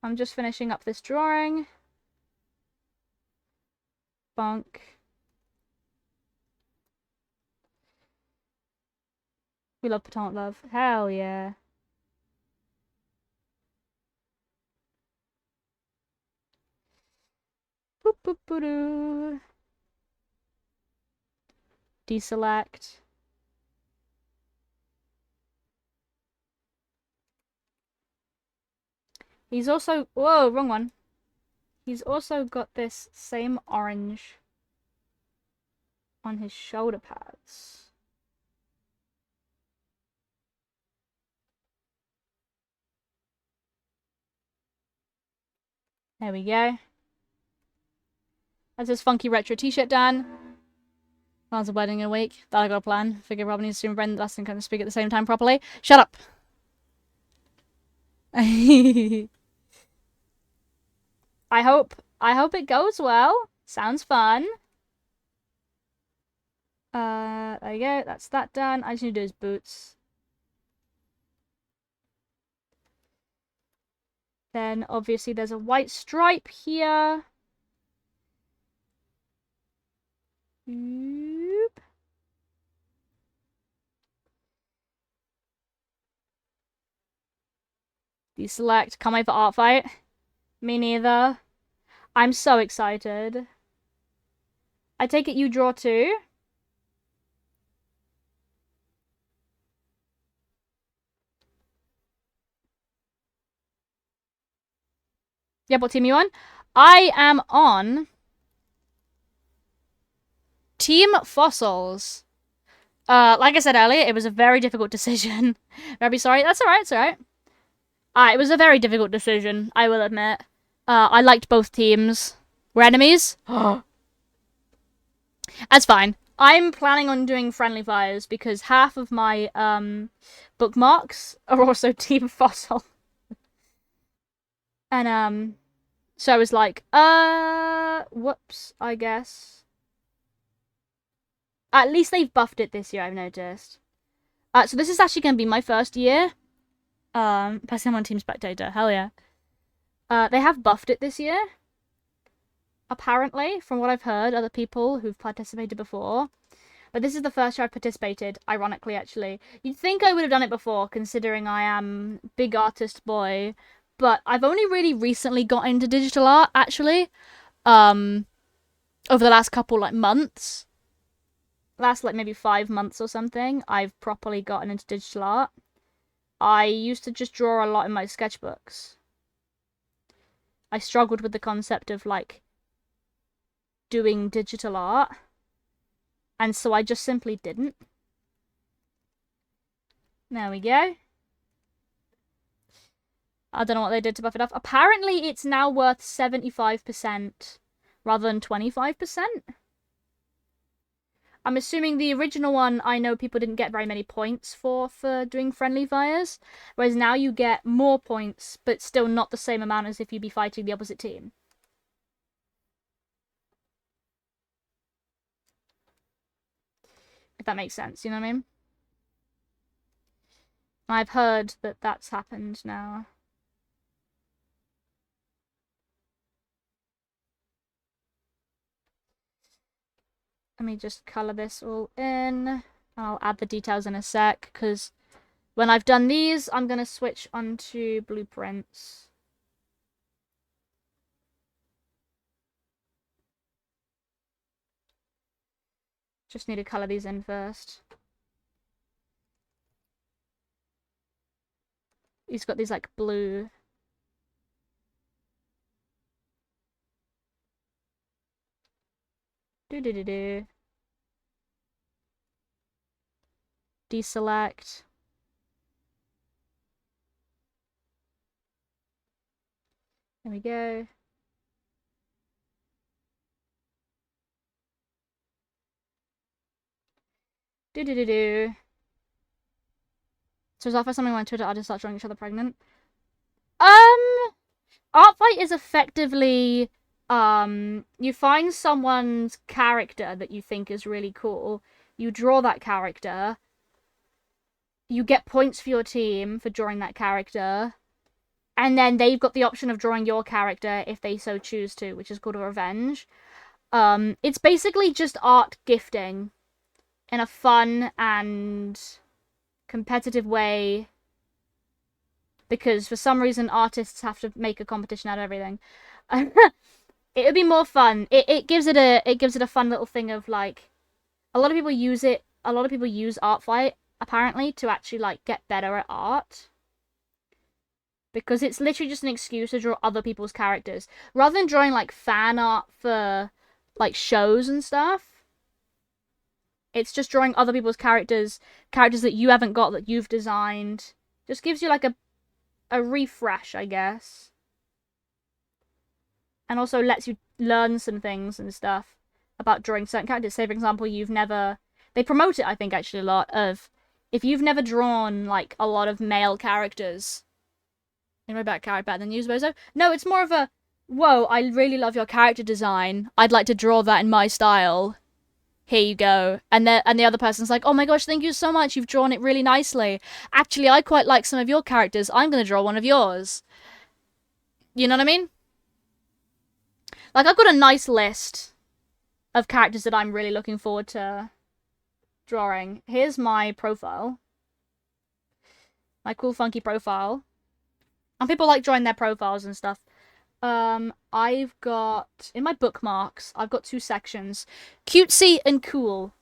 [SPEAKER 1] I'm just finishing up this drawing. Bonk. We love Patent Love. Hell yeah. Boop boop boo doo. Deselect. He's also, whoa, wrong one. He's also got this same orange on his shoulder pads. There we go. That's his funky retro t-shirt done. Plans a wedding in a week. That I got a plan. Figure Rob needs to bend last and kind of speak at the same time properly. Shut up! I hope it goes well. Sounds fun. There you go. That's that done. I just need to do his boots. Then obviously there's a white stripe here. Oop. Deselect. Can't wait for art fight. Me neither. I'm so excited. I take it you draw too? Yeah, what team are you on? I am on Team Fossils. Like I said earlier, it was a very difficult decision. Very sorry. That's alright, it's alright. It was a very difficult decision, I will admit. I liked both teams. We're enemies? That's fine. I'm planning on doing friendly fires because half of my bookmarks are also Team Fossil. And so I was like, whoops, I guess. At least they've buffed it this year, I've noticed. So this is actually going to be my first year. Passing I'm on Team Spectator, hell yeah. They have buffed it this year. Apparently, from what I've heard, other people who've participated before. But this is the first year I've participated, ironically, actually. You'd think I would have done it before, considering I am big artist boy. But I've only really recently got into digital art, actually. Over the last couple, months. Last, maybe 5 months or something, I've properly gotten into digital art. I used to just draw a lot in my sketchbooks. I struggled with the concept of, doing digital art. And so I just simply didn't. There we go. I don't know what they did to buff it up. Apparently, it's now worth 75% rather than 25%. I'm assuming the original one, I know people didn't get very many points for doing friendly fires, whereas now you get more points, but still not the same amount as if you'd be fighting the opposite team. If that makes sense, you know what I mean? I've heard that that's happened now. Let me just colour this all in. I'll add the details in a sec, because when I've done these, I'm going to switch onto blueprints. Just need to colour these in first. He's got these, like, blue... Do-do-do-do. Deselect. There we go. Do-do-do-do. So is that for something on Twitter, I just start drawing each other pregnant? Art fight is effectively, you find someone's character that you think is really cool, you draw that character, you get points for your team for drawing that character, and then they've got the option of drawing your character if they so choose to, which is called a revenge. It's basically just art gifting in a fun and competitive way, because for some reason artists have to make a competition out of everything. It would be more fun. It gives it a fun little thing of, like, a lot of people use art fight apparently to actually, like, get better at art, because it's literally just an excuse to draw other people's characters rather than drawing, like, fan art for, like, shows and stuff. It's just drawing other people's characters that you haven't got, that you've designed. Just gives you, like, a refresh, I guess. And also lets you learn some things and stuff about drawing certain characters. Say, for example, they promote it, I think, actually, a lot, of if you've never drawn, like, a lot of male characters. Anyway, better than you, Bozo. No, it's more of a, whoa, I really love your character design. I'd like to draw that in my style. Here you go. And the other person's like, oh my gosh, thank you so much. You've drawn it really nicely. Actually, I quite like some of your characters. I'm going to draw one of yours. You know what I mean? Like, I've got a nice list of characters that I'm really looking forward to drawing. Here's my profile. My cool, funky profile. And people like drawing their profiles and stuff. I've got, in my bookmarks, I've got 2 sections. Cutesy and cool.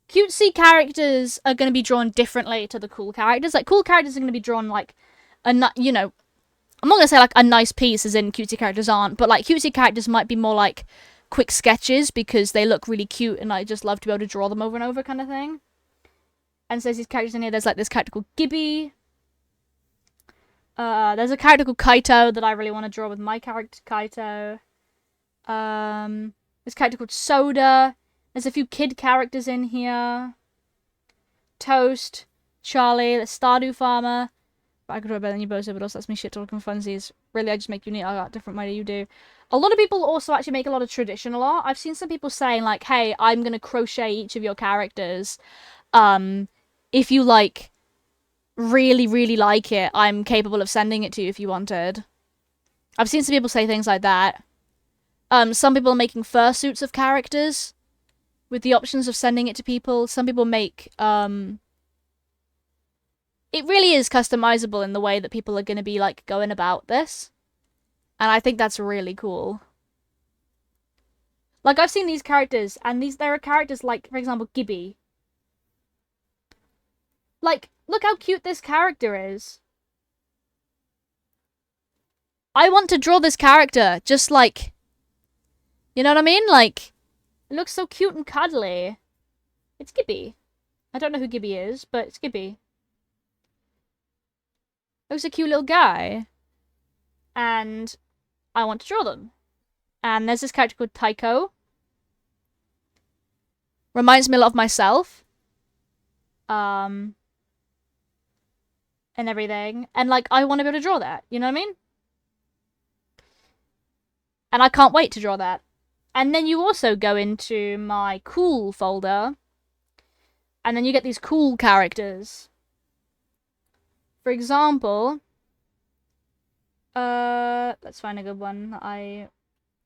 [SPEAKER 1] Cutesy characters are going to be drawn differently to the cool characters. Like, cool characters are going to be drawn, like, you know, I'm not going to say, like, a nice piece, as in cutesy characters aren't, but, like, cutesy characters might be more, like, quick sketches because they look really cute and I just love to be able to draw them over and over kind of thing. And so there's these characters in here. There's, like, this character called Gibby. There's a character called Kaito that I really want to draw with my character, Kaito. This character called Soda. There's a few kid characters in here. Toast, Charlie, the Stardew Farmer. But I could draw better than you both, but also that's me shit talking funsies. Really, I just make you neat. I got a different way than you do. A lot of people also actually make a lot of traditional art. I've seen some people saying, like, hey, I'm going to crochet each of your characters. If you, like, really, really like it, I'm capable of sending it to you if you wanted. I've seen some people say things like that. Some people are making fursuits of characters with the options of sending it to people. Some people make, it really is customizable in the way that people are going to be, like, going about this. And I think that's really cool. Like, I've seen these characters, and there are characters like, for example, Gibby. Like, look how cute this character is. I want to draw this character, just like, you know what I mean? Like, it looks so cute and cuddly. It's Gibby. I don't know who Gibby is, but it's Gibby. Looks a cute little guy. And I want to draw them. And there's this character called Taiko. Reminds me a lot of myself. And everything. And, like, I want to be able to draw that. You know what I mean? And I can't wait to draw that. And then you also go into my cool folder. And then you get these cool characters. For example, let's find a good one that I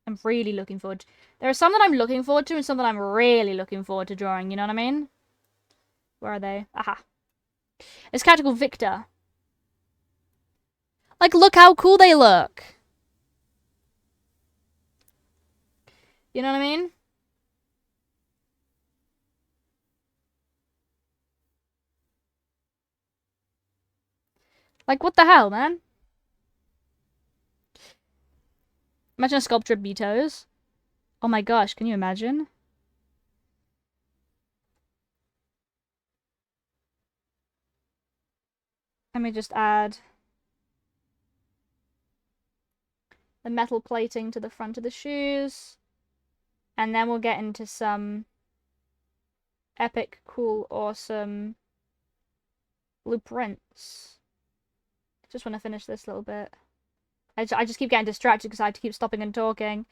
[SPEAKER 1] am really looking forward to. There are some that I'm looking forward to and some that I'm really looking forward to drawing, you know what I mean? Where are they? Aha. It's a character called Victor. Like, look how cool they look. You know what I mean? Like, what the hell, man? Imagine a sculpture of Betos. Oh my gosh, can you imagine? Let me just add the metal plating to the front of the shoes. And then we'll get into some epic, cool, awesome blueprints. Just want to finish this little bit. I just keep getting distracted because I have to keep stopping and talking.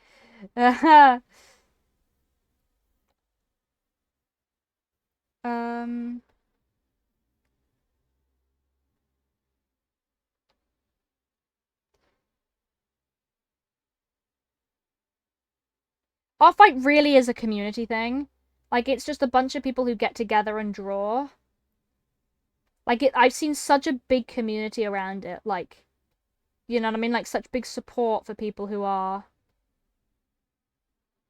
[SPEAKER 1] Art Fight really is a community thing. Like, it's just a bunch of people who get together and draw. Like, I've seen such a big community around it. Like, you know what I mean? Like, such big support for people who are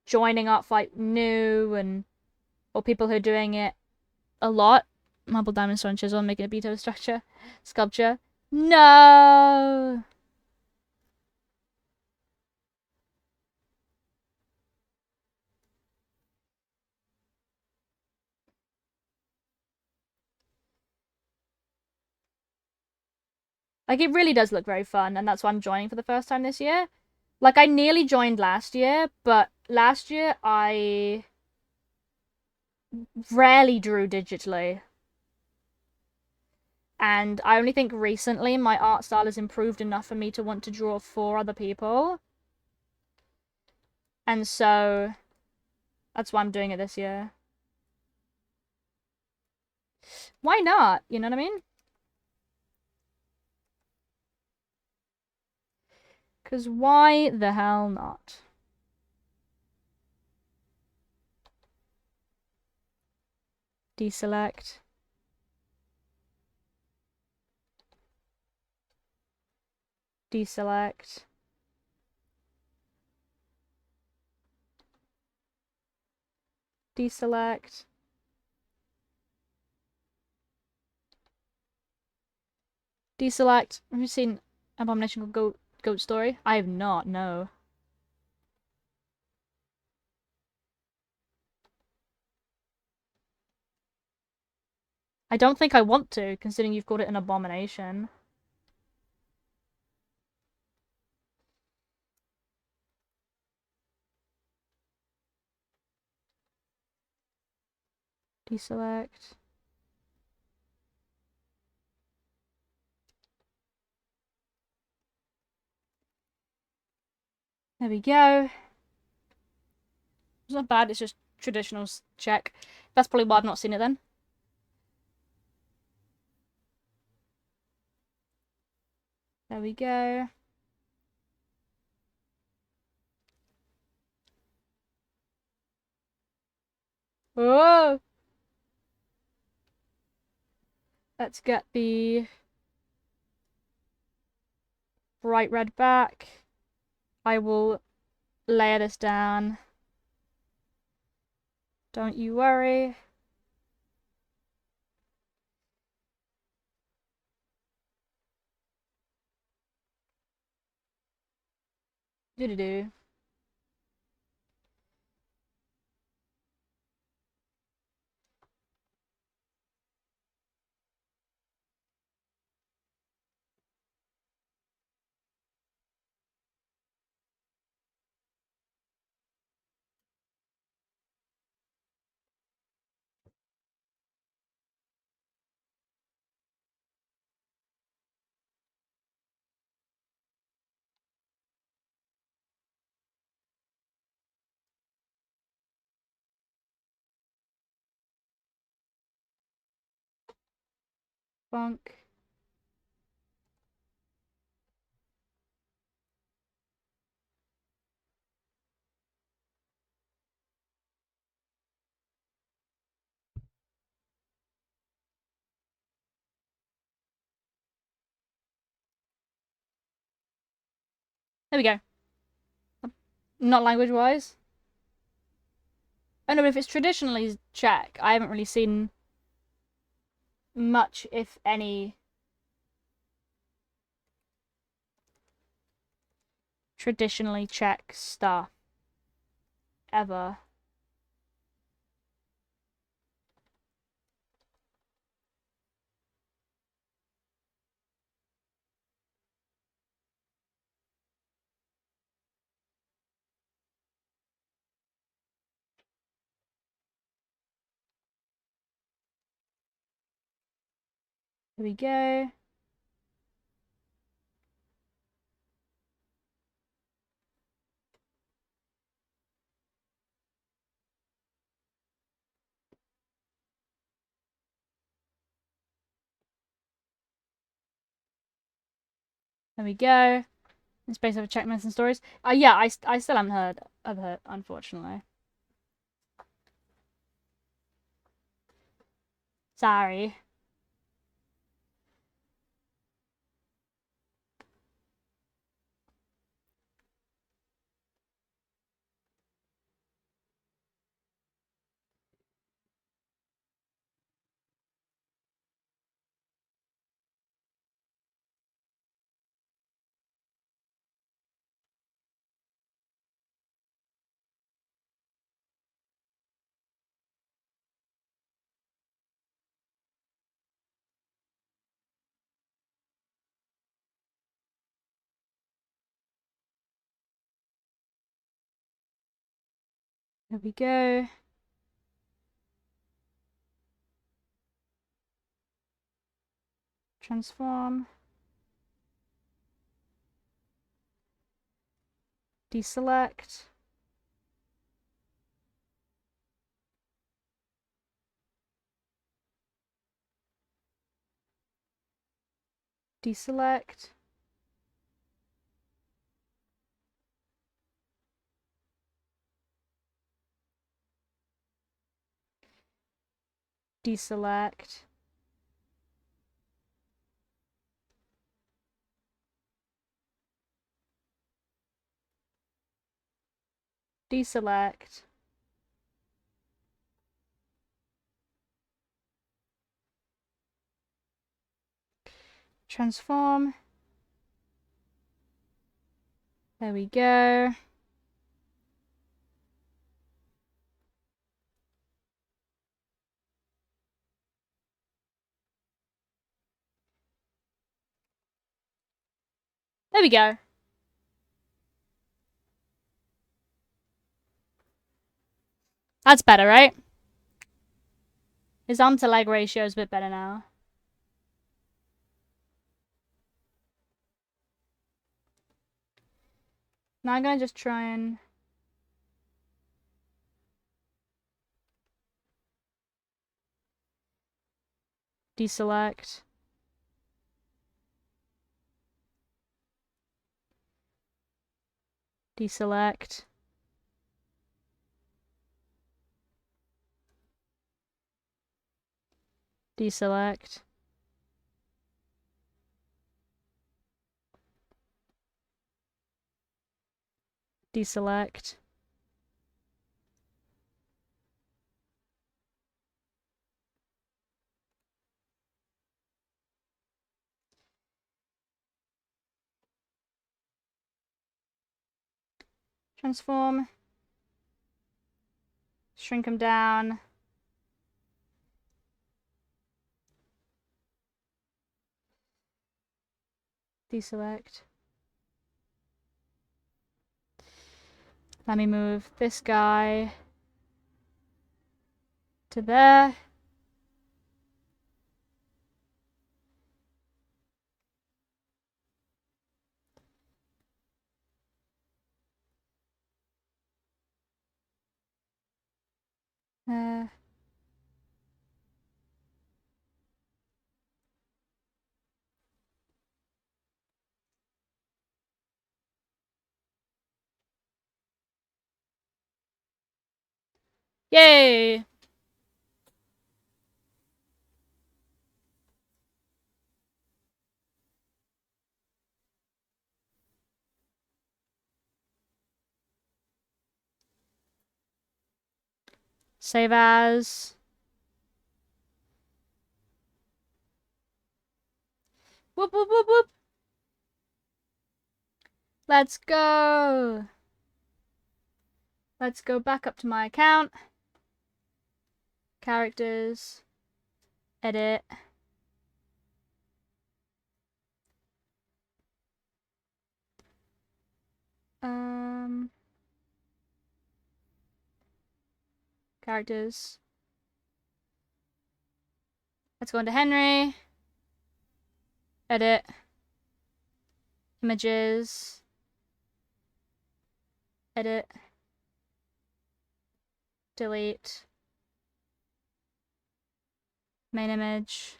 [SPEAKER 1] joining Art Fight new and... Or people who are doing it a lot. Marble, diamond, stone, chisel, making a Beto structure. Sculpture. No! Like, it really does look very fun, and that's why I'm joining for the first time this year. Like, I nearly joined last year, but last year I rarely drew digitally. And I only think recently my art style has improved enough for me to want to draw for other people. And so that's why I'm doing it this year. Why not? You know what I mean? Because why the hell not? Deselect. Deselect. Deselect. Deselect. Have you seen Abomination Goat Story? I have not, no. I don't think I want to, considering you've called it an abomination. Deselect. There we go. It's not bad, it's just traditional check. That's probably why I've not seen it then. There we go. Oh! Let's get the bright red back. I will layer this down. Don't you worry. Do-do-do. Bonk. There we go. Not language-wise. Oh no, but if it's traditionally Czech, I haven't really seen much, if any, traditionally Czech stuff ever. Here we go. There we go. It's based off of Czech myths and stories. Yeah, I still haven't heard of it, unfortunately. Sorry. There we go. Transform. Deselect. Deselect. Deselect. Deselect. Transform. There we go. There we go. That's better, right? His arm to leg ratio is a bit better now. Now I'm gonna just try and deselect. Deselect. Deselect. Deselect. Transform. Shrink him down. Deselect. Let me move this guy to there. Uh, Yay! Save as. Whoop, whoop, whoop, whoop. Let's go. Let's go back up to my account. Characters. Edit. Characters. Let's go into Henry. Edit. Images. Edit. Delete. Main image.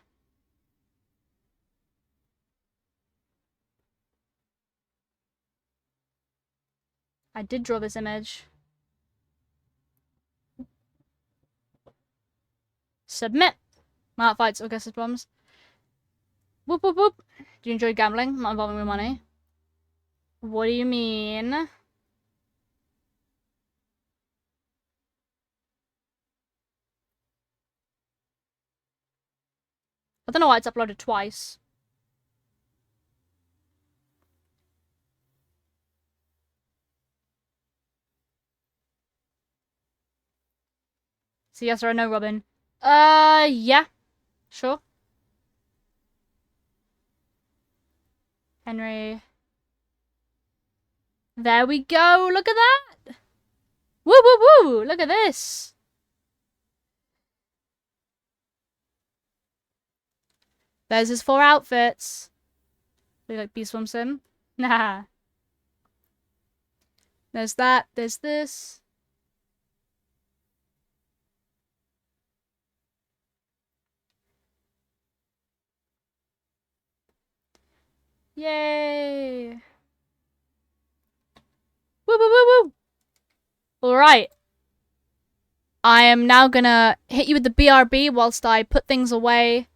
[SPEAKER 1] I did draw this image. Submit. Mark fights Augustus bombs. Whoop whoop whoop. Do you enjoy gambling? Not involving with money. What do you mean? I don't know why it's uploaded twice. So yes or no, Robin? Yeah. Sure. Henry. There we go. Look at that. Woo woo woo. Look at this. There's his 4 outfits. Look like Beast Swim Sim. Nah. There's that. There's this. Yay. Woo woo woo woo. Alright. I am now gonna hit you with the BRB whilst I put things away.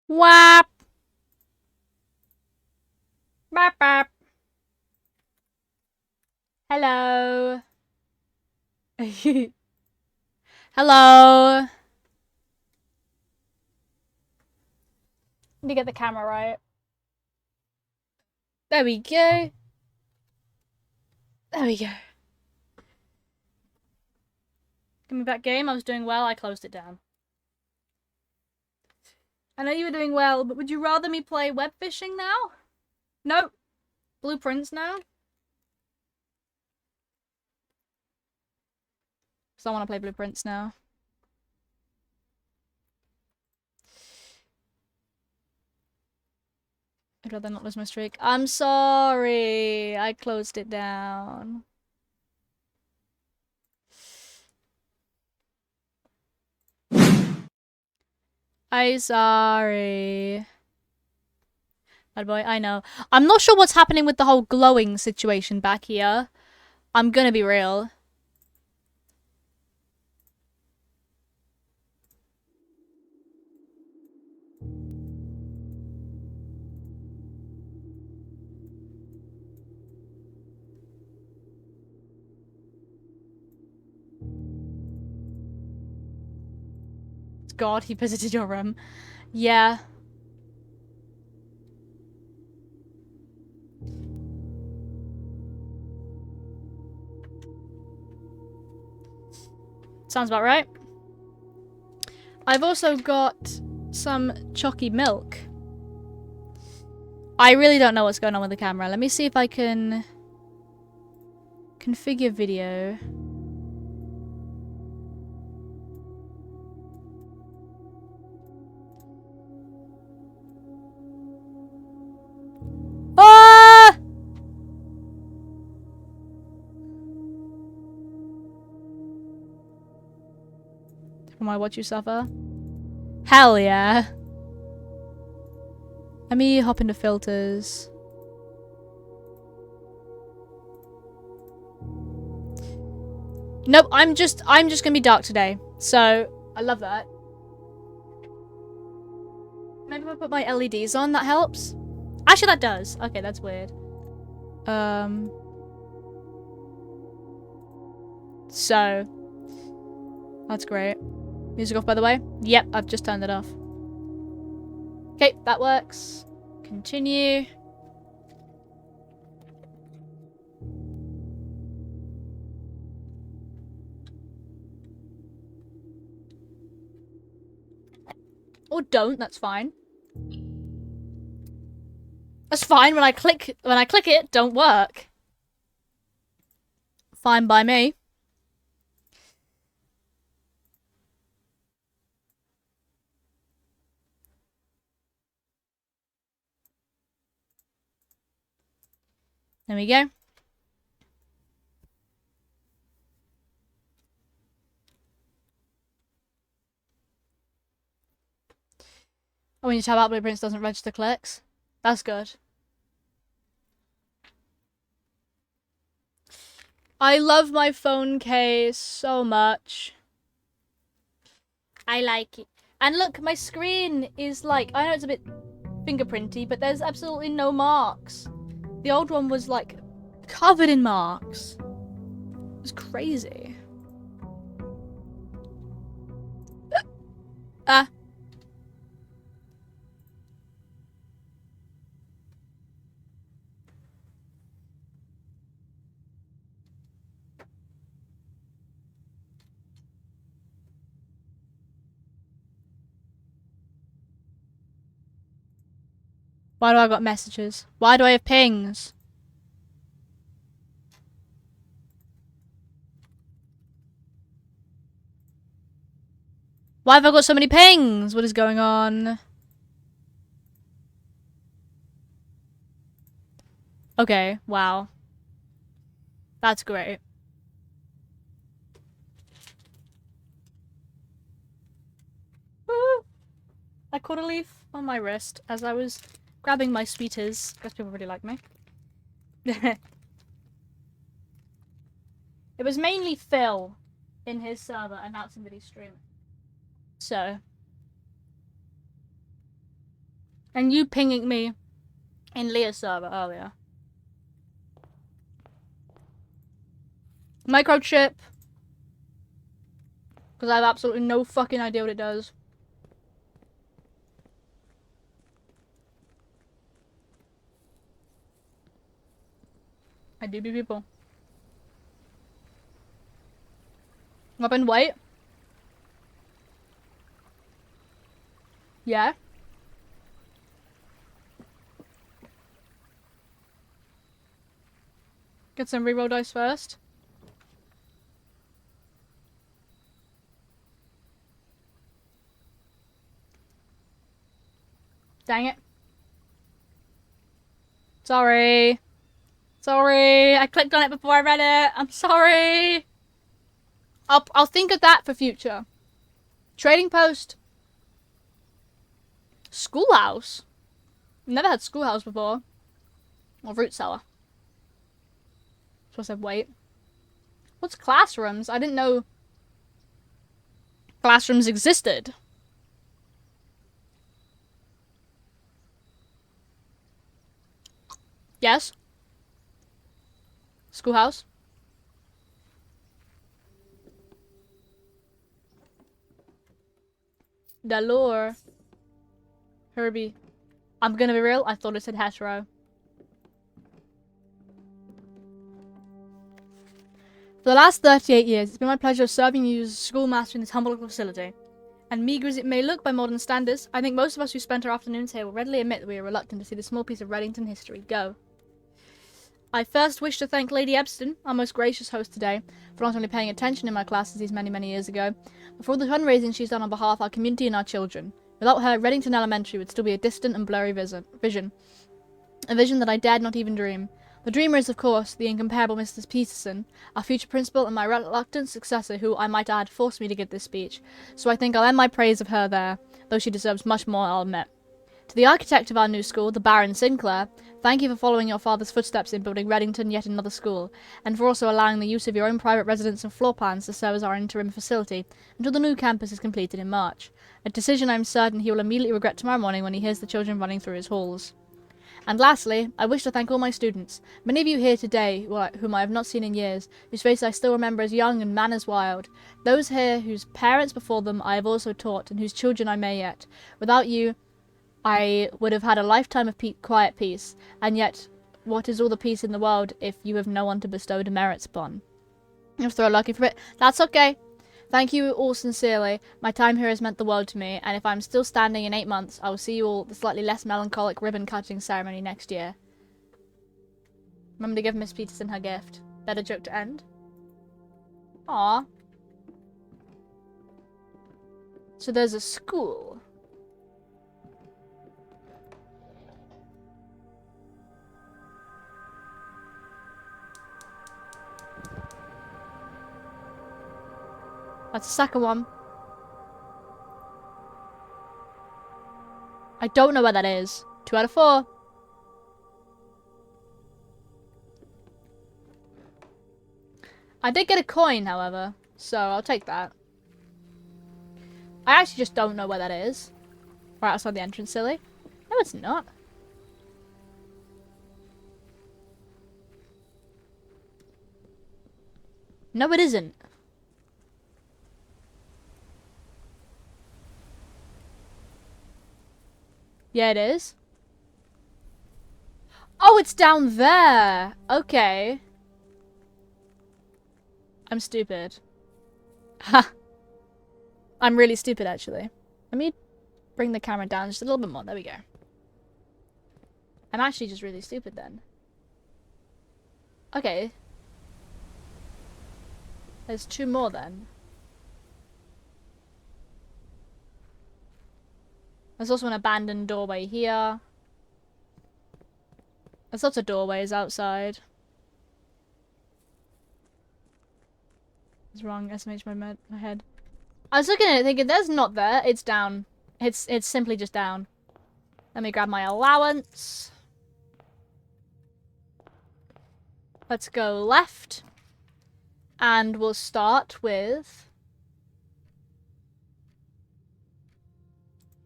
[SPEAKER 1] Wap. Bap bap. Hello. Hello. Let me get the camera right. There we go. There we go. Give me that game. I was doing well. I closed it down. I know you were doing well, but would you rather me play web fishing now? Nope. Blueprints now? Because I want to play Blueprints now. I'd rather not lose my streak. I'm sorry. I closed it down. I'm sorry. Bad boy, I know. I'm not sure what's happening with the whole glowing situation back here. I'm gonna be real. God, he visited your room. Yeah. Sounds about right. I've also got some chalky milk. I really don't know what's going on with the camera. Let me see if I can configure video. Ah! From I watch you suffer? Hell yeah. Let me hop into filters. Nope, I'm just gonna be dark today. So I love that. Maybe if I put my LEDs on, that helps. Actually, that does. Okay, that's weird. So that's great. Music off, by the way. Yep, I've just turned it off. Okay, that works. Continue. Or don't, that's fine. That's fine. When I click it, don't work. Fine by me. There we go. Oh, when you tab out blueprints doesn't register clicks. That's good. I love my phone case so much. I like it. And look, my screen is like, I know it's a bit fingerprinty, but there's absolutely no marks. The old one was like covered in marks. It was crazy. Ah. Why do I got messages? Why do I have pings? Why have I got so many pings? What is going on? Okay, wow. That's great. Woo! I caught a leaf on my wrist as I was grabbing my sweeties, because people really like me. It was mainly Phil in his server announcing that he's streaming. So. And you pinging me in Leah's server earlier. Microchip. Because I have absolutely no fucking idea what it does. I do be people. Weapon, wait. Yeah. Get some reroll dice first. Dang it. Sorry. Sorry. I clicked on it before I read it. I'm sorry. I'll think of that for future. Trading post. Schoolhouse. Never had schoolhouse before. Or root cellar. Supposed to have wait. What's classrooms? I didn't know classrooms existed. Yes. Schoolhouse. Dalore. Herbie. I'm gonna be real, I thought it said hetero. For the last 38 years, it's been my pleasure serving you as a schoolmaster in this humble little facility. And meagre as it may look by modern standards, I think most of us who spent our afternoons here will readily admit that we are reluctant to see this small piece of Reddington history go. I first wish to thank Lady Epston, our most gracious host today, for not only paying attention in my classes these many, many years ago, but for all the fundraising she's done on behalf of our community and our children. Without her, Reddington Elementary would still be a distant and blurry vision. A vision that I dared not even dream. The dreamer is, of course, the incomparable Mrs. Peterson, our future principal and my reluctant successor who, I might add, forced me to give this speech, so I think I'll end my praise of her there, though she deserves much more, I'll admit. To the architect of our new school, the Baron Sinclair, thank you for following your father's footsteps in building Reddington yet another school, and for also allowing the use of your own private residence and floor plans to serve as our interim facility until the new campus is completed in March, a decision I am certain he will immediately regret tomorrow morning when he hears the children running through his halls. And lastly, I wish to thank all my students, many of you here today whom I have not seen in years, whose faces I still remember as young and manners wild, those here whose parents before them I have also taught, and whose children I may yet. Without you, I would have had a lifetime of quiet peace, and yet, what is all the peace in the world if you have no one to bestow demerits upon? If they're lucky for it, that's okay. Thank you all sincerely. My time here has meant the world to me, and if I'm still standing in 8 months, I will see you all at the slightly less melancholic ribbon-cutting ceremony next year. Remember to give Miss Peterson her gift. Better joke to end. Aww. So there's a school. That's the second one. I don't know where that is. 2 out of 4. I did get a coin, however, so I'll take that. I actually just don't know where that is. Right outside the entrance, silly. No, it's not. No, it isn't. Yeah, it is. Oh, it's down there. Okay. I'm stupid. Ha. I'm really stupid, actually. Let me bring the camera down just a little bit more. There we go. I'm actually just really stupid then. Okay. There's 2 more then. There's also an abandoned doorway here. There's lots of doorways outside. It's wrong. SMH my head. I was looking at it thinking, there's not there. It's down. It's simply just down. Let me grab my allowance. Let's go left. And we'll start with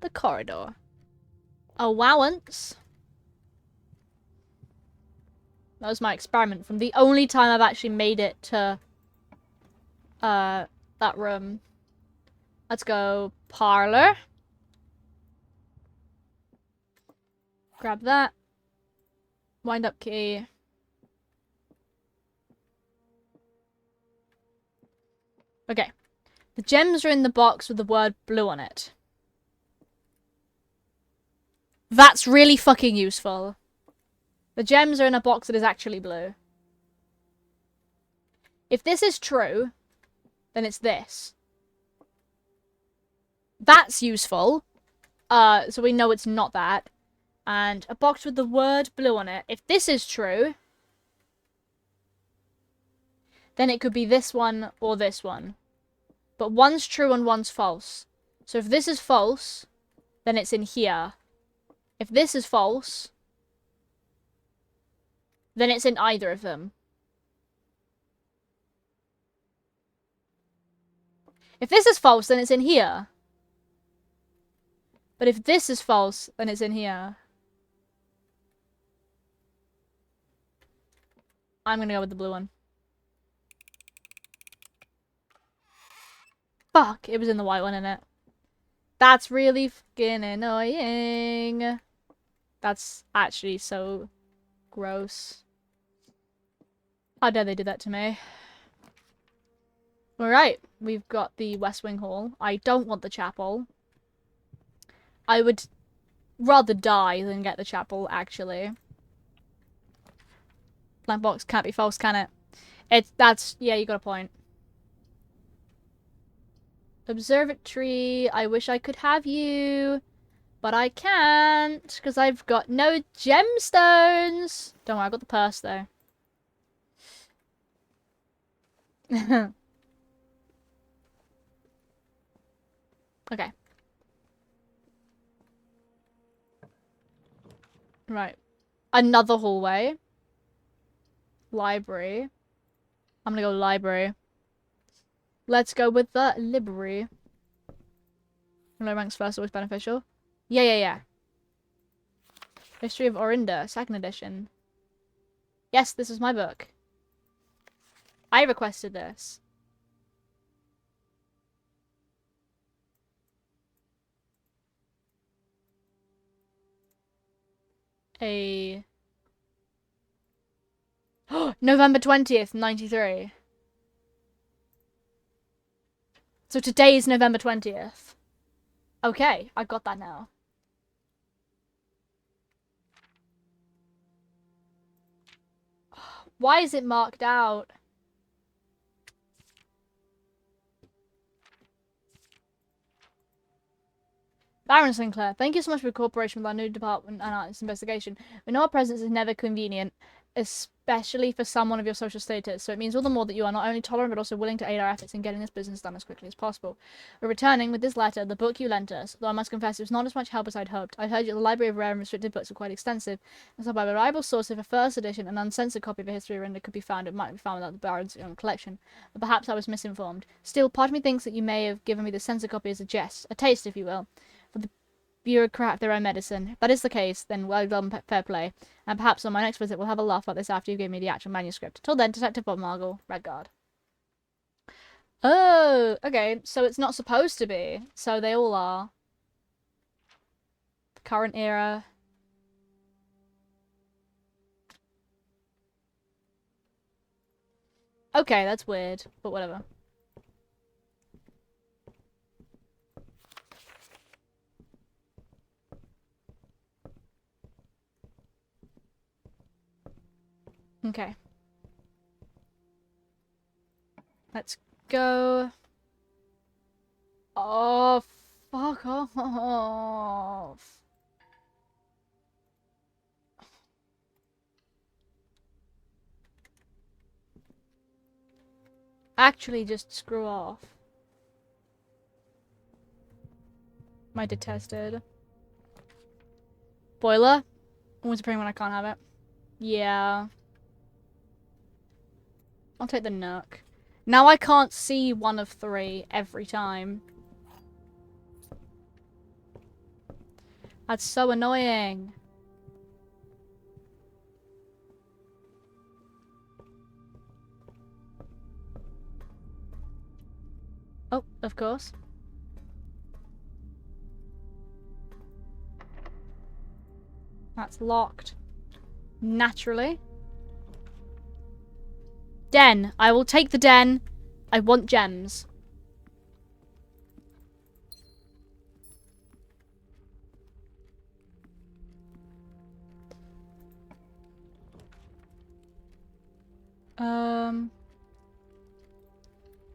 [SPEAKER 1] the corridor. allowance. That was my experiment from the only time I've actually made it to that room. Let's go parlor. Grab that. Wind up key. Okay. The gems are in the box with the word blue on it. That's really fucking useful. The gems are in a box that is actually blue. If this is true, then it's this. That's useful. So we know it's not that. And a box with the word blue on it. If this is true, then it could be this one or this one. But one's true and one's false. So if this is false, then it's in here. If this is false, then it's in either of them. If this is false, then it's in here. But if this is false, then it's in here. I'm gonna go with the blue one. Fuck, it was in the white one, innit? That's really fucking annoying. That's actually so gross. How dare they do that to me? Alright, we've got the West Wing Hall. I don't want the chapel. I would rather die than get the chapel, actually. Blank box can't be false, can it? Yeah, you got a point. Observatory, I wish I could have you, but I can't, because I've got no gemstones. Don't worry, I got the purse, though. Okay. Right. Another hallway. Library. I'm gonna go library. Let's go with the library. Low ranks first, always beneficial. Yeah. History of Orinda, 2nd edition. Yes, this is my book. I requested this. November 20th, 93. So today is November 20th. Okay, I got that now. Why is it marked out? Baron Sinclair, thank you so much for your cooperation with our new department and artist investigation. We know our presence is never convenient, especially for someone of your social status, so it means all the more that you are not only tolerant but also willing to aid our efforts in getting this business done as quickly as possible. We're returning with this letter, the book you lent us, though I must confess it was not as much help as I'd hoped. I'd heard that the library of rare and restricted books are quite extensive, and so by a reliable source, if a first edition and uncensored copy of a history of Orinda could be found, it might be found without the Baron's own collection. But perhaps I was misinformed. Still, part of me thinks that you may have given me the censored copy as a jest, a taste, if you will, for the bureaucrat their own medicine. If that is the case, then well done, fair play. And perhaps on my next visit we'll have a laugh about this after you give me the actual manuscript. Till then, Detective Bob Margle, Redguard. Oh, okay. So it's not supposed to be. So they all are. The current era. Okay, that's weird, but whatever. Okay. Let's go. Oh, fuck off. Actually, just screw off. My detested. Boiler? Always a when I can't have it. Yeah. I'll take the Nook. Now I can't see one of 3 every time. That's so annoying. Oh, of course. That's locked. Naturally. Den. I will take the den. I want gems.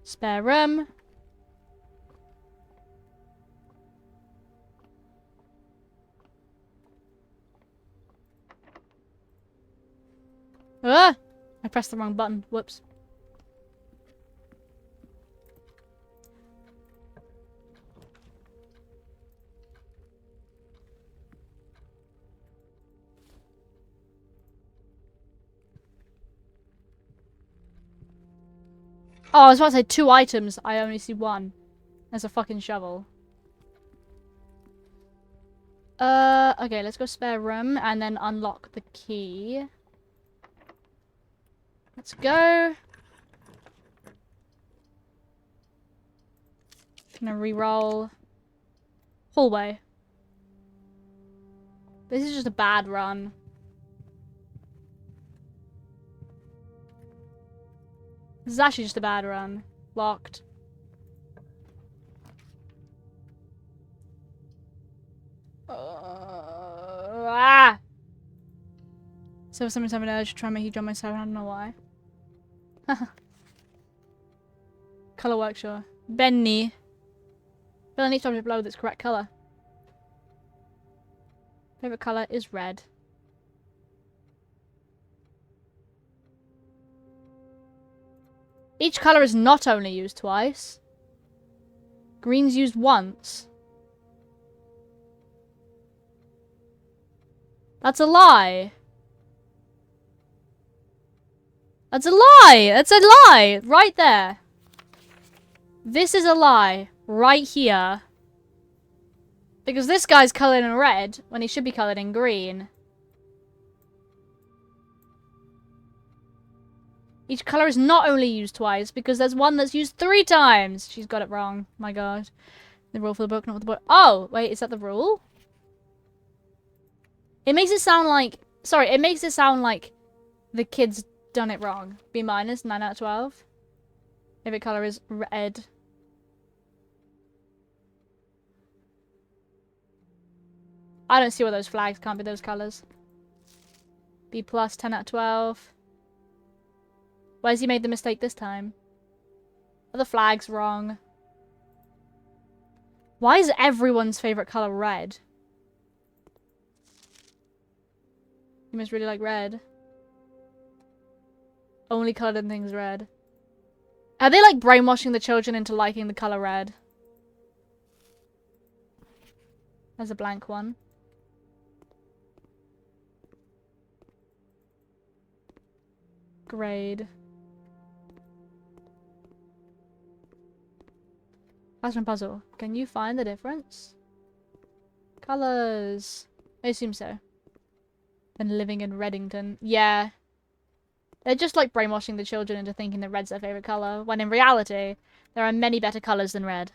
[SPEAKER 1] Spare room. Ah! I pressed the wrong button. Whoops. Oh, I was about to say 2 items. I only see 1. There's a fucking shovel. Okay, let's go spare room and then unlock the key. Let's go. Gonna re-roll. Hallway. This is just a bad run. This is actually just a bad run. Locked. So sometimes I'm an urge to try and make you jump myself. I don't know why. Color work, sure. Benny. Fill in each object below with its correct color. Favorite color is red. Each color is not only used twice. Green's used once. That's a lie. That's a lie! That's a lie! Right there. This is a lie. Right here. Because this guy's colored in red when he should be colored in green. Each color is not only used twice because there's one that's used 3 times. She's got it wrong. My god. The rule for the book, not the book. Oh, wait, is that the rule? It makes it sound like... Sorry, it makes it sound like the kid's done it wrong. B minus, 9 out of 12. Favorite color is red. I don't see why those flags can't be those colors. B plus, 10 out of 12. Why has he made the mistake this time? Are the flags wrong? Why is everyone's favorite color red? You must really like red. Only colored in things red. Are they like brainwashing the children into liking the color red? There's a blank one. Grade. Classroom puzzle. Can you find the difference? Colors. I assume so. And living in Reddington. Yeah. They're just like brainwashing the children into thinking that red's their favorite color, when in reality, there are many better colors than red.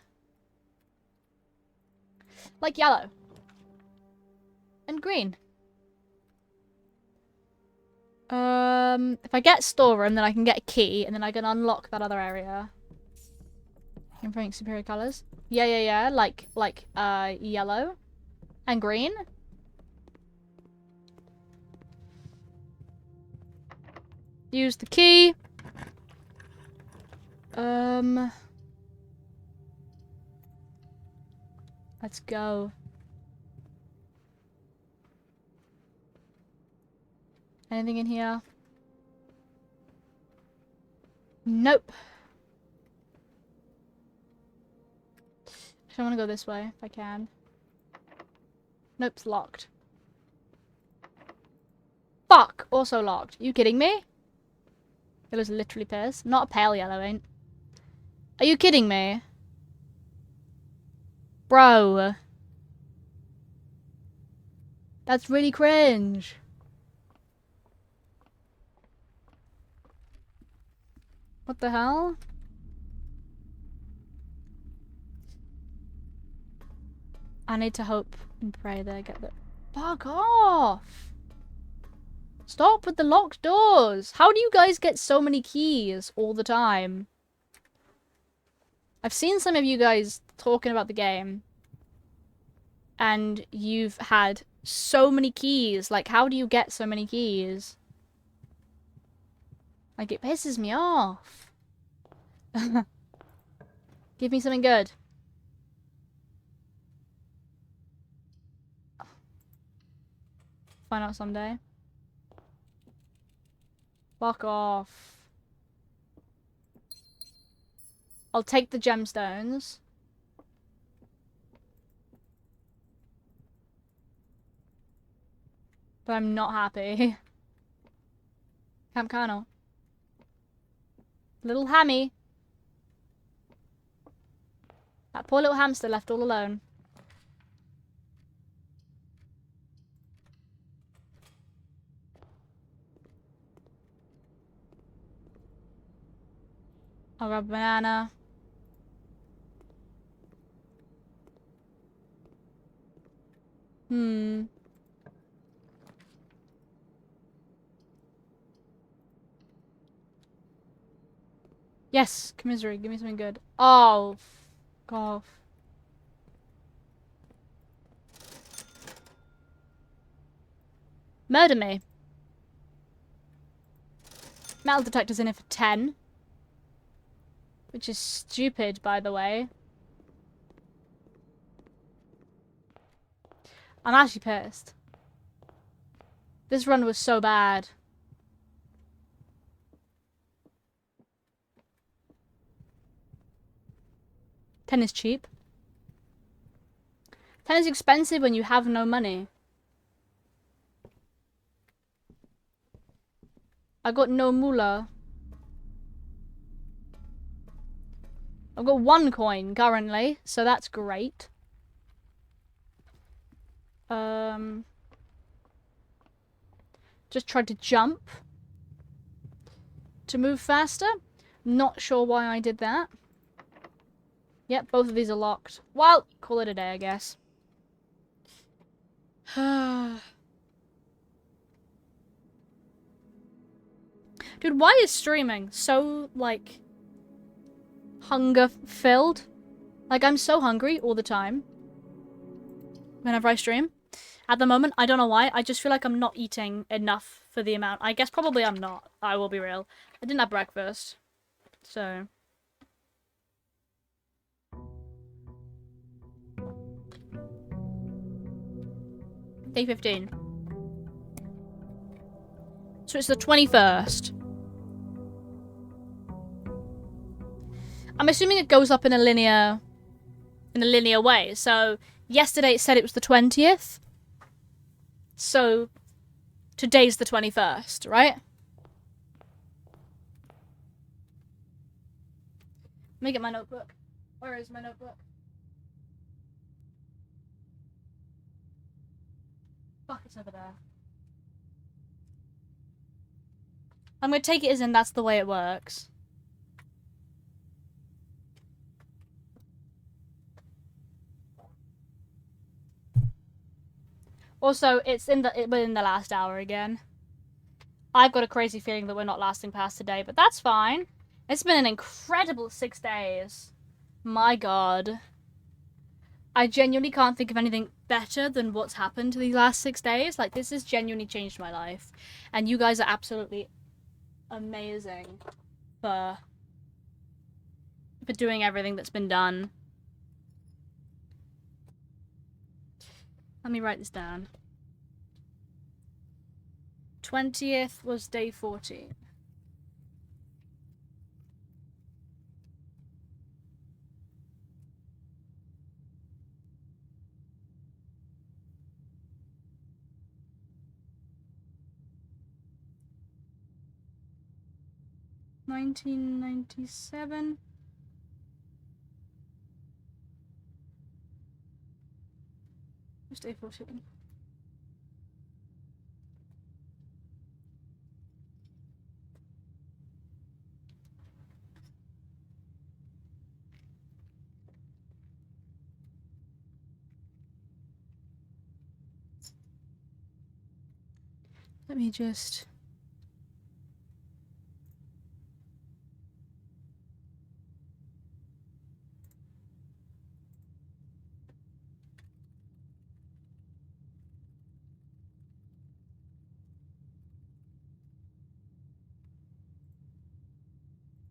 [SPEAKER 1] Like yellow. And green. If I get storeroom, then I can get a key, and then I can unlock that other area. Improving superior colors. Yeah. Like, yellow. And green. Use the key. Let's go. Anything in here? Nope. I want to go this way if I can. Nope, it's locked. Fuck! Also locked. You kidding me? It was literally pissed. Not a pale yellow, ain't. Are you kidding me? Bro. That's really cringe. What the hell? I need to hope and pray that I get the... Fuck off! Stop with the locked doors! How do you guys get so many keys all the time? I've seen some of you guys talking about the game. And you've had so many keys. Like, how do you get so many keys? Like, it pisses me off. Give me something good. Find out someday. Fuck off. I'll take the gemstones. But I'm not happy. Camp Colonel. Little Hammy. That poor little hamster left all alone. I'll grab a banana. Yes, commiserate. Give me something good. Oh, fuck off. Murder me. Metal detector's in it for 10. Which is stupid, by the way. I'm actually pissed. This run was so bad. $10 is cheap. $10 is expensive when you have no money. I got no moolah. I've got 1 coin currently, so that's great. Just tried to jump to move faster. Not sure why I did that. Yep, both of these are locked. Well, call it a day, I guess. Dude, why is streaming so, like, hunger-filled? Like, I'm so hungry all the time whenever I stream. At the moment, I don't know why. I just feel like I'm not eating enough for the amount. I guess probably I'm not. I will be real. I didn't have breakfast. So... Day 15. So it's the 21st. I'm assuming it goes up in a linear way. So yesterday it said it was the 20th. So today's the 21st, right? Let me get my notebook. Where is my notebook? Fuck, it's over there. I'm gonna take it as in that's the way it works. Also, it's within the last hour again. I've got a crazy feeling that we're not lasting past today, but that's fine. It's been an incredible 6 days. My god. I genuinely can't think of anything better than what's happened these last 6 days. Like, this has genuinely changed my life. And you guys are absolutely amazing for doing everything that's been done. Let me write this down. 20th was day 14. $19.97. What's day 14? Let me just...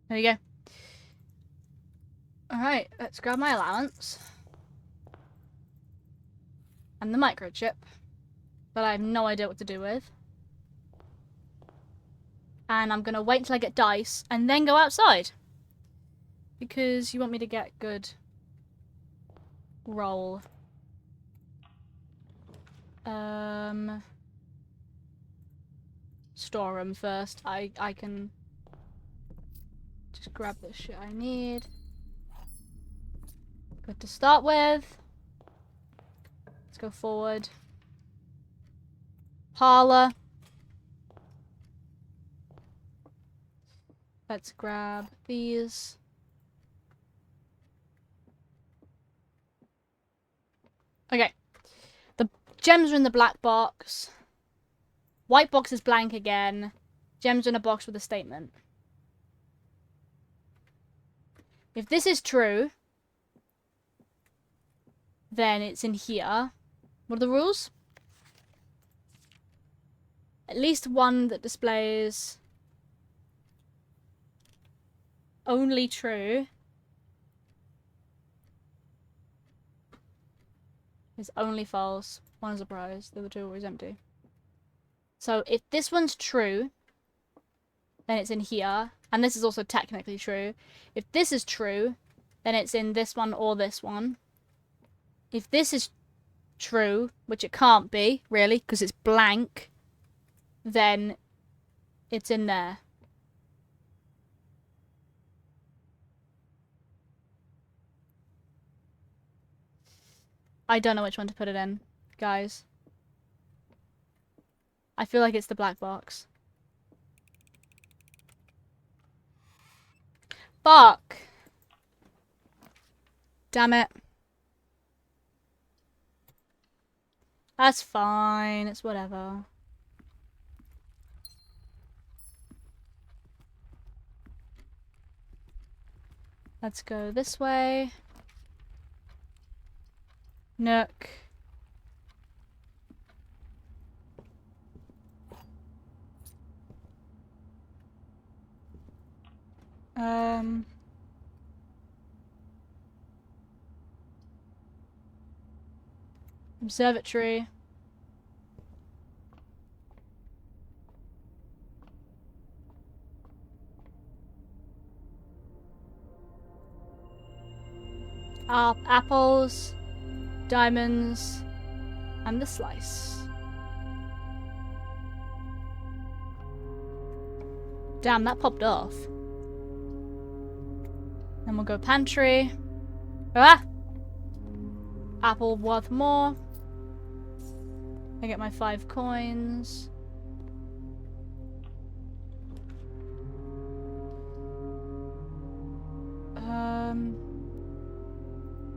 [SPEAKER 1] There we go. Alright, let's grab my allowance. And the microchip. That I have no idea what to do with. And I'm gonna wait until I get dice and then go outside. Because you want me to get good roll. Storeroom first. I can just grab the shit I need. Good to start with. Let's go forward. Parlor. Let's grab these. Okay. The gems are in the black box. White box is blank again. Gems are in a box with a statement. If this is true, then it's in here. What are the rules? At least one that displays only true is only false. One is a prize. The other two are always empty. So if this one's true, then it's in here. And this is also technically true. If this is true, then it's in this one or this one. If this is true, which it can't be, really, because it's blank, then it's in there. I don't know which one to put it in, guys. I feel like it's the black box. Fuck! Damn it. That's fine, it's whatever. Let's go this way. Nook. Observatory. Apples, diamonds, and the slice. Damn, that popped off. Then we'll go pantry. Ah! Apple worth more. I get my 5 coins.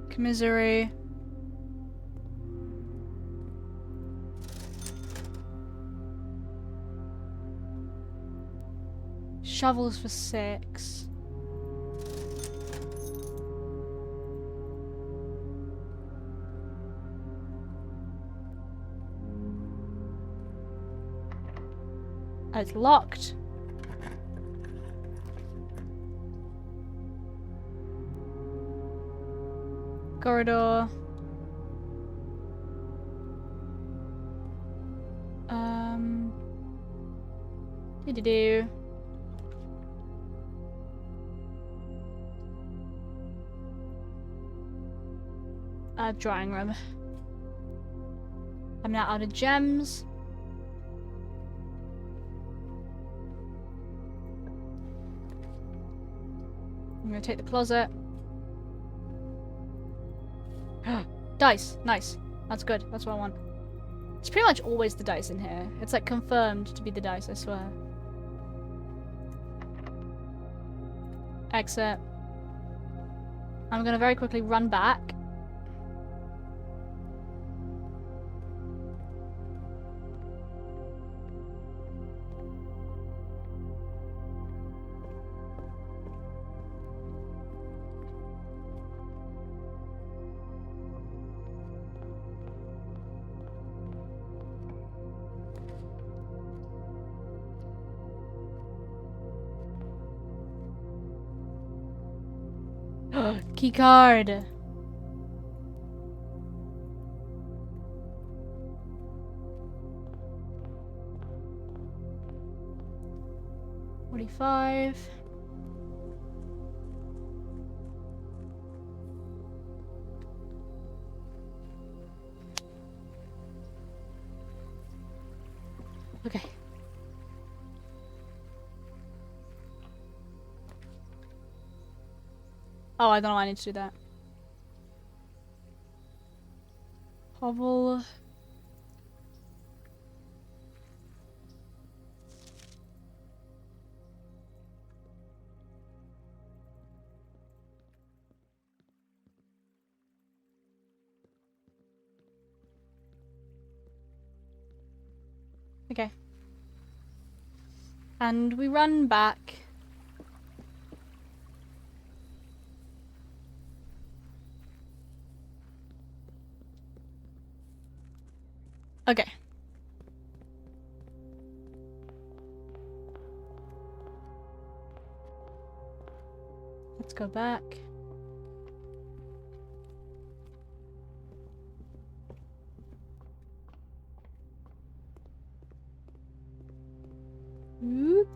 [SPEAKER 1] Commissary. Shovels for 6. Oh, it's locked. Corridor. Do-do-do. Drawing room. I'm now out of gems. I'm gonna take the closet. Dice! Nice. That's good. That's what I want. It's pretty much always the dice in here. It's like confirmed to be the dice, I swear. Exit. I'm gonna very quickly run back. Key card. $45. Okay. Oh, I don't know why I need to do that. Hovel. Okay. And we run back. Okay. Let's go back. Whoop.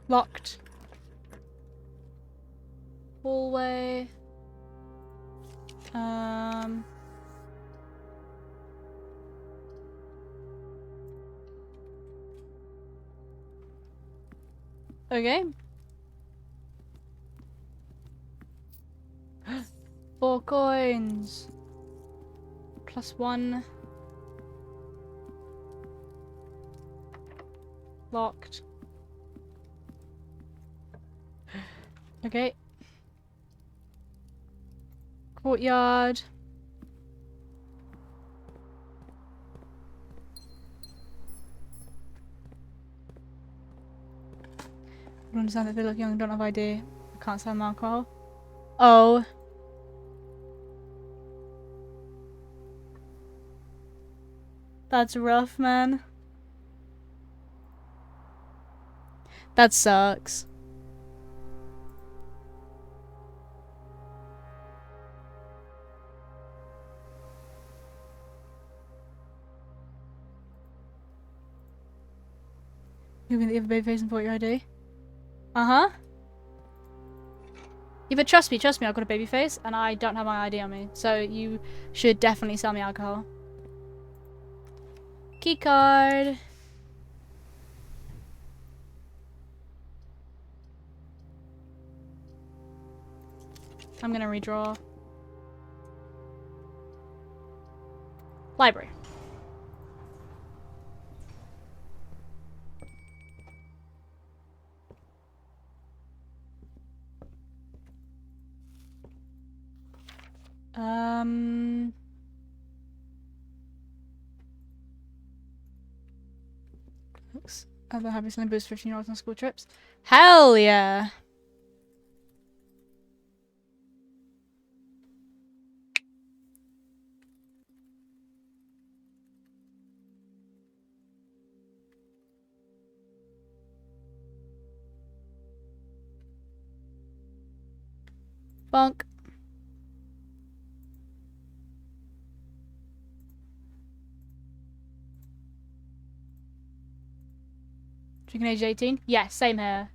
[SPEAKER 1] Locked. Hallway. Okay. 4 coins. +1. Locked. Okay. Courtyard. I don't understand that they look young, don't have ID. I can't sell them alcohol. Oh. That's rough, man. That sucks. You have a baby face and put your ID? Uh-huh. Yeah, but trust me, I've got a baby face and I don't have my ID on me. So you should definitely sell me alcohol. Key card. I'm gonna redraw. Library. Looks. Other habits and boost 15-year-olds on school trips. Hell yeah! Bonk. Drinking age 18? Yeah, same here.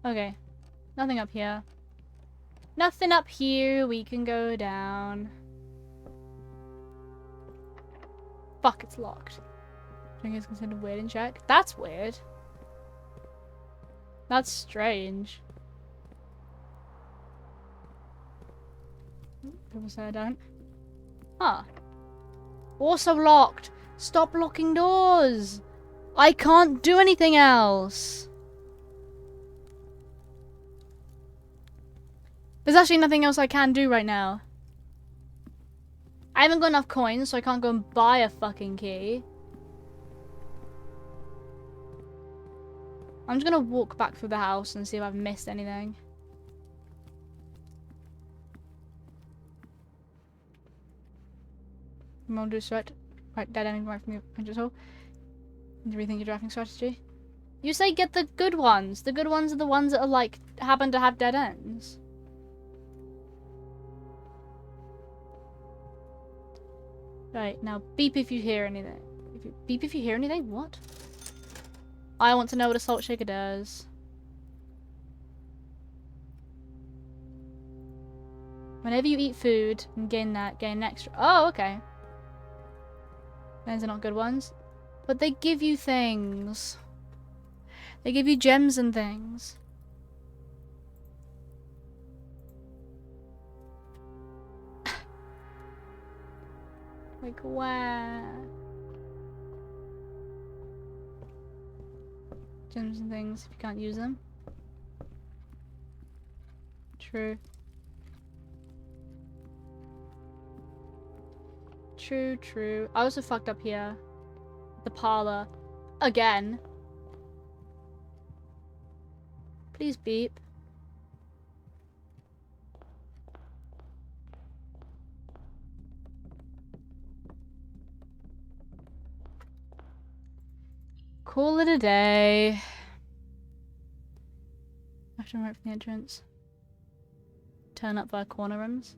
[SPEAKER 1] Okay. Nothing up here. Nothing up here. We can go down. Fuck, it's locked. Drinking is considered weird in Czech. That's weird. That's strange. People say I don't. Huh. Also locked. Stop locking doors. I can't do anything else. There's actually nothing else I can do right now. I haven't got enough coins, so I can't go and buy a fucking key. I'm just gonna walk back through the house and see if I've missed anything. Won't do sweat. Right, dead ending right from your control. Do you rethink your drafting strategy? You say get the good ones. The good ones are the ones that are like happen to have dead ends. Right, now beep if you hear anything. Beep if you hear anything? What? I want to know what a salt shaker does. Whenever you eat food and gain an extra. Oh, okay. Those are not good ones. But they give you things. They give you gems and things. Like, where? Gems and things if you can't use them. True. True, true. I also fucked up here. The parlor. Again. Please beep. Call it a day. Left and right from the entrance. Turn up via corner rooms.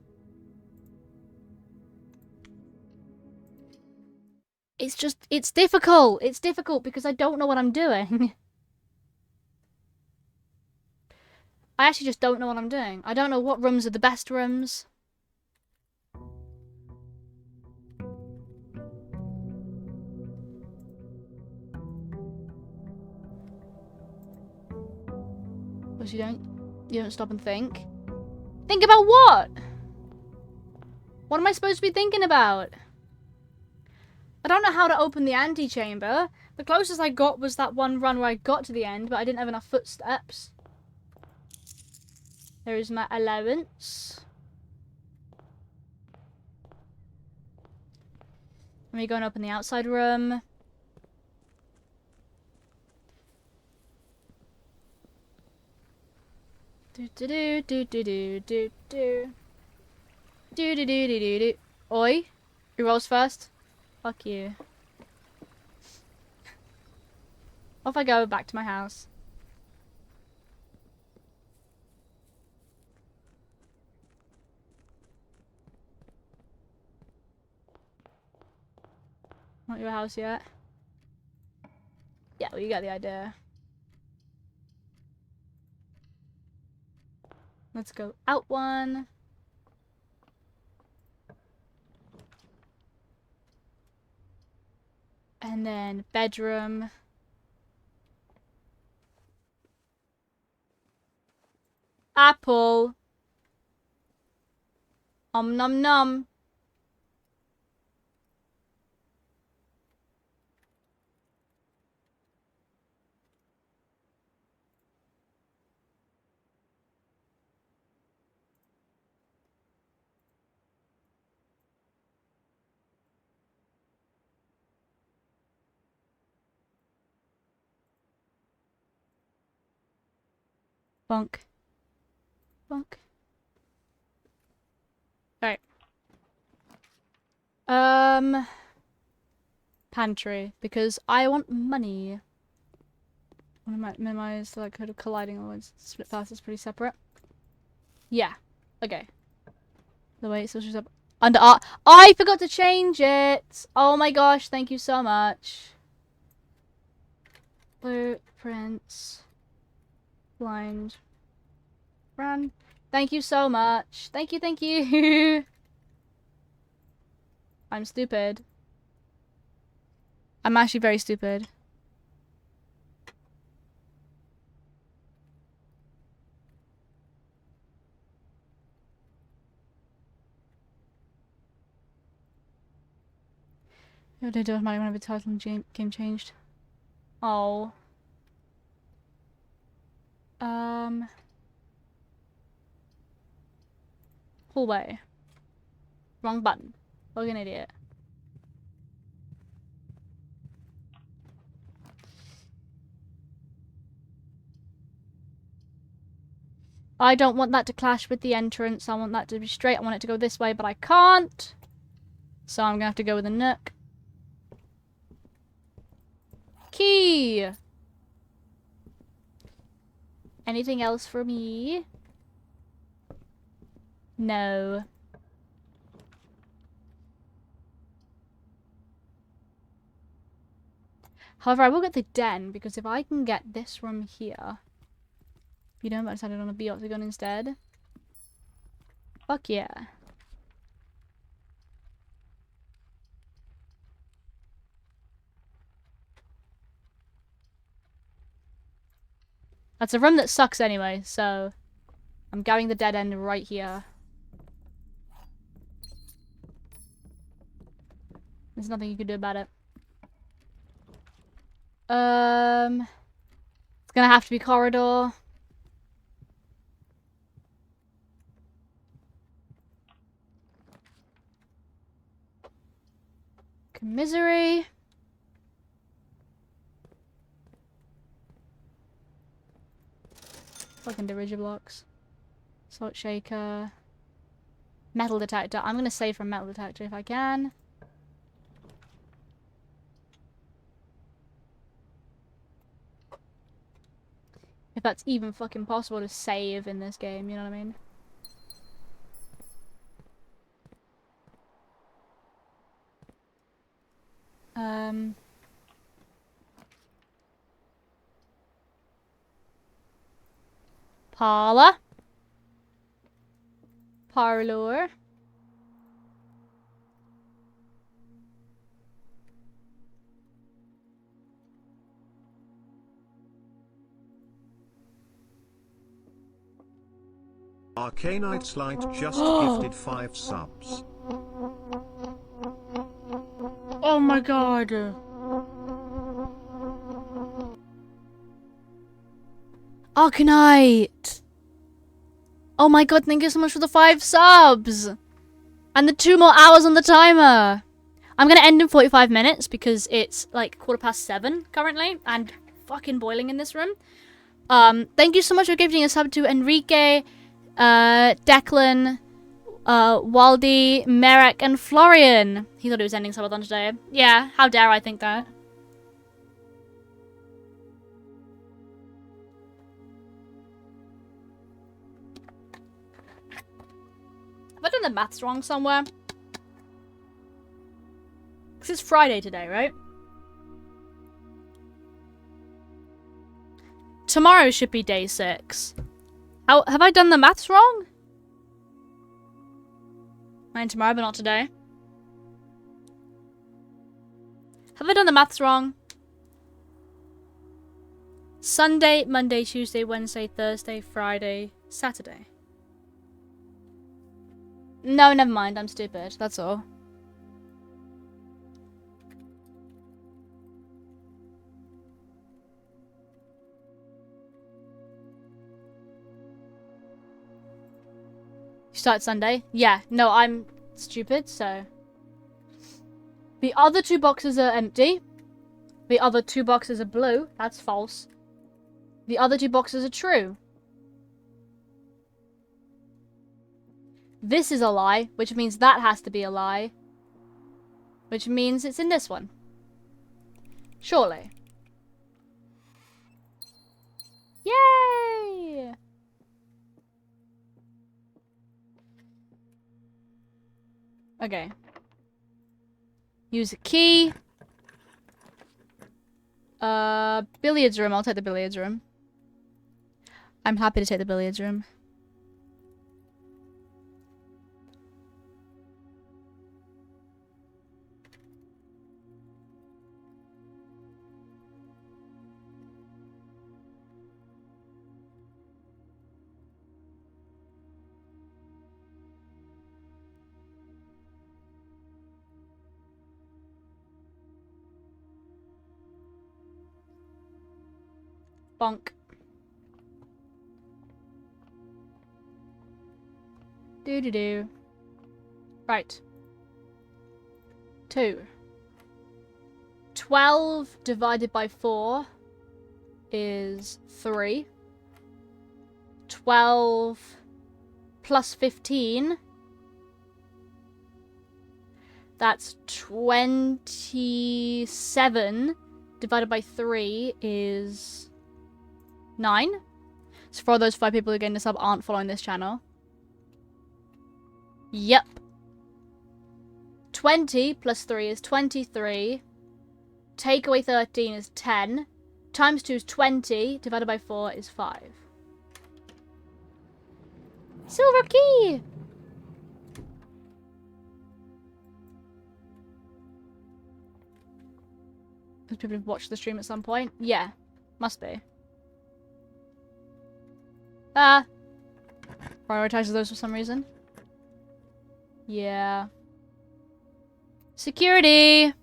[SPEAKER 1] It's difficult. It's difficult because I don't know what I'm doing. I actually just don't know what I'm doing. I don't know what rooms are the best rooms. Because you don't stop and think. Think about what? What am I supposed to be thinking about? I don't know how to open the antechamber. The closest I got was that one run where I got to the end, but I didn't have enough footsteps. There is my allowance. Let me go and open the outside room. Do do do do do do do do do do do do do. Oi, who rolls first? Fuck you. Off I go back to my house. Not your house yet. Yeah, well, you get the idea. Let's go out one. And then bedroom. Apple. Nom nom. Bonk. Bonk. Alright. Pantry. Because I want money. I want to minimize the likelihood of colliding, otherwise split path is pretty separate. Yeah. Okay. The way it switches up under art. I forgot to change it! Oh my gosh, thank you so much. Blueprints. Blind. Run. Thank you so much. Thank you, thank you. I'm stupid. I'm actually very stupid. What did I do with money whenever the title and game changed? Oh. Hallway. Wrong button. Like an idiot. I don't want that to clash with the entrance. I want that to be straight. I want it to go this way, but I can't. So I'm gonna have to go with a nook. Key! Anything else for me? No. However, I will get the den, because if I can get this room here... You know, I decided on a B-octagon instead. Fuck yeah. That's a room that sucks anyway, so... I'm going the dead end right here. There's nothing you can do about it. It's gonna have to be corridor. Commisery. Fucking Dirigiblocks. Salt shaker. Metal detector. I'm gonna save from metal detector if I can. If that's even fucking possible to save in this game, you know what I mean? Parlor. Parlor.
[SPEAKER 2] Arcanite Light just gifted 5 subs.
[SPEAKER 1] Oh my god. Arcanite! Oh my god, thank you so much for the 5 subs! And the 2 more hours on the timer! I'm gonna end in 45 minutes because it's like 7:15 currently and fucking boiling in this room. Thank you so much for giving a sub to Enrique, Declan, Waldy, Merrick, and Florian. He thought it was ending subathon today. Yeah, how dare I think that? Have I done the maths wrong somewhere? Because it's Friday today, right? Tomorrow should be day 6. How have I done the maths wrong? Mine tomorrow, but not today. Have I done the maths wrong? Sunday, Monday, Tuesday, Wednesday, Thursday, Friday, Saturday. No, never mind. I'm stupid. That's all. You start Sunday? Yeah. No, I'm stupid, so... The other 2 boxes are empty. The other 2 boxes are blue. That's false. The other 2 boxes are true. This is a lie, which means that has to be a lie. Which means it's in this one. Surely. Yay! Okay. Use a key. Billiards room. I'll take the billiards room. I'm happy to take the billiards room. Bonk. Do. Right. 2. 12 divided by 4 is 3. 12 plus 15. That's 27 divided by 3 is 9. So for those 5 people who are getting this up aren't following this channel. Yep. 20 plus 3 is 23. Take away 13 is 10. Times 2 is 20. Divided by 4 is 5. Silver key! Those people have watched the stream at some point? Yeah. Must be. Ah! Prioritizes those for some reason. Yeah. Security!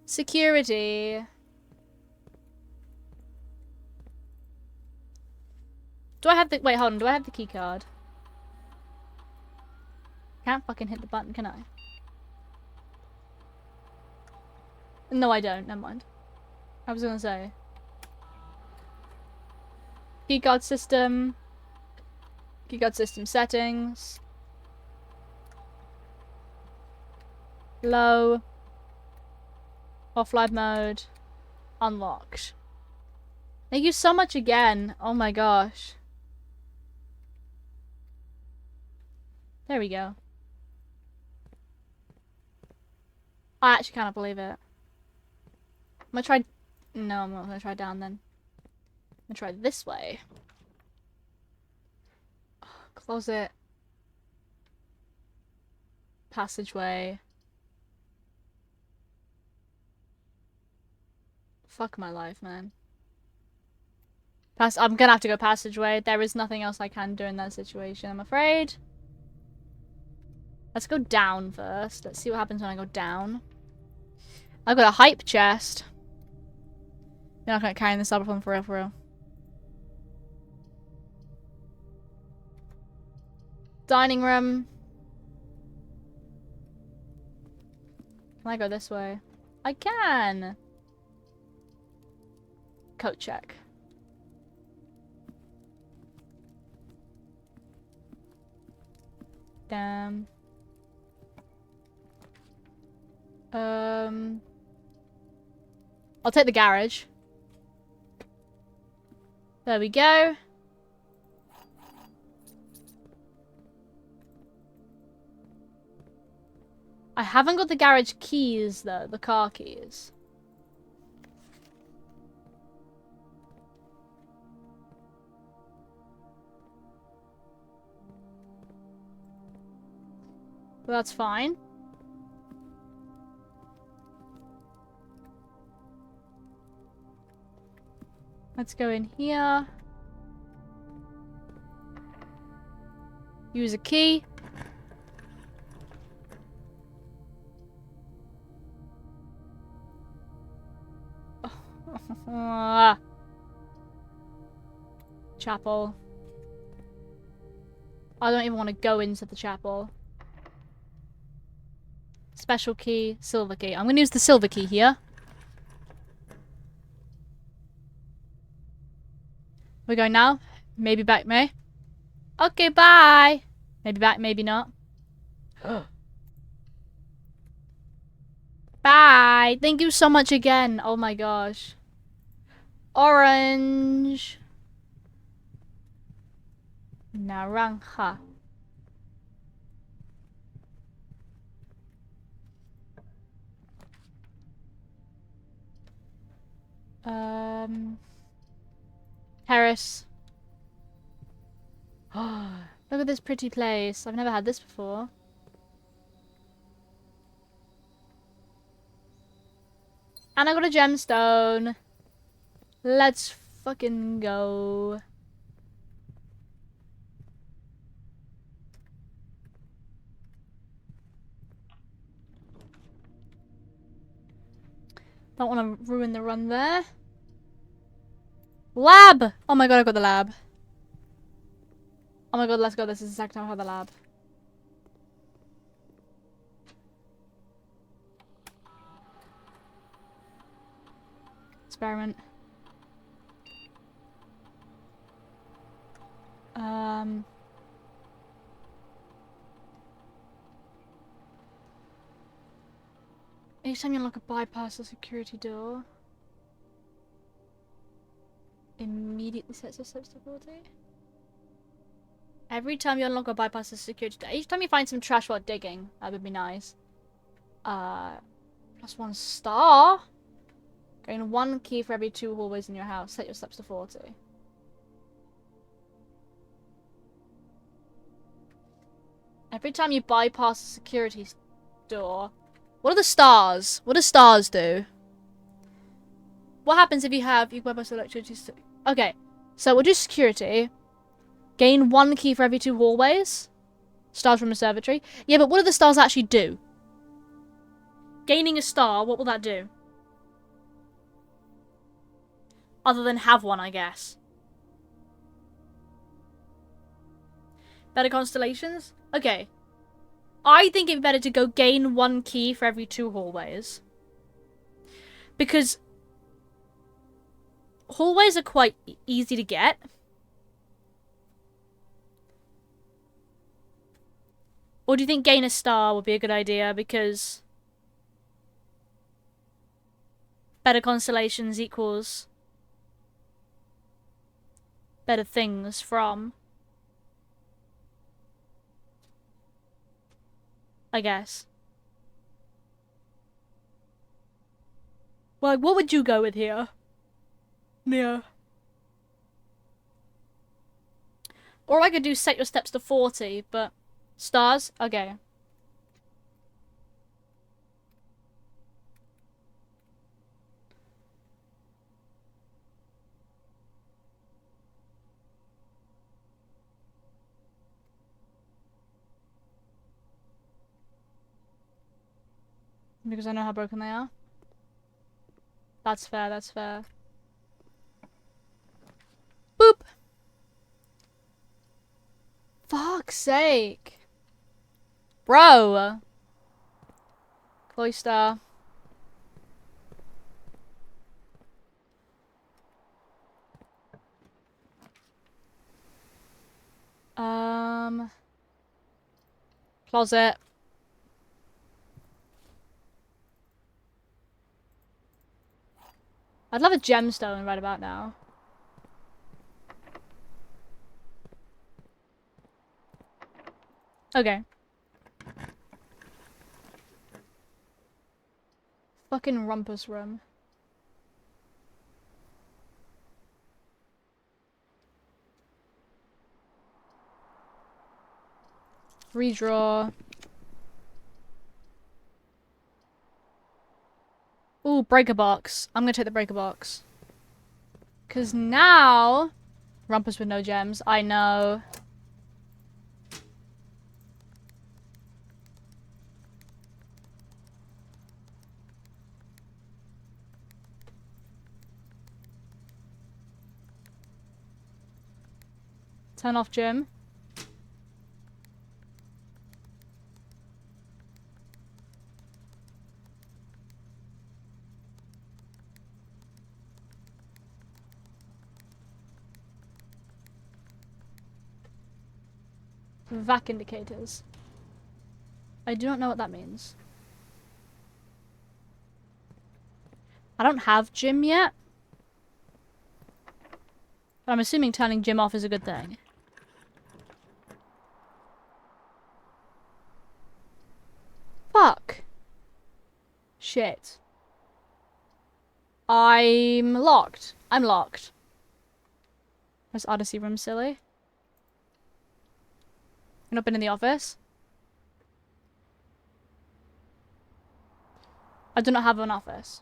[SPEAKER 1] Security. Do I have the- wait, hold on. Do I have the key card? Can't fucking hit the button, can I? No, I don't. Never mind. I was gonna say. Keycard system. Keycard system settings. Low. Offline mode. Unlocked. Thank you so much again. Oh my gosh. There we go. I actually cannot believe it. I'm gonna try... No, I'm not gonna try down then. I'm gonna try this way. Closet. Passageway. Fuck my life, man. I'm gonna have to go passageway. There is nothing else I can do in that situation, I'm afraid. Let's go down first. Let's see what happens when I go down. I've got a hype chest. You're not gonna carry this up for real, for real. Dining room. Can I go this way? I can! Coat check. Damn. I'll take the garage. There we go. I haven't got the garage keys though, the car keys. Well, that's fine. Let's go in here. Use a key. Chapel. I don't even want to go into the chapel. Special key, silver key. I'm going to use the silver key here. We're going now. Maybe back, May. Okay, bye. Maybe back, maybe not. Bye. Thank you so much again. Oh my gosh. Orange. Naranja. Terrace. Oh, look at this pretty place. I've never had this before. And I got a gemstone. Let's fucking go. Don't want to ruin the run there. Lab! Oh my god, I got the lab. Oh my god, let's go. This is the second time I've had the lab. Experiment. Each time you unlock a bypass or security door, immediately sets your steps to 40. Every time you unlock or bypass a security door, each time you find some trash while digging, that would be nice. +1 star. Gain 1 key for every 2 hallways in your house. Set your steps to 40. Every time you bypass a security door. What are the stars? What do stars do? What happens if you bypass electricity? Okay, so we'll do security. Gain 1 key for every 2 hallways. Stars from observatory. Yeah, but what do the stars actually do? Gaining a star, what will that do? Other than have one, I guess. Better constellations? Okay. I think it'd be better to go gain 1 key for every 2 hallways. Because hallways are quite easy to get. Or do you think gain a star would be a good idea? Because better constellations equals better things from, I guess. Like, what would you go with here? Yeah. Or I could do set your steps to 40, but stars? Okay. Because I know how broken they are. That's fair, that's fair. Boop! Fuck's sake. Bro! Cloister. Closet. I'd love a gemstone right about now. Okay. Fucking rumpus room. Redraw. Ooh, breaker box. I'm gonna take the breaker box. Cause now... Rumpus with no gems. I know. Turn off gym. Vac indicators. I do not know what that means. I don't have gym yet. But I'm assuming turning gym off is a good thing. Fuck. Shit. I'm locked. I'm locked. Where's Odyssey room, silly? You've not been in the office? I do not have an office.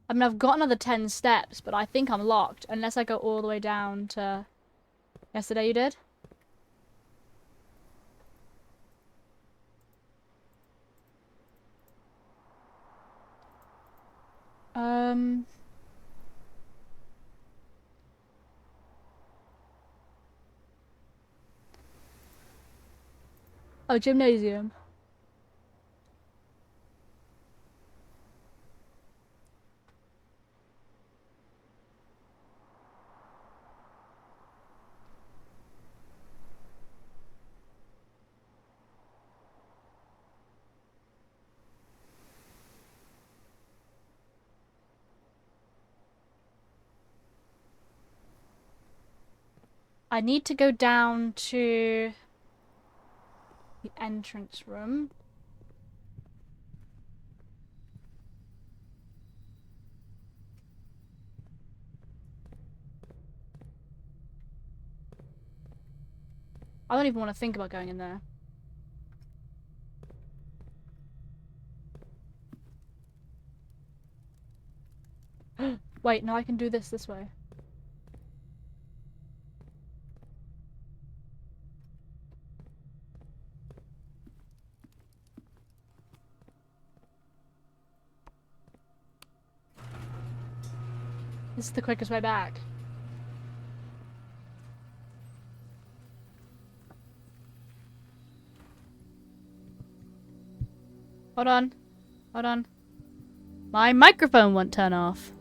[SPEAKER 1] I mean, I've got another 10 steps, but I think I'm locked. Unless I go all the way down to... Yesterday you did? Oh, gymnasium. I need to go down to the entrance room. I don't even want to think about going in there. Wait, no, I can do this way. This is the quickest way back. Hold on. Hold on. My microphone won't turn off.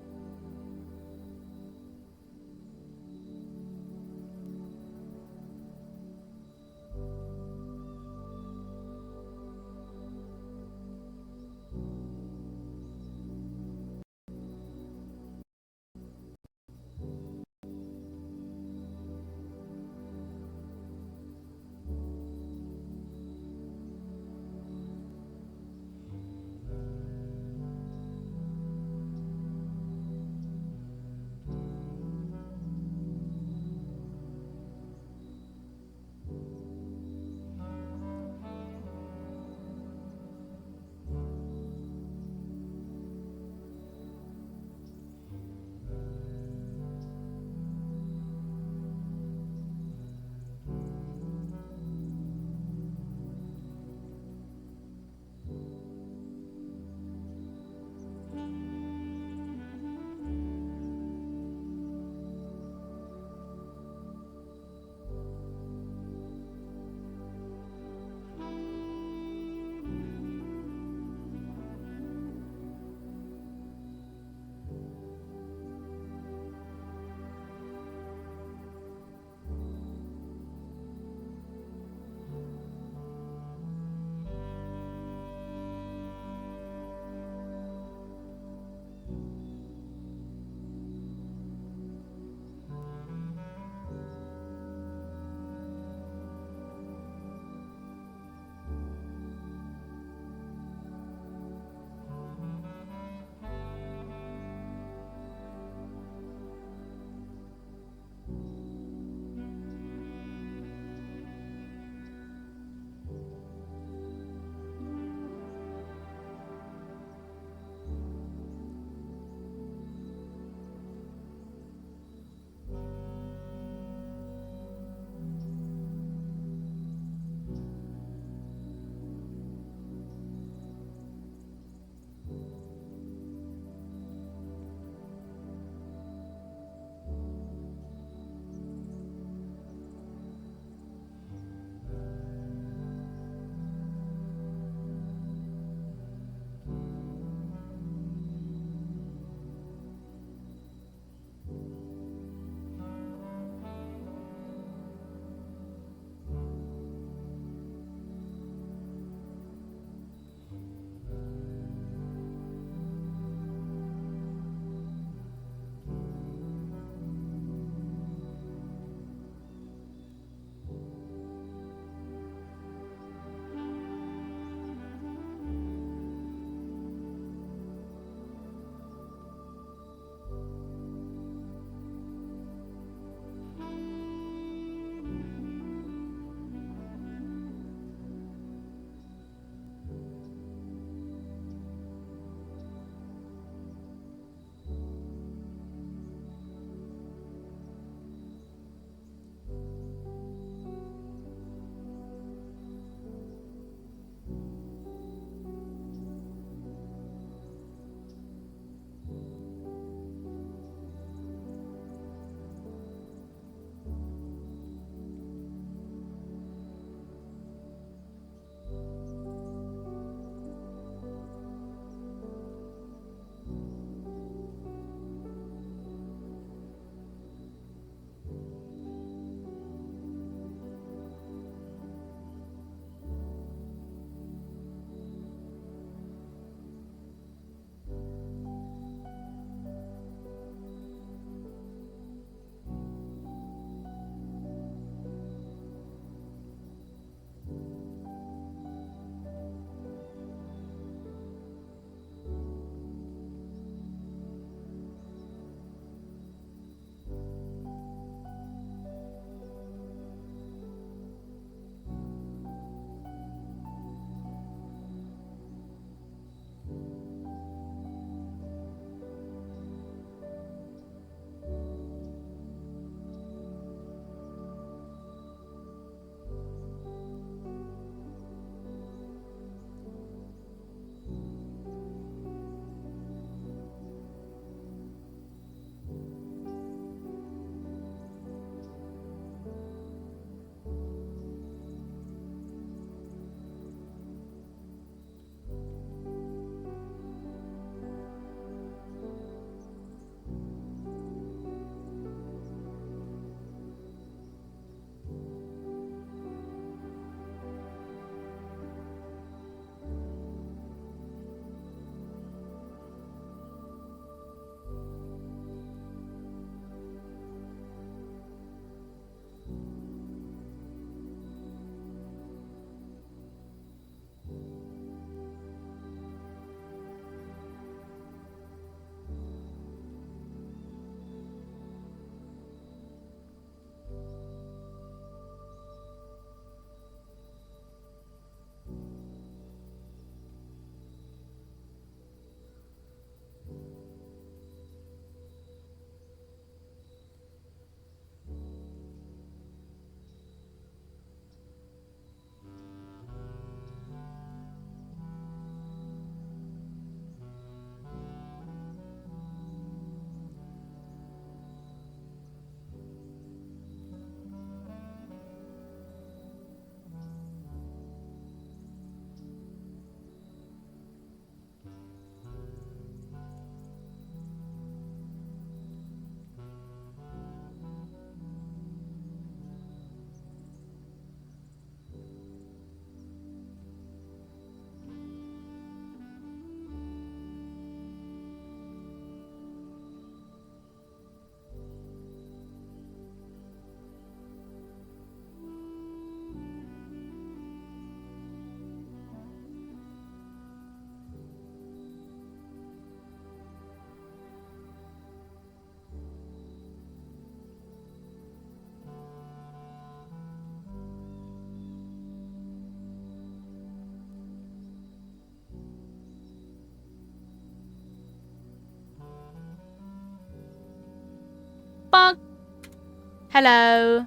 [SPEAKER 1] Hello.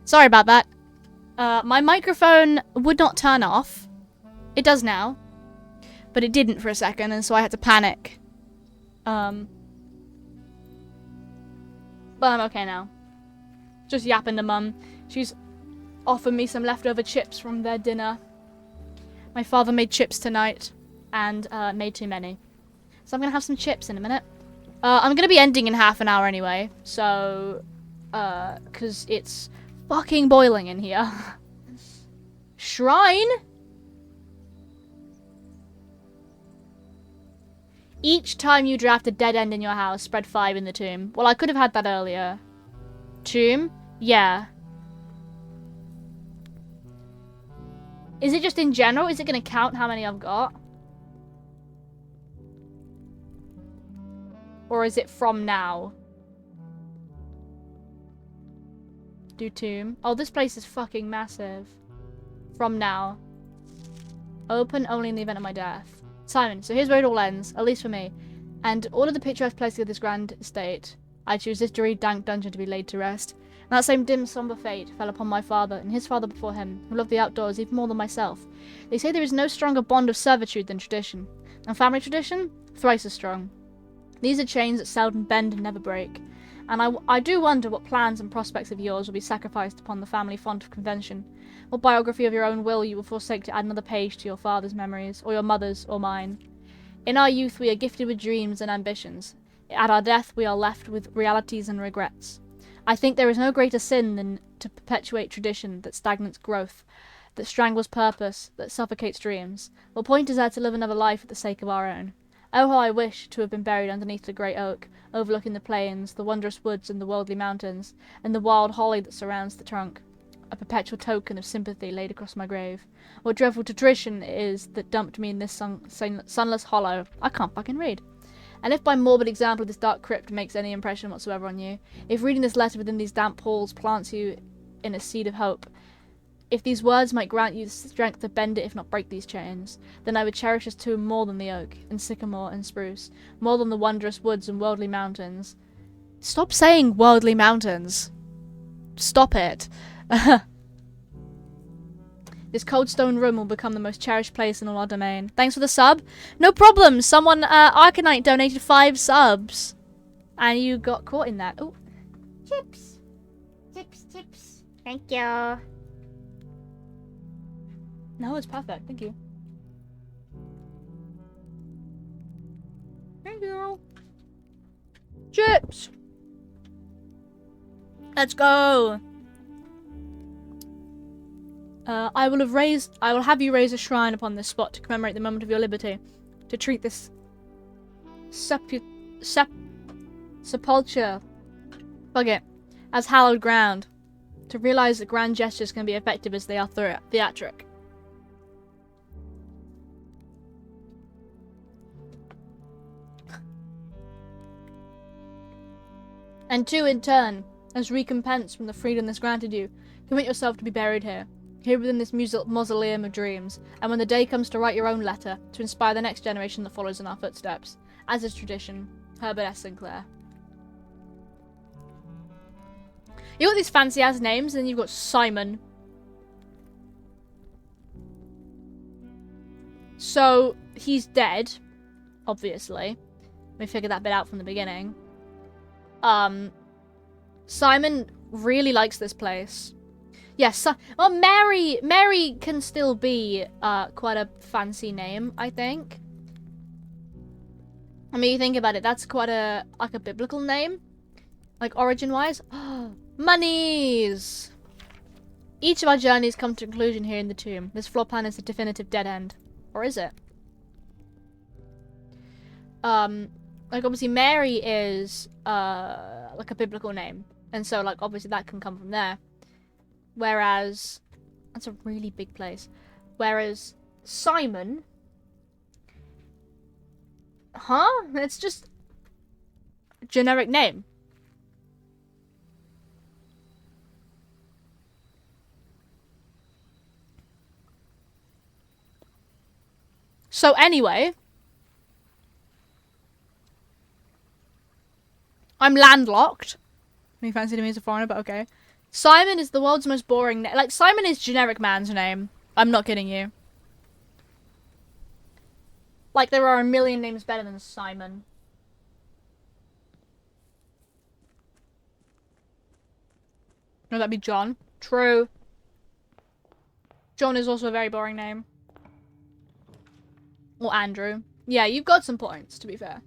[SPEAKER 1] Sorry about that. My microphone would not turn off. It does now. But it didn't for a second, and so I had to panic. But I'm okay now. Just yapping to Mum. She's offered me some leftover chips from their dinner. My father made chips tonight, and made too many. So I'm gonna have some chips in a minute. I'm gonna be ending in half an hour anyway, so... cause it's fucking boiling in here. Shrine? Each time you draft a dead end in your house, spread 5 in the tomb. Well, I could have had that earlier. Tomb? Yeah. Is it just in general? Is it going to count how many I've got? Or is it from now? Do tomb. Oh, this place is fucking massive. From now. Open only in the event of my death. Simon, so here's where it all ends, at least for me. And all of the picturesque places of this grand estate, I choose this dreary, dank dungeon to be laid to rest. And that same dim, sombre fate fell upon my father, and his father before him, who loved the outdoors even more than myself. They say there is no stronger bond of servitude than tradition. And family tradition? Thrice as strong. These are chains that seldom bend and never break. And I do wonder what plans and prospects of yours will be sacrificed upon the family font of convention. What biography of your own will you will forsake to add another page to your father's memories, or your mother's, or mine. In our youth we are gifted with dreams and ambitions. At our death we are left with realities and regrets. I think there is no greater sin than to perpetuate tradition that stagnates growth, that strangles purpose, that suffocates dreams. What point is there to live another life for the sake of our own? Oh, how I wish to have been buried underneath the great oak, overlooking the plains, the wondrous woods and the worldly mountains, and the wild holly that surrounds the trunk. A perpetual token of sympathy laid across my grave. What dreadful tradition it is that dumped me in this sunless hollow. I can't fucking read. And if by morbid example this dark crypt makes any impression whatsoever on you, if reading this letter within these damp halls plants you in a seed of hope, if these words might grant you the strength to bend it if not break these chains, then I would cherish this tomb more than the oak, and sycamore, and spruce, more than the wondrous woods and worldly mountains. Stop saying worldly mountains. Stop it. This cold stone room will become the most cherished place in all our domain. Thanks for the sub. No problem. Someone, Arcanite donated 5 subs. And you got caught in that. Oh.
[SPEAKER 3] Chips. Chips, chips. Thank you.
[SPEAKER 1] No, it's perfect. Thank you. Thank you. Chips. Let's go. I will have you raise a shrine upon this spot to commemorate the moment of your liberty. To treat this sepulture, fuck it, as hallowed ground. To realize that grand gestures can be effective as they are theatric. And 2, in turn, as recompense from the freedom this granted you, commit yourself to be buried here. Here within this mausoleum of dreams, and when the day comes to write your own letter, to inspire the next generation that follows in our footsteps. As is tradition, Herbert S. Sinclair. You got these fancy ass names, and then you've got Simon. So, he's dead, obviously. We figured that bit out from the beginning. Simon really likes this place. Yes, well, Mary can still be quite a fancy name, I think. I mean, you think about it, that's quite a biblical name, like origin-wise. Monies. Each of our journeys come to conclusion here in the tomb. This floor plan is the definitive dead end, or is it? Like obviously Mary is like a biblical name, and so like obviously that can come from there. Whereas, that's a really big place. Whereas Simon, it's just a generic name. So anyway, I'm landlocked. Me fancy to me as a foreigner, but okay. Simon is the world's most boring name. Like, Simon is generic man's name. I'm not kidding you. Like, there are a million names better than Simon. No, that'd be John. True. John is also a very boring name. Or Andrew. Yeah, you've got some points, to be fair.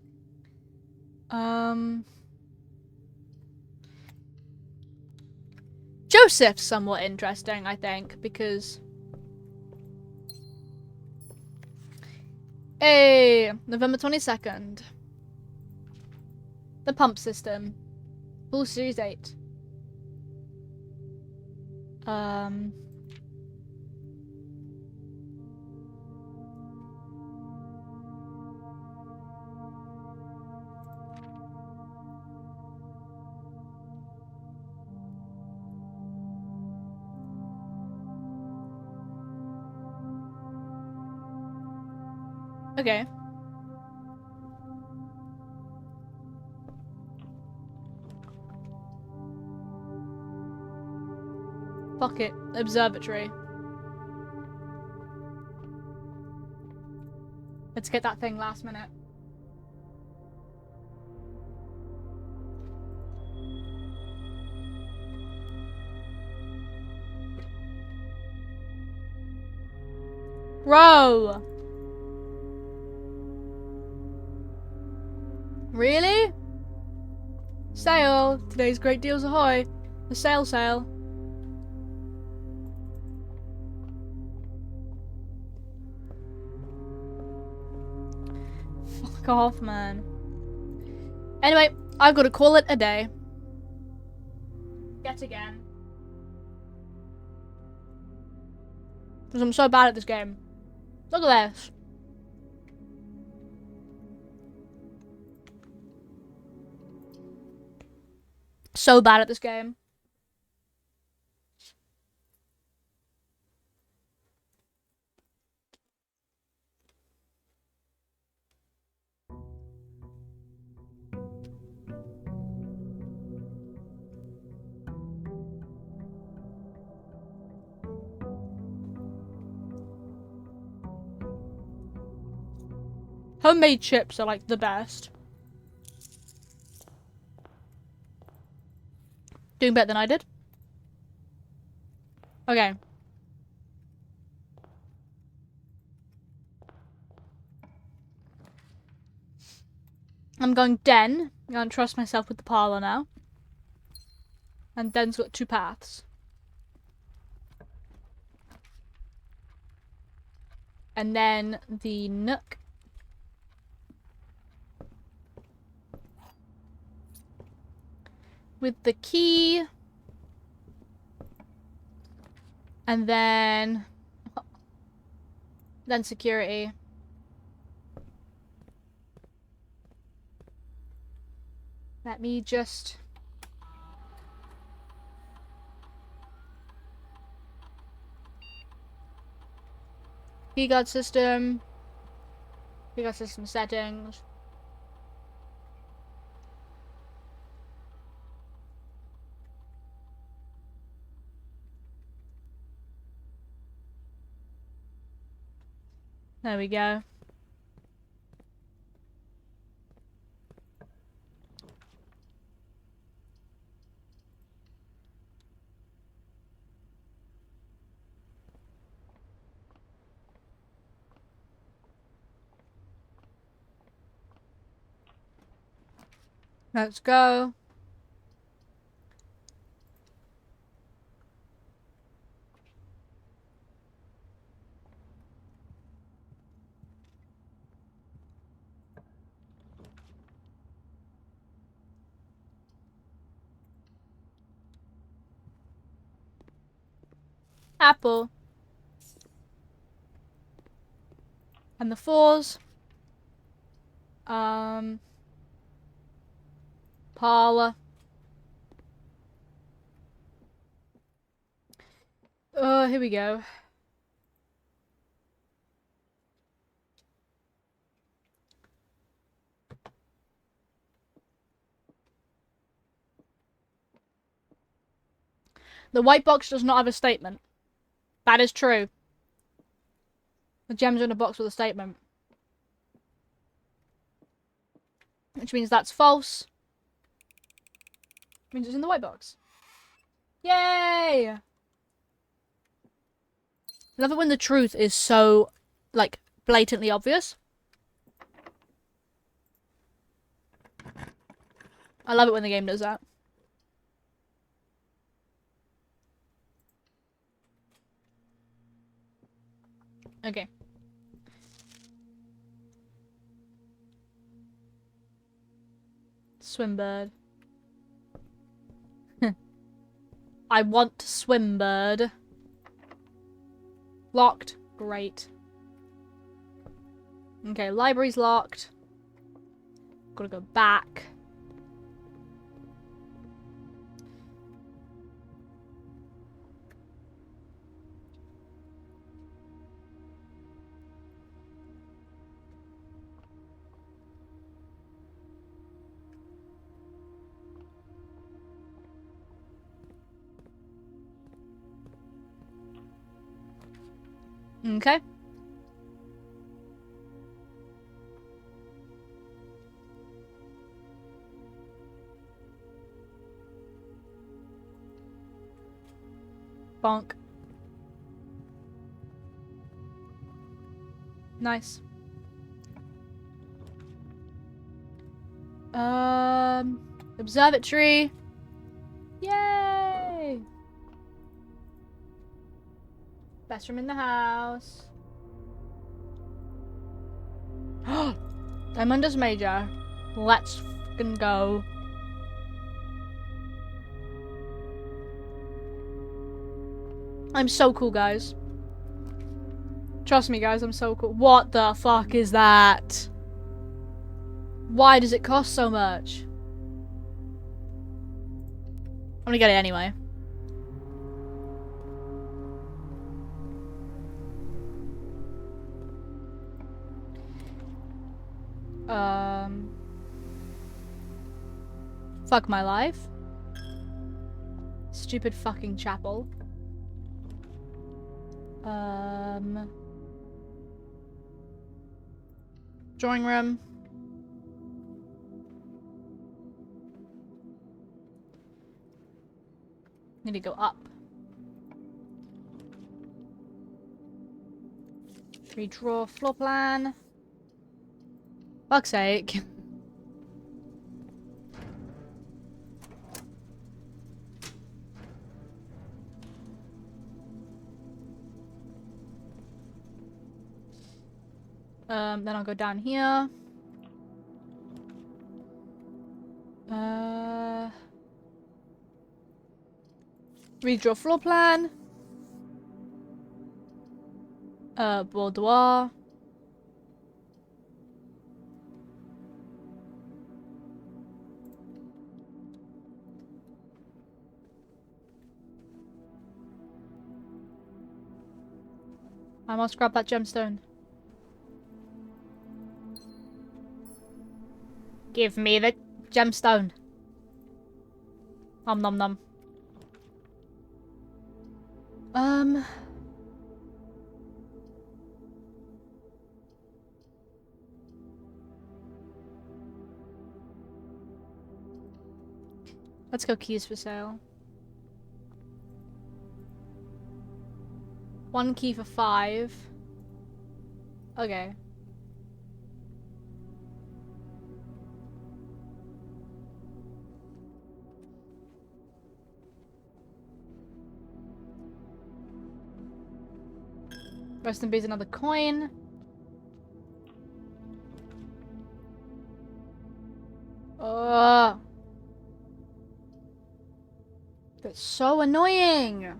[SPEAKER 1] Joseph's somewhat interesting, I think, because... Hey, November 22nd. The pump system. Full Series 8. Okay. Fuck it. Observatory. Let's get that thing last minute. Bro! Really? Sale! Today's great deals ahoy! The sale sale. Fuck off, man. Anyway, I've got to call it a day. Yet again. Because I'm so bad at this game. Look at this. So bad at this game. Homemade chips are like the best. Doing better than I did. Okay. I'm going Den. I'm going to trust myself with the parlor now. And Den's got 2 paths. And then the Nook. With the key. And then security. Let me just... Keyguard system. Keyguard system settings. There we go. Let's go. Apple. And the 4s. Parlor. Here we go. The white box does not have a statement. That is true. The gems are in a box with a statement. Which means that's false. Means it's in the white box. Yay! I love it when the truth is so, like, blatantly obvious. I love it when the game does that. Okay. Swimbird. I want Swimbird. Locked. Great. Okay, library's locked. Gotta go back. Okay. Bonk. Nice. Observatory. Yay! Best room in the house. Diamondus Major. Let's fucking go. I'm so cool, guys. Trust me, guys, I'm so cool. What the fuck is that? Why does it cost so much? I'm gonna get it anyway. Fuck my life. Stupid fucking chapel. Drawing room. Need to go up. Redraw floor plan. Fuck's sake. Then I'll go down here. Redraw floor plan. Boudoir. I must grab that gemstone. Give me the gemstone. Nom nom nom. Let's go keys for sale. 1 key for 5. Okay. Rest in peace, another coin. Oh. That's so annoying.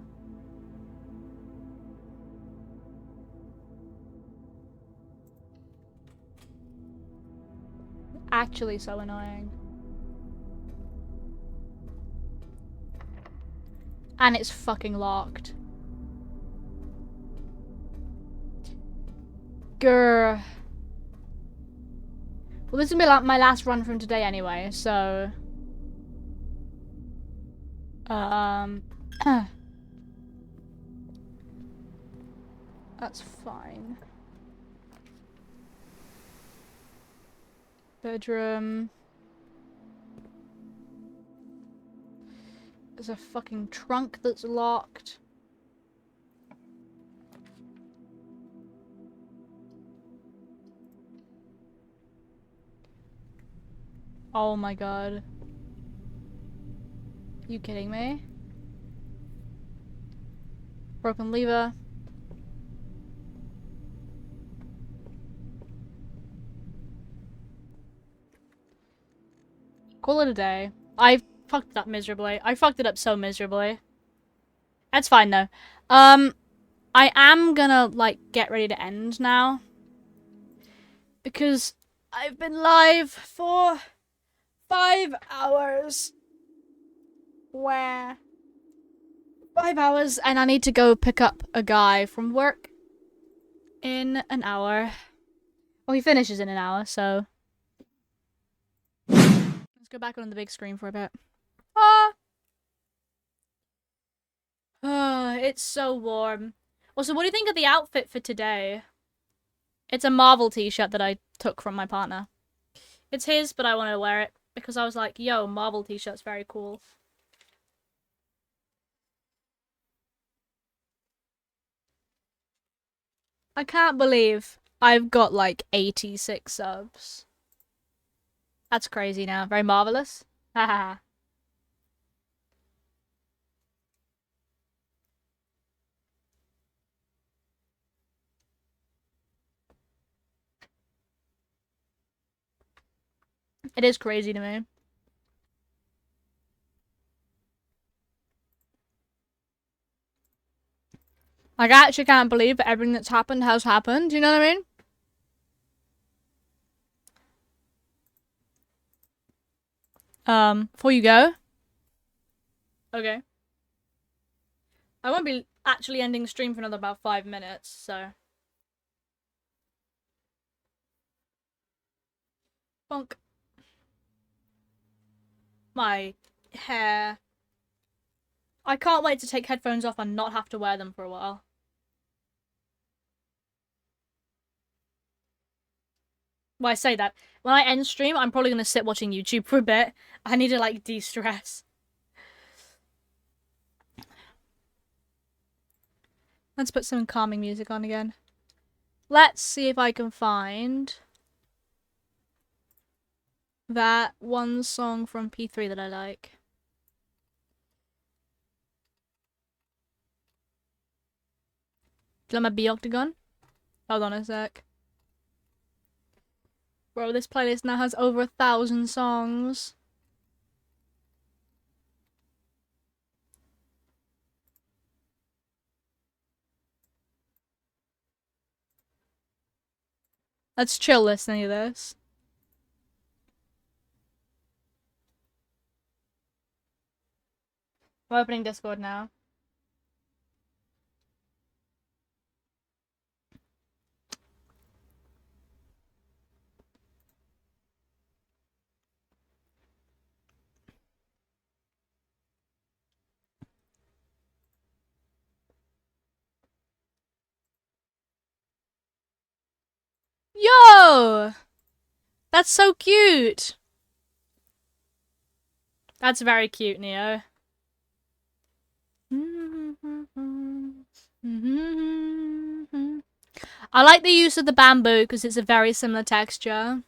[SPEAKER 1] Actually so annoying. And it's fucking locked. Grr. Well, this is gonna be my last run from today anyway, so... That's fine. Bedroom. There's a fucking trunk that's locked. Oh my god. You kidding me? Broken lever. Call it a day. I fucked it up miserably. I fucked it up so miserably. That's fine though. I am gonna, like, get ready to end now. Because I've been live for 5 hours. Where? 5 hours, and I need to go pick up a guy from work in an hour. Well, he finishes in an hour, so. Let's go back on the big screen for a bit. Ah! It's so warm. Also, what do you think of the outfit for today? It's a Marvel t-shirt that I took from my partner. It's his, but I want to wear it because I was like, yo, Marvel t-shirt's very cool. I can't believe I've got like 86 subs. That's crazy now. Very marvelous. Haha. It is crazy to me. Like, I actually can't believe that everything that's happened has happened. You know what I mean? Before you go. Okay. I won't be actually ending stream for another about 5 minutes, so. Bonk. My hair. I can't wait to take headphones off and not have to wear them for a while. Well, I say that. When I end stream, I'm probably gonna sit watching YouTube for a bit. I need to, like, de-stress. Let's put some calming music on again. Let's see if I can find that one song from P3 that I like. Do you like my B-Octagon? Hold on a sec. Bro, this playlist now has over 1,000 songs. Let's chill listening to this. I'm opening Discord now. Yo! That's so cute! That's very cute, Neo. I like the use of the bamboo because it's a very similar texture.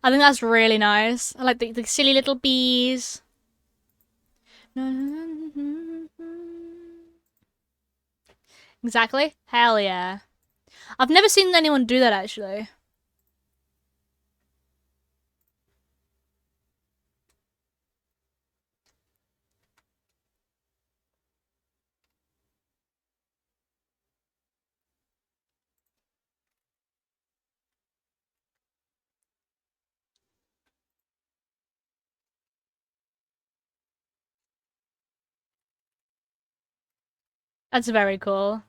[SPEAKER 1] I think that's really nice. I like the silly little bees. Exactly. Hell yeah. I've never seen anyone do that, actually. That's very cool.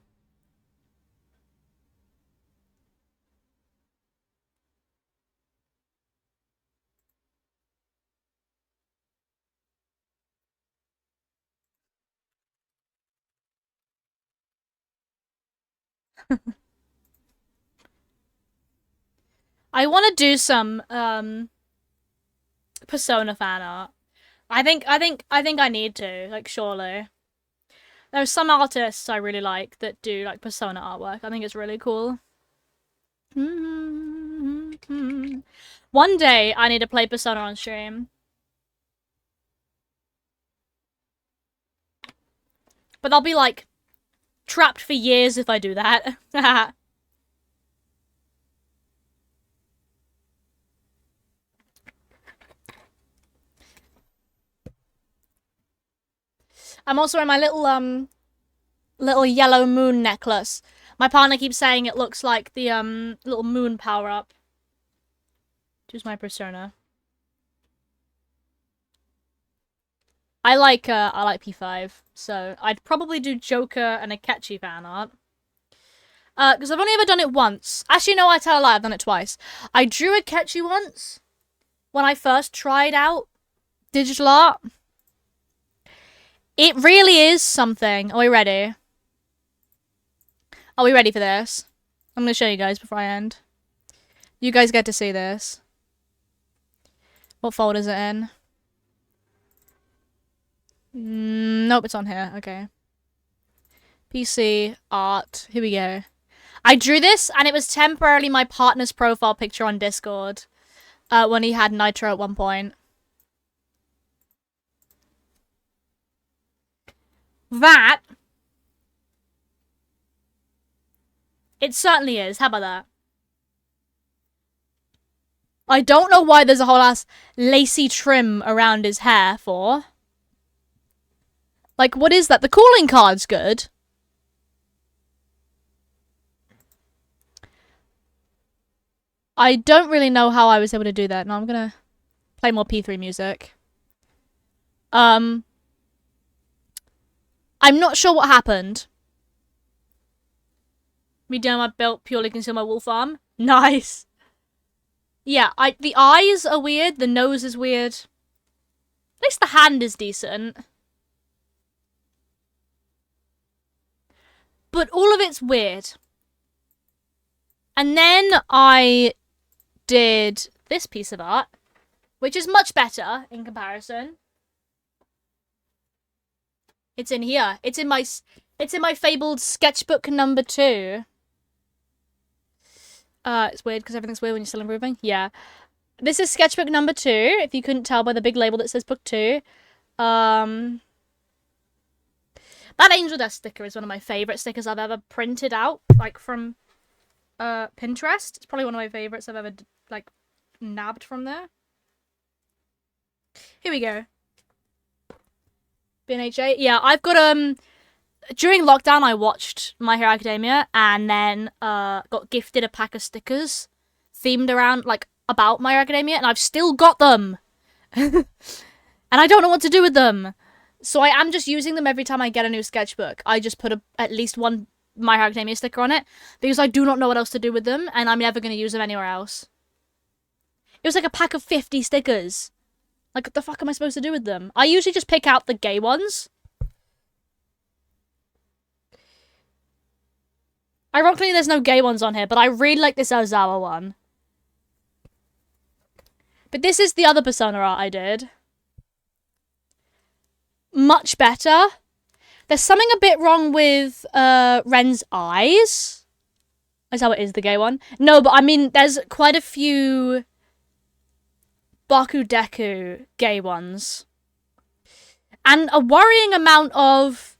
[SPEAKER 1] I want to do some Persona fan art. I think I need to, like, surely. There's some artists I really like that do like Persona artwork. I think it's really cool. One day I need to play Persona on stream. But I'll be like trapped for years if I do that. I'm also wearing my little yellow moon necklace. My partner keeps saying it looks like the little moon power up. Choose my persona. I like P5, so I'd probably do Joker and Akechi fan art. Because I've only ever done it once. Actually, no, I tell a lie, I've done it twice. I drew Akechi once when I first tried out digital art. It really is something. Are we ready? Are we ready for this? I'm gonna show you guys before I end. You guys get to see this. What folder is it in? Nope, it's on here. Okay. PC, art. Here we go. I drew this, and it was temporarily my partner's profile picture on Discord when he had Nitro at one point. That... It certainly is. How about that? I don't know why there's a whole ass lacy trim around his hair for. Like, what is that? The calling card's good. I don't really know how I was able to do that. Now I'm gonna play more P3 music. I'm not sure what happened. Me doing my belt purely conceal my wolf arm. Nice. Yeah, the eyes are weird. The nose is weird. At least the hand is decent. But all of it's weird. And then I did this piece of art, which is much better in comparison. It's in here. It's in my fabled sketchbook number 2. It's weird because everything's weird when you're still improving. Yeah. This is sketchbook number 2, if you couldn't tell by the big label that says book 2. That angel dust sticker is one of my favourite stickers I've ever printed out, like from Pinterest. It's probably one of my favourites I've ever like nabbed from there. Here we go. BNHA. Yeah, I've got during lockdown I watched My Hero Academia and then got gifted a pack of stickers themed around like about My Hero Academia, and I've still got them. And I don't know what to do with them. So I am just using them every time I get a new sketchbook. I just put at least one My Hero Academia sticker on it because I do not know what else to do with them, and I'm never going to use them anywhere else. It was like a pack of 50 stickers. Like, what the fuck am I supposed to do with them? I usually just pick out the gay ones. Ironically, there's no gay ones on here, but I really like this Ozawa one. But this is the other Persona art I did. Much better. There's something a bit wrong with Ren's eyes. Ozawa is the gay one. No, but I mean, there's quite a few Bakudeku gay ones. And a worrying amount of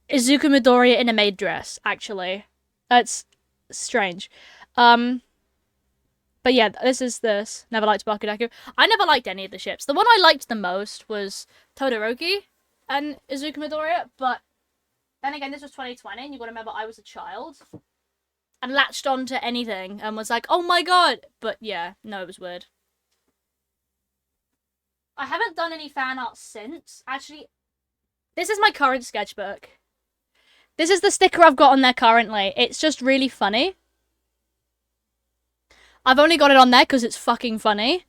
[SPEAKER 1] Izuku Midoriya in a maid dress, actually. That's strange. But yeah, this is this. Never liked Bakudeku. I never liked any of the ships. The one I liked the most was Todoroki and Izuku Midoriya, but then again, this was 2020, and you gotta remember I was a child and latched on to anything and was like, oh my god! But yeah, no, it was weird. I haven't done any fan art since. Actually, this is my current sketchbook. This is the sticker I've got on there currently. It's just really funny. I've only got it on there because it's fucking funny.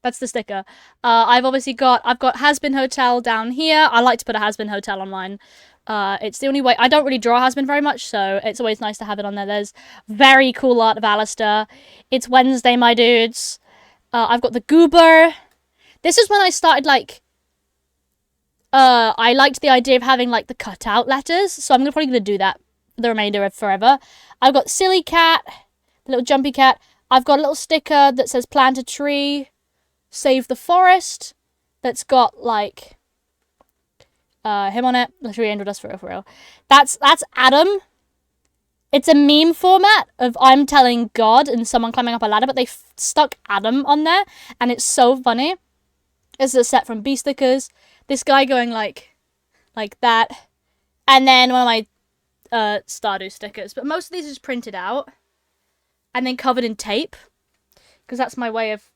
[SPEAKER 1] That's the sticker. I've got Has Been Hotel down here. I like to put a Has Been Hotel on mine. It's the only way. I don't really draw Has Been very much, so it's always nice to have it on there. There's very cool art of Alistair. It's Wednesday, my dudes. I've got the Goober. This is when I started, like, I liked the idea of having, like, the cutout letters, so I'm probably gonna do that for the remainder of forever. I've got Silly Cat, the little jumpy cat. I've got a little sticker that says plant a tree, save the forest, that's got, like, him on it. Literally Angel Dust for real. That's Adam. It's a meme format of I'm telling God and someone climbing up a ladder, but they stuck Adam on there, and it's so funny. This is a set from B stickers. This guy going like that, and then one of my Stardew stickers. But most of these is printed out and then covered in tape, because that's my way of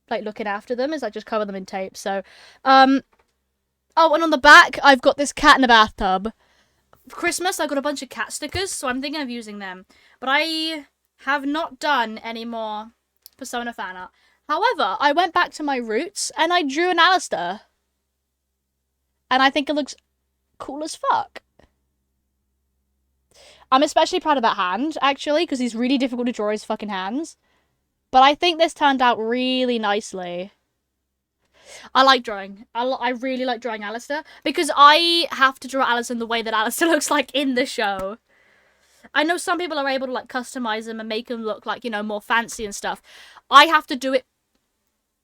[SPEAKER 1] like looking after them, is I just cover them in tape. So, oh, and on the back I've got this cat in a bathtub. For Christmas, I got a bunch of cat stickers, so I'm thinking of using them. But I have not done any more Persona fan art. However, I went back to my roots and I drew an Alistair. And I think it looks cool as fuck. I'm especially proud of that hand, actually, because he's really difficult to draw his fucking hands. But I think this turned out really nicely. I like drawing. I really like drawing Alistair, because I have to draw Alistair in the way that Alistair looks like in the show. I know some people are able to like customize him and make him look like, you know, more fancy and stuff. I have to do it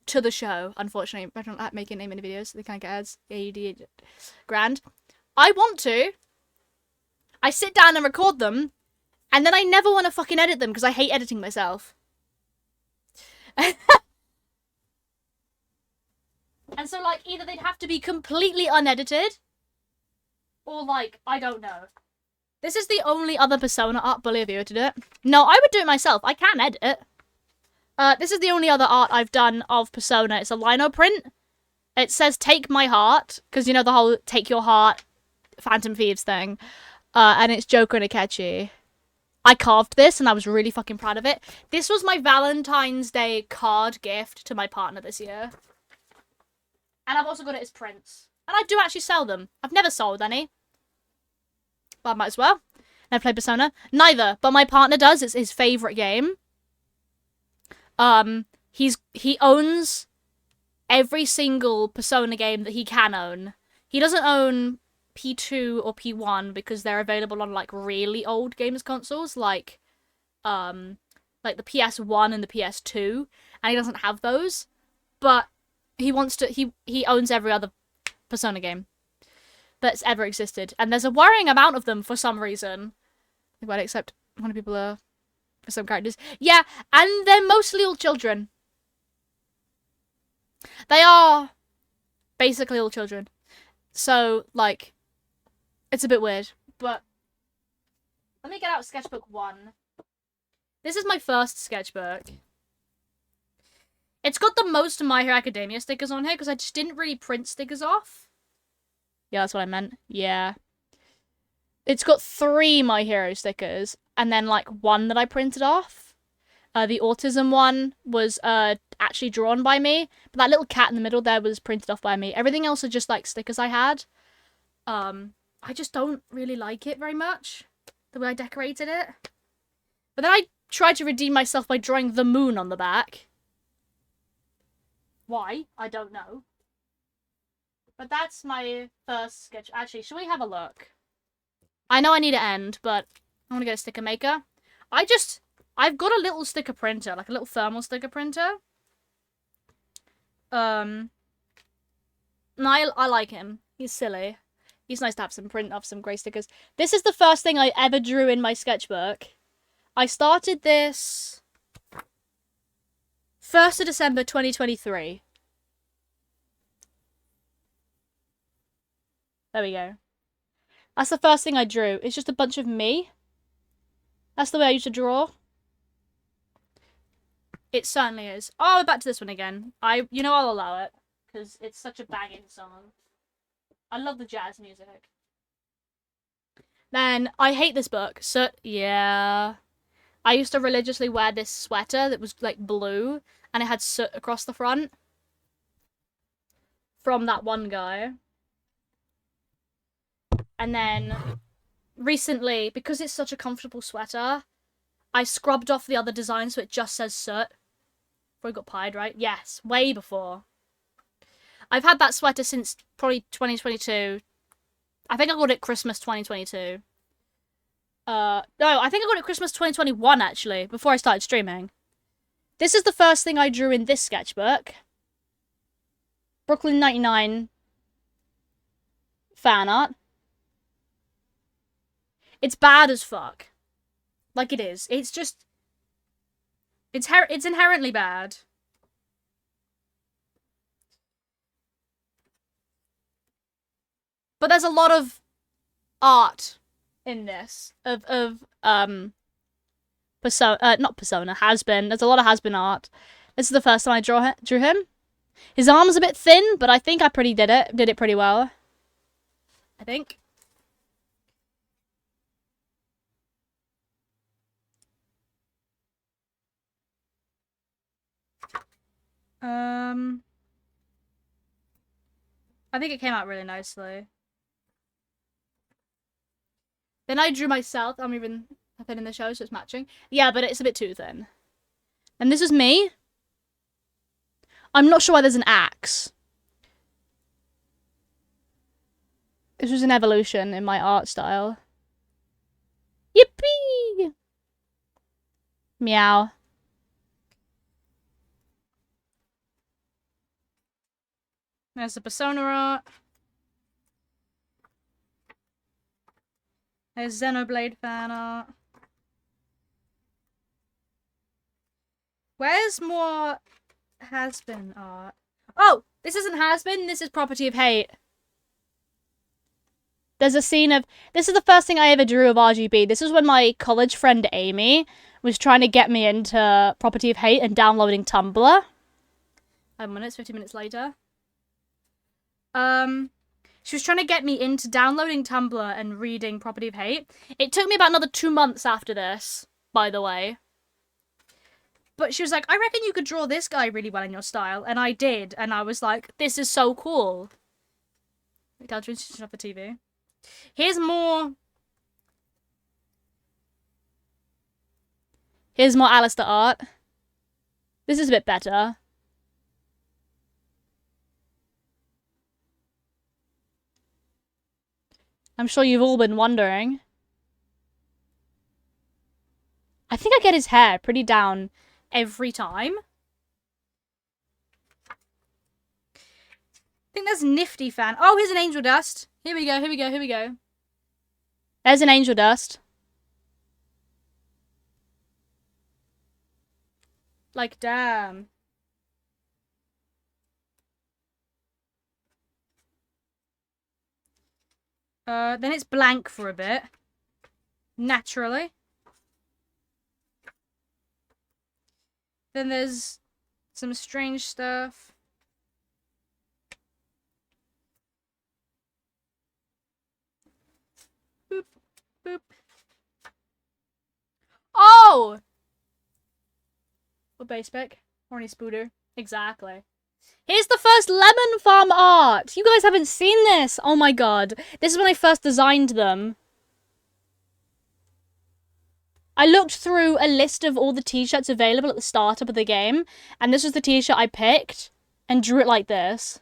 [SPEAKER 1] to the show, unfortunately. I don't like making many videos, so they can't get ads. AUD grand. I want to. I sit down and record them, and then I never want to fucking edit them because I hate editing myself. And so, like, either they'd have to be completely unedited, or, like, I don't know. This is the only other Persona art bully viewer to do it. No, I would do it myself. I can edit it. This is the only other art I've done of Persona. It's a lino print. It says, take my heart, because, you know, the whole take your heart Phantom Thieves thing. And it's Joker and Akechi. I carved this, and I was really fucking proud of it. This was my Valentine's Day card gift to my partner this year. And I've also got it as prints. And I do actually sell them. I've never sold any. But I might as well. Never played Persona. Neither. But my partner does. It's his favourite game. He owns every single Persona game that he can own. He doesn't own P2 or P1 because they're available on, like, really old games consoles. Like the PS1 and the PS2. And he doesn't have those. But he wants to, he owns every other Persona game that's ever existed. And there's a worrying amount of them for some reason. Well, except how many people are for some characters. Yeah, and they're mostly all children. They are basically all children. So, like, it's a bit weird. But let me get out sketchbook 1. This is my first sketchbook. It's got the most My Hero Academia stickers on here because I just didn't really print stickers off. Yeah, that's what I meant. Yeah. It's got 3 My Hero stickers and then, like, 1 that I printed off. The autism one was actually drawn by me, but that little cat in the middle there was printed off by me. Everything else are just, like, stickers I had. I just don't really like it very much, the way I decorated it. But then I tried to redeem myself by drawing the moon on the back. Why? I don't know. But that's my first sketch. Actually, should we have a look? I know I need to end, but I want to get a sticker maker. I've got a little sticker printer, like a little thermal sticker printer. And I like him. He's silly. He's nice to have some print off some grey stickers. This is the first thing I ever drew in my sketchbook. I started this 1st of December 2023. There we go. That's the first thing I drew. It's just a bunch of me. That's the way I used to draw. It certainly is. Oh, we're back to this one again. I'll allow it. Because it's such a banging song. I love the jazz music. Then, I hate this book. So, yeah. I used to religiously wear this sweater that was, like, blue. And it had soot across the front. from that one guy. And then recently, because it's such a comfortable sweater, I scrubbed off the other design so it just says soot. Before it got pied, right? Yes, way before. I've had that sweater since probably 2022. I think I got it Christmas 2022. No, I think I got it Christmas 2021, actually, before I started streaming. This is the first thing I drew in this sketchbook. Brooklyn 99 fan art. It's bad as fuck. Like, it is. It's just... It's inherently bad. But there's a lot of art in this of Persona, not Persona, Has-Been. There's a lot of Has-Been art. This is the first time I drew him. His arm's a bit thin, but I think I did it pretty well. I think. I think it came out really nicely. Then I drew myself. I'm even thin in the show, so it's matching. Yeah, but it's a bit too thin. And this is me. I'm not sure why there's an axe. This was an evolution in my art style. Yippee! Meow. There's the Persona art. There's Xenoblade fan art. Where's more Has-Been art? Oh! This isn't Has-Been, this is Property of Hate. There's a scene of... This is the first thing I ever drew of RGB. This is when my college friend Amy was trying to get me into Property of Hate and downloading Tumblr. 50 minutes later. She was trying to get me into downloading Tumblr and reading Property of Hate. It took me about another 2 months after this, by the way. But she was like, I reckon you could draw this guy really well in your style. And I did. And I was like, this is so cool. I'll turn off the TV. Here's more Alistair art. This is a bit better. I'm sure you've all been wondering. I think I get his hair pretty down every time. I think there's Nifty fan. Oh, here's an Angel Dust. Here we go, here we go, here we go. There's an Angel Dust. Like, damn. Then it's blank for a bit. Naturally. Then there's some strange stuff. Boop, boop. Oh! What base spec? Horny Spooter. Exactly. Here's the first Lemon Farm art! You guys haven't seen this! Oh my god. This is when I first designed them. I looked through a list of all the t-shirts available at the startup of the game, and this was the t-shirt I picked, and drew it like this.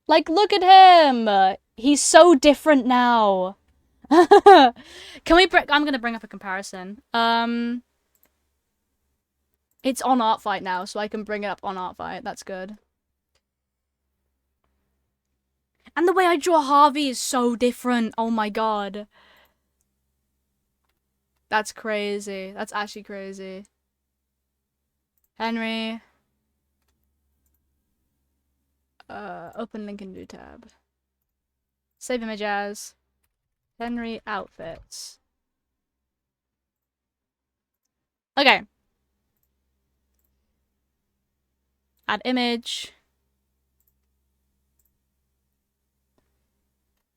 [SPEAKER 1] Like, look at him! He's so different now. Can we I'm gonna bring up a comparison. It's on Artfight now, so I can bring it up on Artfight. That's good. And the way I draw Harvey is so different. Oh my god. That's crazy. That's actually crazy. Henry. Open link in new tab. Save image as Henry outfits. Okay. Add image.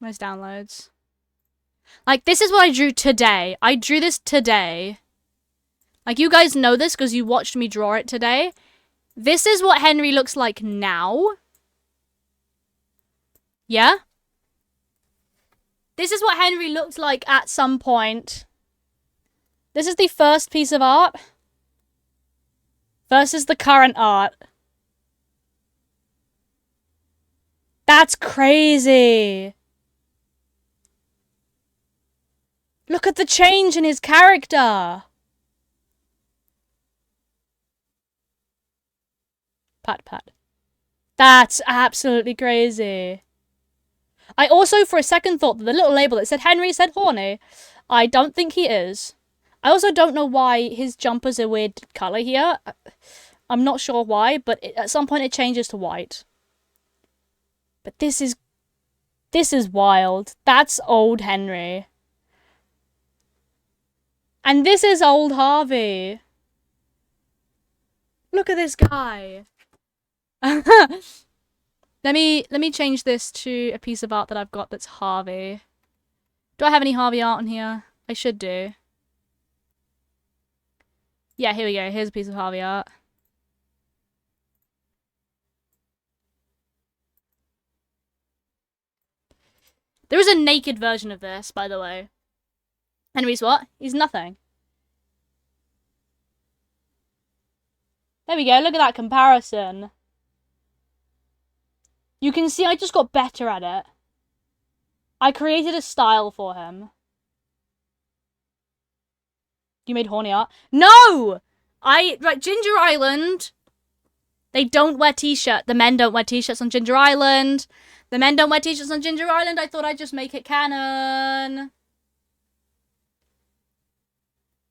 [SPEAKER 1] Most downloads. Like, this is what I drew today. I drew this today. Like, you guys know this because you watched me draw it today. This is what Henry looks like now. Yeah? This is what Henry looked like at some point. This is the first piece of art versus the current art. That's crazy. Look at the change in his character. Pat, pat. That's absolutely crazy. I also, for a second, thought that the little label that said Henry said horny. I don't think he is. I also don't know why his jumper's a weird colour here. I'm not sure why, but at some point it changes to white. But this is wild. That's old Henry. And this is old Harvey. Look at this guy. Let me change this to a piece of art that I've got that's Harvey. Do I have any Harvey art on here? I should do. Yeah, here we go. Here's a piece of Harvey art. There is a naked version of this, by the way. Henry's what? He's nothing. There we go. Look at that comparison. You can see I just got better at it. I created a style for him. You made horny art? No! Right, Ginger Island. They don't wear t-shirts. The men don't wear t-shirts on Ginger Island. The men don't wear t-shirts on Ginger Island. I thought I'd just make it canon.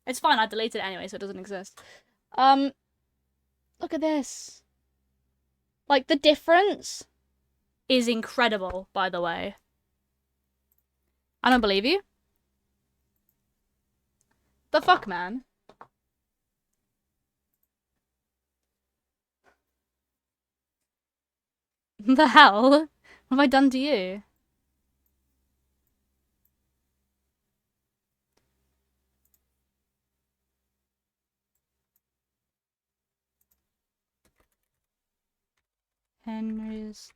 [SPEAKER 1] It's fine, I deleted it anyway, so it doesn't exist. Look at this. Like, the difference is incredible, by the way. I don't believe you. The fuck, man? The hell? What have I done to you? Henry's...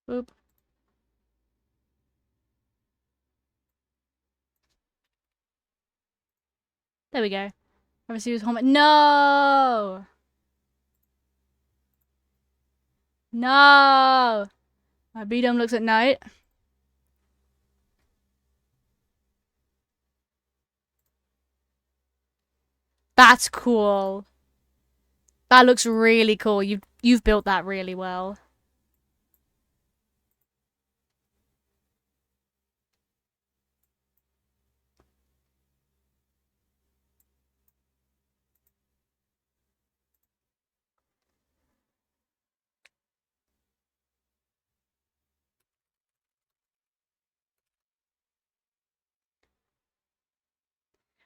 [SPEAKER 1] Boop. There we go. Obviously, he was home. No! No! My B-dome looks at night. That's cool. That looks really cool. You've built that really well.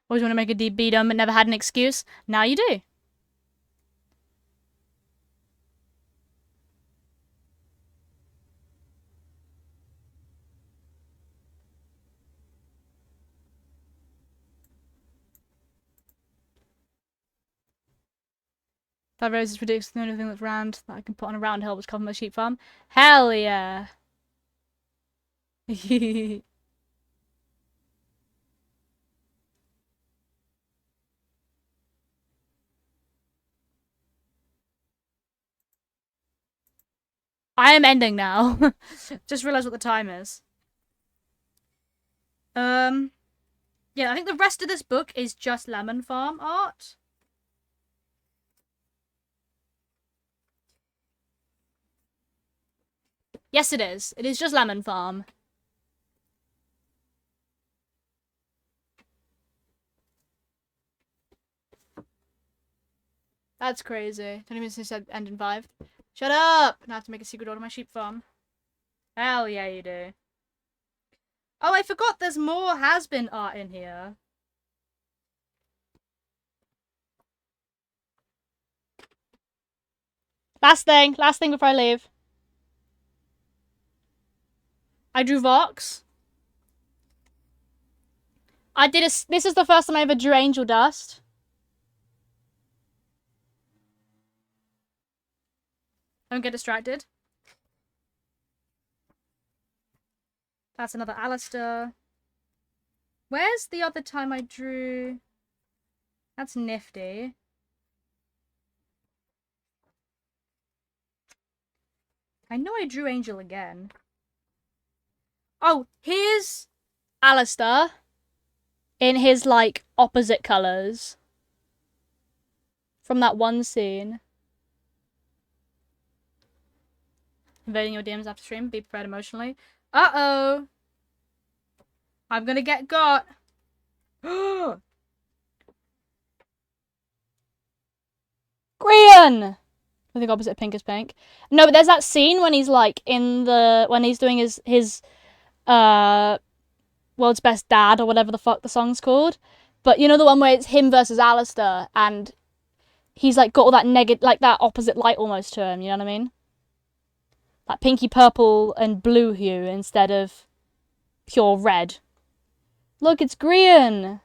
[SPEAKER 1] Always want to make a deep beat 'em, but never had an excuse. Now you do. Five Roses predicts the only thing that's round that I can put on a round hill which cover my sheep farm. Hell yeah. I am ending now. Just realized what the time is. Yeah, I think the rest of this book is just Lemon Farm art. Yes, it is. It is just Lemon Farm. That's crazy. Don't even say end in 5. Shut up! Now I have to make a secret door to my sheep farm. Hell yeah, you do. Oh, I forgot there's more has-been art in here. Last thing before I leave. I drew Vox. This is the first time I ever drew angel dust. Don't get distracted. That's another Alistair. Where's the other time I drew? That's nifty. I know I drew Angel again. Oh, here's Alistair in his, like, opposite colours from that one scene. Invading your DMs after stream. Be prepared emotionally. Uh-oh. I'm gonna get got. Green! I think opposite pink is pink. No, but there's that scene when he's like when he's doing his World's Best Dad or whatever the fuck the song's called. But you know the one where it's him versus Alistair and he's like got all that like that opposite light almost to him, you know what I mean? That pinky purple and blue hue instead of pure red. Look, it's green!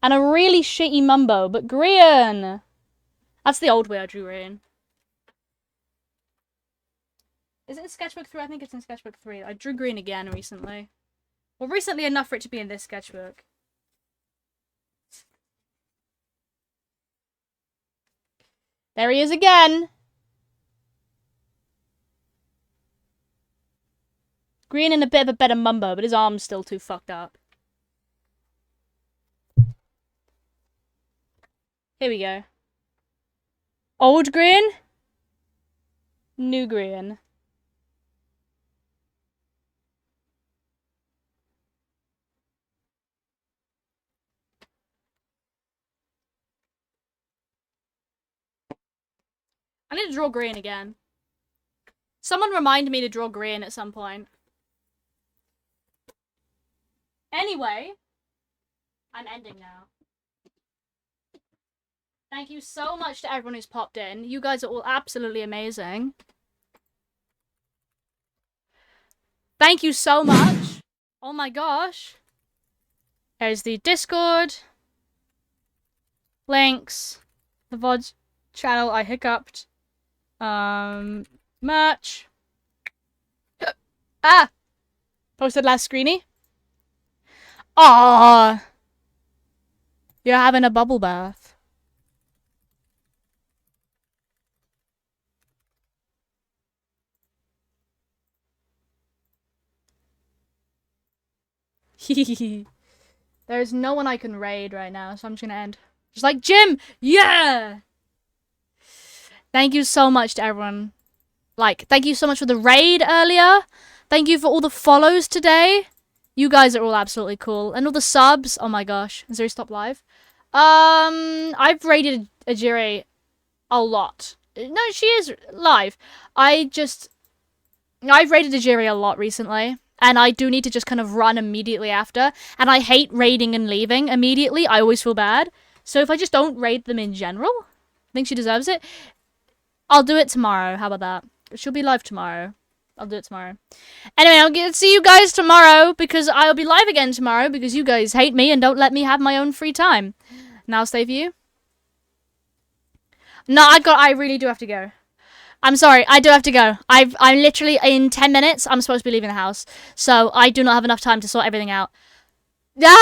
[SPEAKER 1] And a really shitty mumbo, but green! That's the old way I drew green. Is it in Sketchbook 3? I think it's in Sketchbook 3. I drew green again recently. Well, recently enough for it to be in this sketchbook. There he is again! Green in a bit of a better mumbo, but his arm's still too fucked up. Here we go. Old green. New green. I need to draw green again. Someone remind me to draw green at some point. Anyway, I'm ending now. Thank you so much to everyone who's popped in. You guys are all absolutely amazing. Thank you so much. Oh my gosh. There's the Discord. Links. The VOD channel I hiccuped. Merch. Ah! Posted last screeny. Aww. You're having a bubble bath. There's no one I can raid right now, so I'm just gonna end. Just like, Jim! Yeah! Thank you so much to everyone. Like, thank you so much for the raid earlier. Thank you for all the follows today. You guys are all absolutely cool. And all the subs. Oh my gosh. Zeri stop live. I've raided Ajiri a lot. No, she is live. I've raided Ajiri a lot recently. And I do need to just kind of run immediately after. And I hate raiding and leaving immediately. I always feel bad. So if I just don't raid them in general, I think she deserves it. I'll do it tomorrow. How about that? She'll be live tomorrow. I'll do it tomorrow. Anyway, I'll get to see you guys tomorrow because I'll be live again tomorrow because you guys hate me and don't let me have my own free time. Now stay for you. No, I really do have to go. I'm sorry, I do have to go. I'm literally, in 10 minutes, I'm supposed to be leaving the house. So I do not have enough time to sort everything out. Yeah!